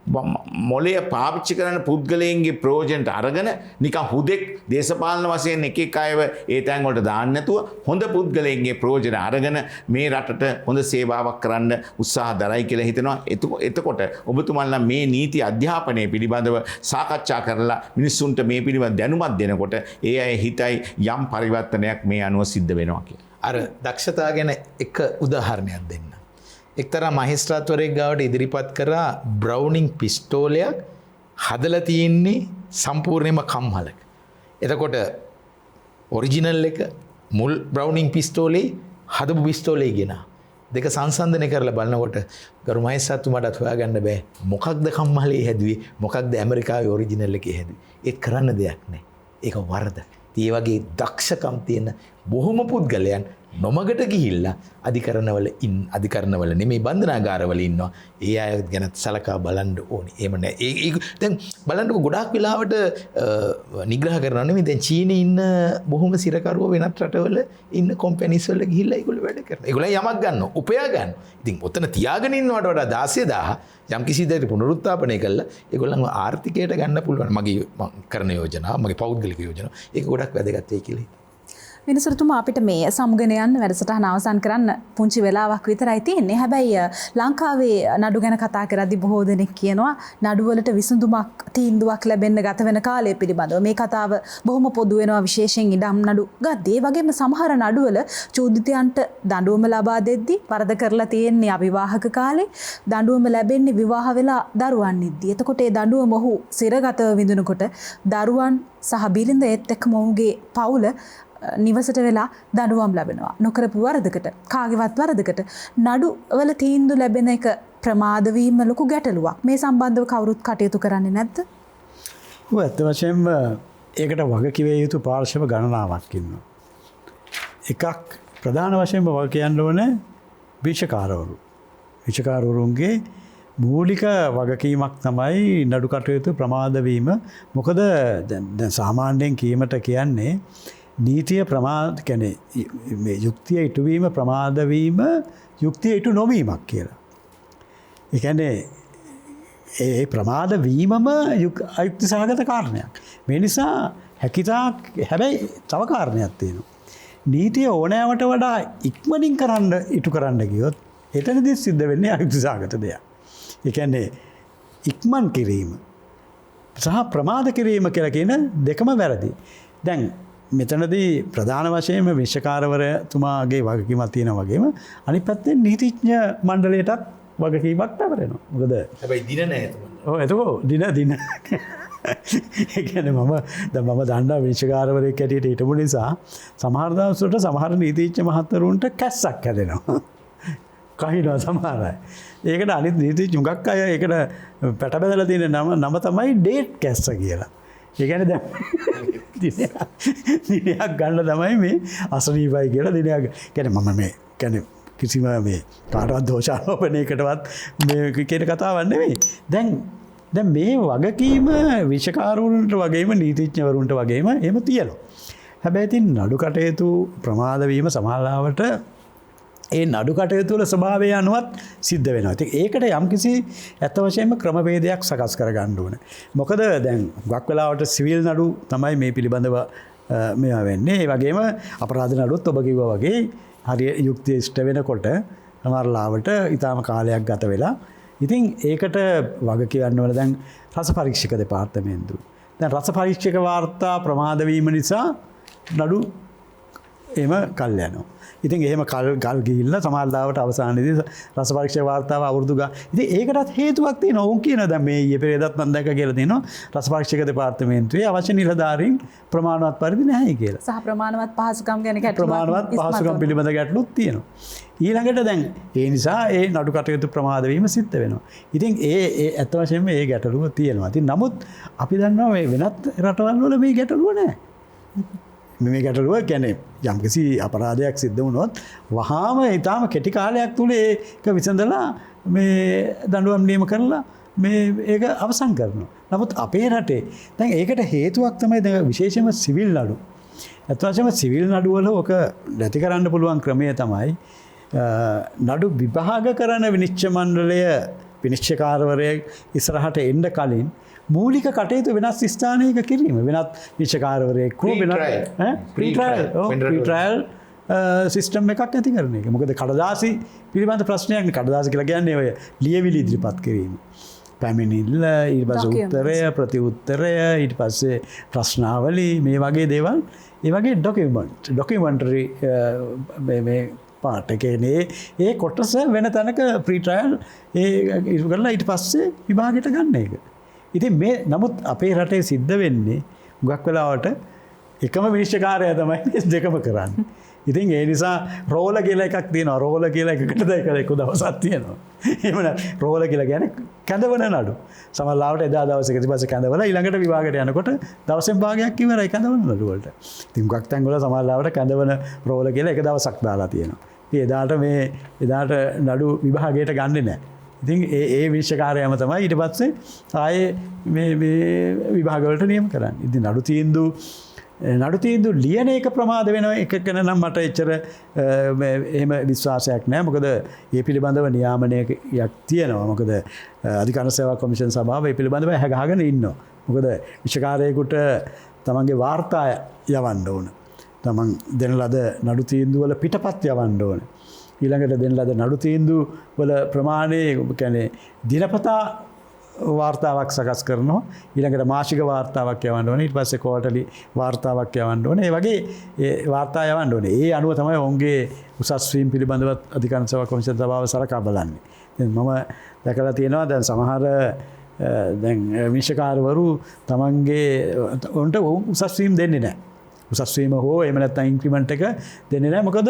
මොලය පාවිච්චි කරන පුද්ගලයන්ගේ ප්‍රයෝජනට අරගෙන නිකන් හුදෙක් දේශපාලන වශයෙන් එක අයව ඒ තැන් වලට දාන්න නැතුව හොඳ පුද්ගලයන්ගේ ප්‍රයෝජන අරගෙන මේ රටට හොඳ සේවාවක් කරන්න උත්සාහ දරයි කියලා හිතනවා. එතකොට ඔබතුමන්ලා මේ නීති අධ්‍යාපනය පිළිබඳව සාකච්ඡා කරලා මිනිස්සුන්ට මේ පිළිබඳව දැනුමක් දෙනකොට ඒ අය හිතයි යම් පරිවර්තනයක් මේ අනුව සිද්ධ වෙනවා කියලා. අර දක්ෂතා ගැන එක උදාහරණයක් දෙන්න. එක්තරා මහේස්ත්‍රාත්වරයෙක් ගාවට ඉදිරිපත් කරා බ්‍රවුනින් පිස්තෝලයක් හදලා තියෙන්නේ සම්පූර්ණයෙන්ම කම්හලක. එතකොට ඔරිජිනල් එක මුල් බ්‍රවුනින් පිස්තෝලේ හදපු පිස්තෝලේ ගෙනා. දෙක සංසන්ධනය කරලා බලනකොට ගරු මහේස්ත්‍රාත්තුමාටත් හොයාගන්න බෑ මොකක්ද කම්හලේ හැදුවේ මොකක්ද ඇමරිකාවේ ඔරිජිනල් එකේ හැදුවේ. ඒක කරන්න දෙයක් නෑ. ඒක වරද. ඒ වගේ දක්ෂකම් තියෙන බොහොම පුද්ගලයන් නොමගට ගිහිල්ලා අධිකරණවල නෙමෙයි බන්ධනාගාරවල ඉන්නවා. ඒ අය ගැන සලකා බලන්න ඕනේ. එහෙම නෑ. ඒ දැන් බලන්නකො ගොඩාක් වෙලාවට නිග්‍රහ කරනවා නෙමෙයි. දැන් චීනයේ ඉන්න බොහොම සිරකරුවෝ වෙනත් රටවල ඉන්න කම්පැනිස් වල ගිහිල්ලා ඒගොල්ලෝ වැඩ කරනවා. ඒගොල්ලෝ යමක් ගන්නවා, උපයා ගන්නවා. ඉතින් ඔතන තියාගෙන ඉන්නවට වඩා 16000 යම් කිසි දෙයකට පුනරුත්ථාපනය කළා ඒගොල්ලන්ව ආර්ථිකයට ගන්න පුළුවන්. මගේ කරන යෝජනා, මගේ පෞද්ගලික යෝජනා ඒක ගොඩක් වැදගත් වෙයි කියලා. මිනිසුරුතුමා අපිට මේ සමුගෙන යන්න වැඩසටහන අවසන් කරන්න පුංචි වෙලාවක් විතරයි තියෙන්නේ. හැබැයි ලංකාවේ නඩු ගැන කතා කරද්දී බොහෝ දෙනෙක් කියනවා නඩුවලට විසඳුමක් තීන්දුවක් ලැබෙන්න ගත වෙන කාලය පිළිබඳව. මේ කතාව බොහොම පොදු වෙනවා විශේෂයෙන් ඉඩම් නඩු ගද්දී. ඒ වගේම සමහර නඩුවල චෝදිතයන්ට දඬුවම ලබා දෙද්දී වරද කරලා තියෙන්නේ අවිවාහක කාලේ. දඬුවම ලැබෙන්නේ විවාහ වෙලා දරුවන් ඉද්දී. එතකොට ඒ දඬුවම ඔහු සිරගතව විඳිනකොට දරුවන් සහ බිරිඳ ඒත් එක්කම ඔහුගේ පවුල නිවසට වෙලා දඬුවම් ලැබෙනවා. නොකරපු වරදකට, කාගේවත් වරදකට නඩුවල තීන්දුව ලැබෙන එක ප්‍රමාද වීම ලොකු ගැටලුවක්. මේ සම්බන්ධව කවුරුත් කටයුතු කරන්නේ නැද්ද? ඔව් ඇත්ත වශයෙන්ම ඒකට වගකිවිය යුතු පාර්ශව ගණනාවක් ඉන්නවා. එකක් ප්‍රධාන වශයෙන්ම වග කියන්න ඕනේ විචකාරවරුන්ගේ මූලික වගකීමක් තමයි නඩු කටයුතු ප්‍රමාද වීම. මොකද දැන් සාමාන්‍යයෙන් කීමට කියන්නේ නීතිය ප්‍රමාද කියන්නේ මේ යුක්තිය ඉටුවීම ප්‍රමාද වීම යුක්තිය ඉටු නොවීමක් කියලා. ඒ කියන්නේ ඒ ප්‍රමාද වීමම අයුක්ති සහගත කාරණයක්. මේ නිසා හැකිතාක් හැබැයි තව කාරණයක් තියෙනවා. නීතිය ඕනෑවට වඩා ඉක්මනින් ඉටු කරන්න ගියොත් එතනදී සිද්ධ වෙන්නේ අයුක්ති සහගත දෙයක්. ඒ කියන්නේ ඉක්මන් කිරීම සහ ප්‍රමාද කිරීම කියලා කියන දෙකම වැරදි. දැන් මෙතනදී ප්‍රධාන වශයෙන්ම විශ්ෂකාරවරතුමාගේ වගකීමක් තියෙන වගේම අනිත් පැත්තෙන් නීතිඥ මණ්ඩලයටත් වගකීමක් පැවරෙනවා. මොකද හැබැයි දින නෑ ඔව් එතකොට දින ඒ කියන්නේ මම දන්නා විශ්ෂකාරවරයෙක් හැටියට හිටපු නිසා සමහර දවස්වලට සමහර නීතිඥ මහත්වරුන්ට කැස්සක් හැදෙනවා. කහිනවා සමහර අය. ඒකට අනිත් නීතිඥ හුඟක් අය ඒකට පැට බැදලා තියෙන නම තමයි ඩේට් කැස්ස කියලා. ඒ කියන්නේ දැන් දිනයක් ගන්න තමයි මේ අසනීපයි කියලා දිනයක්. කියන්නේ මම මේ කියන්නේ කිසිම මේ කාටවත් දෝෂාරෝපණයකටවත් මේ කියන කතාවක් නෙවෙයි. දැන් මේ වගකීම විෂකාරවරුන්ට වගේම නීතිඥවරුන්ට වගේම එහෙම තියෙනවා. හැබැයි ඉතින් නඩු කටයුතු ප්‍රමාද වීම සමහරවිට ඒ නඩු කටයුතු වල ස්වභාවය අනුවත් සිද්ධ වෙනවා. ඉතින් ඒකට යම්කිසි ඇත්ත වශයෙන්ම ක්‍රමවේදයක් සකස් කරගන්න ඕනේ. මොකද දැන් ගොඩක් වෙලාවට සිවිල් නඩු තමයි මේ පිළිබඳව මේවා වෙන්නේ. ඒ වගේම අපරාධ නඩුත් ඔබ කිව්වා වගේ හරිය යුක්තිය ඉෂ්ට වෙනකොට සමහර ලාවට ඊටාම කාලයක් ගත වෙලා ඉතින් ඒකට වග කියන්න ඕන දැන් රස පරීක්ෂක දෙපාර්තමේන්තුව. දැන් රස පරීක්ෂක වාර්තා ප්‍රමාද වීම නිසා නඩු එහෙම කල් යනවා. ඉතින් එහෙම කල් ගිහිල්ලා සමහර ලාවට අවසානයේදී රස පරීක්ෂක වාර්තාව අවුරුදු ගා. ඉතින් ඒකටත් හේතුවක් තියෙනවා. උන් කියනවා දැන් මේ ඊයේ පෙරේදත් මම දැක්ක කියලා දෙනවා රස පරීක්ෂක දෙපාර්තමේන්තුවේ අවශ්‍ය නිලධාරීන් ප්‍රමාණවත් පරිදි නැහැ කියලා. සහ ප්‍රමාණවත් පහසුකම් ගැන ගැටලුවක් ප්‍රමාණවත් පහසුකම් පිළිබඳ ගැටලුත් තියෙනවා. ඊළඟට දැන් ඒ නිසා ඒ නඩු කටයුතු ප්‍රමාද වීම සිද්ධ වෙනවා. ඉතින් ඒ ඇත්ත වශයෙන්ම ඒ ගැටලුව තියෙනවා. ඉතින් නමුත් අපි දන්නවා මේ වෙනත් රටවල් වල මේ ගැටලුව නැහැ. මේ ගැටලුව කියන්නේ යම්කිසි අපරාධයක් සිද්ධ වුණොත් වහාම ඊටාම කෙටි කාලයක් තුල ඒක විසඳලා මේ දඬුවම් නියම කරලා මේ ඒක අවසන් කරනවා. නමුත් අපේ රටේ දැන් ඒකට හේතුවක් තමයි දැන් විශේෂයෙන්ම සිවිල් නඩු. ඇත්ත වශයෙන්ම සිවිල් නඩු වල ඔක නැති කරන්න පුළුවන් ක්‍රමය තමයි නඩු විභාග කරන විනිශ්චය මණ්ඩලය විනිශ්චයකාරවරයෙක් ඉස්සරහට එන්න කලින් මූලික කටයුතු වෙනස් ස්ථානයක කිරීම වෙනත් විනිශ්චයකාරවරයෙක් ප්‍රීට්‍රයල් සිස්ටම් එකක් ඇති කරන එක. මොකද කඩදාසි පිළිබඳ ප්‍රශ්නයක් කඩදාසි කියලා කියන්නේ ඔය ලියවිලි ඉදිරිපත් කිරීම. පැමිණිල්ල ඊට පස්සේ උත්තරය ප්‍රතිඋත්තරය ඊට පස්සේ ප්‍රශ්නාවලි මේ වගේ දේවල් ඒ වගේ ඩොකියුමන්ටරි මේ පාට එකනේ ඒ කොටස වෙන තැනක ප්‍රීට්‍රයල් ඒ ඉරු කරලා ඊට පස්සේ විභාගයට ගන්න එක. ඉතින් මේ නමුත් අපේ රටේ සිද්ධ වෙන්නේ හුඟක් වෙලාවට එකම විනිශ්චයකාරයා තමයි මේ දෙකම කරන්නේ. ඉතින් ඒ නිසා රෝල කියලා එකක් තියෙනවා. රෝල කියලා එකකට එක දවසක් තියෙනවා. එහෙම නෑ රෝල කියලා කියන්නේ කැඳවන නඩු. සමහර ලාවට එදා දවසක ඊට පස්සේ කැඳවලා ඊළඟට විභාගයට යනකොට දවසෙන් භාගයක් ඉවරයි කැඳවන නඩු වලට. ඉතින් හුඟක් තැන් වල සමහර ලාවට කැඳවන රෝල කියලා එක දවසක් දාලා තියෙනවා. එදාට නඩු විභාගයට ගන්නෙ නෑ. ඉතින් ඒ විනිශ්චයකාරයාම තමයි ඊට පස්සේ ආයේ මේ විභාගවලට නියම කරන්නේ. ඉතින් නඩු තීන්දුව ලියන එක ප්‍රමාද වෙන එක ගැන නම් මට එච්චර එහෙම විශ්වාසයක් නැහැ. මොකද මේ පිළිබඳව නියාමනයක් තියෙනවා. මොකද අධිකරණ සේවා කොමිෂන් සභාව මේ පිළිබඳව හැගහගෙන ඉන්නවා. මොකද විනිශ්චයකාරයෙකුට තමන්ගේ වාර්තා යවන්න ඕන. තමන් දෙන ලද නඩු තීන්දුව වල පිටපත් යවන්න ඕන. ඊළඟට දෙන ලද නඩු තීන්දුව වල ප්‍රමාණය කියන්නේ දිනපතා වාර්තාවක් සකස් කරනවා. ඊළඟට මාසික වාර්තාවක් යවන්න ඕනේ. ඊට පස්සේ ක්වෝටර්ලි වාර්තාවක් යවන්න ඕනේ. ඒ වගේ ඒ වාර්තා යවන්න ඕනේ. ඒ අනුව තමයි ඔවුන්ගේ උසස් වීම පිළිබඳව අධිකරණ සේවා කොමිෂන් සභාව සලකා බලන්නේ. දැන් මම දැකලා තියෙනවා දැන් සමහර දැන් විනිශ්චයකාරවරු තමන්ගේ උන්ට උසස් වීම දෙන්නේ නැහැ. උසස් වීම හෝ එහෙම නැත්නම් ඉන්ක්‍රිමන්ට් එක දෙන්නේ නැහැ. මොකද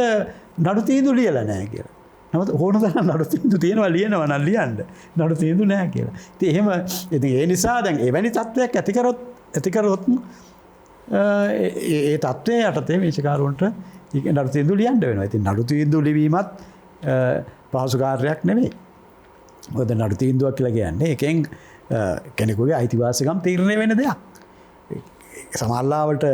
නඩු තීන්දුව ලියලා නැහැ කියලා. නමුත් ඕන තරම් නඩු තීන්දුව තියෙනවා ලියනවා නම් ලියන්න. නඩු තීන්දුව නැහැ කියලා. ඉතින් එහෙම ඉතින් ඒ නිසා දැන් එවැනි තත්ත්වයක් ඇති කරොත් ඒ තත්ත්වයේ යටතේ විනිශ්චයකාරවරුන්ට නඩු තීන්දුව ලියන්න වෙනවා. ඉතින් නඩු තීන්දුව ලිවීමත් පහසු කාර්යයක් නෙමෙයි. මොකද නඩු තීන්දුවක් කියලා කියන්නේ එකෙන් කෙනෙකුගේ අයිතිවාසිකම් තීරණය වෙන දෙයක්. සමහරවිට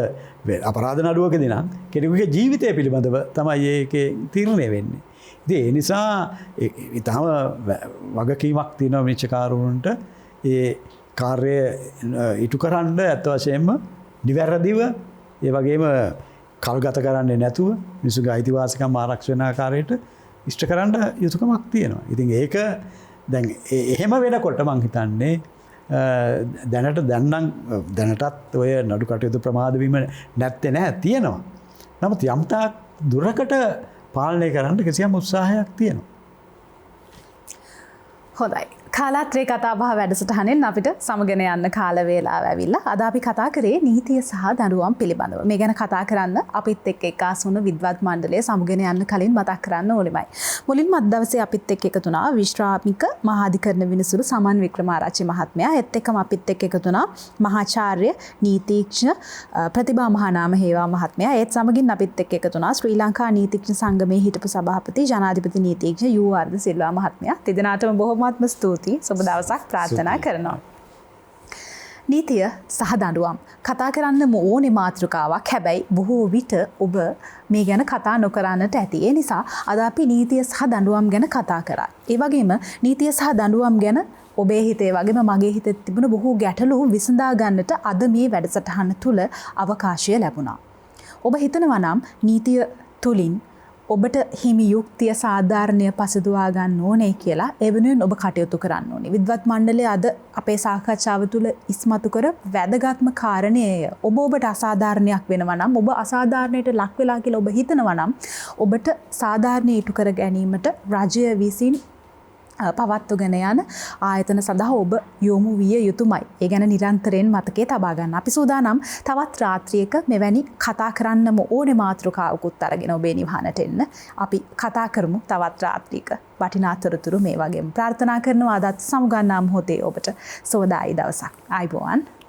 අපරාධ නඩුවකදී නම් කෙනෙකුගේ ජීවිතය පිළිබඳව තමයි ඒකේ තීරණය වෙන්නේ. ඉතින් ඒ නිසා ඊටම වගකීමක් තියෙනවා විනිශ්චයකාරවරුන්ට ඒ කාර්යය ඉටු කරන්න ඇත්ත වශයෙන්ම නිවැරදිව ඒ වගේම කල්ගත කරන්නේ නැතුව මිනිසුගේ අයිතිවාසිකම් ආරක්ෂා වෙන ආකාරයට ඉෂ්ට කරන්න යුතුකමක් තියෙනවා. ඉතින් ඒක දැන් එහෙම වෙනකොට මම හිතන්නේ දැනට දැනටත් ඔය නඩු කටයුතු ප්‍රමාදවීම නැත්තේ නැහැ තියෙනවා. නමුත් යම්තාක් දුරකට පාලනය කරන්න කිසියම් උත්සාහයක් තියෙනවා. හොඳයි. කාලාත්‍රේ කතාබහ වැඩසටහනෙන් අපිට සමගෙන යන්න කාල වේලාව ඇවිල්ලා අද අපි කතා කරේ නීතිය සහ දඬුවම් පිළිබඳව. මේ ගැන කතා කරන්න අපිත් එක්ක එකාසු වුණ විද්වත් මණ්ඩලය සමගෙන යන්න කලින් මතක් කරන්න ඕනෙමයි. මුලින්ම අද දවසේ අපිත් එක්ක එකතු වුණා විශ්‍රාමික මහාධිකරණ විනිසුරු සමන් වික්‍රමාරච්චි මහත්මයා. ඒත් එක්කම අපිත් එක්ක එකතු වුණා මහාචාර්ය නීතිඥ ප්‍රතිභා මහානාම හේවා මහත්මයා. ඒත් සමගින් අපිත් එක්ක එකතු වුණා ශ්‍රී ලංකා නීතිඥ සංගමේ හිටපු සභාපති ජනාධිපති නීතිඥ යූ ආර් සිල්වා මහත්මයා. දෙදෙනාටම බොහොමත්ම ස්තුතියි. සුබ දවසක් ප්‍රාර්ථනා කරනවා. නීතිය සහ දඬුවම් කතා කරන්න ඕනේ මාතෘකාවක්. හැබැයි බොහෝ විට ඔබ මේ ගැන කතා නොකරන්නට ඇති. ඒ නිසා අද අපි නීතිය සහ දඬුවම් ගැන කතා කරා. ඒ වගේම නීතිය සහ දඬුවම් ගැන ඔබේ හිතේ වගේම මගේ හිතේ තිබුණ බොහෝ ගැටලු විසඳා ගන්නට අද මේ වැඩසටහන තුල අවකාශය ලැබුණා. ඔබ හිතනවා නම් නීතිය තුලින් ඔබට හිමි යුක්තිය සාධාරණය පසුදවා ගන්න ඕනේ කියලා ඒ වෙනුවෙන් ඔබ කටයුතු කරන්න ඕනේ. විද්වත් මණ්ඩලය අද අපේ සාකච්ඡාව තුළ ඉස්මතු කර වැදගත්ම කාරණය ඔබට අසාධාරණයක් වෙනවා නම් ඔබ අසාධාරණයට ලක් වෙලා කියලා ඔබ හිතනවා නම් ඔබට සාධාරණය ඉටු කර ගැනීමට රජය විසින් පවත්වගෙන යන ආයතන සඳහා ඔබ යොමු විය යුතුමයි. ඒ ගැන නිරන්තරයෙන් මතකයේ තබා ගන්න. අපි සූදානම් තවත් රාත්‍රියක මෙවැනි කතා කරන්නම ඕනේ මාතෘකාවකුත් අරගෙන ඔබේ නිවහනට එන්න. අපි කතා කරමු තවත් රාත්‍රියක වටිනා තොරතුරු මේ වගේම. ප්‍රාර්ථනා කරනවා අදත් සමුගන්නා මොහොතේ ඔබට සෝදායි දවසක්. ආයිබෝවන්.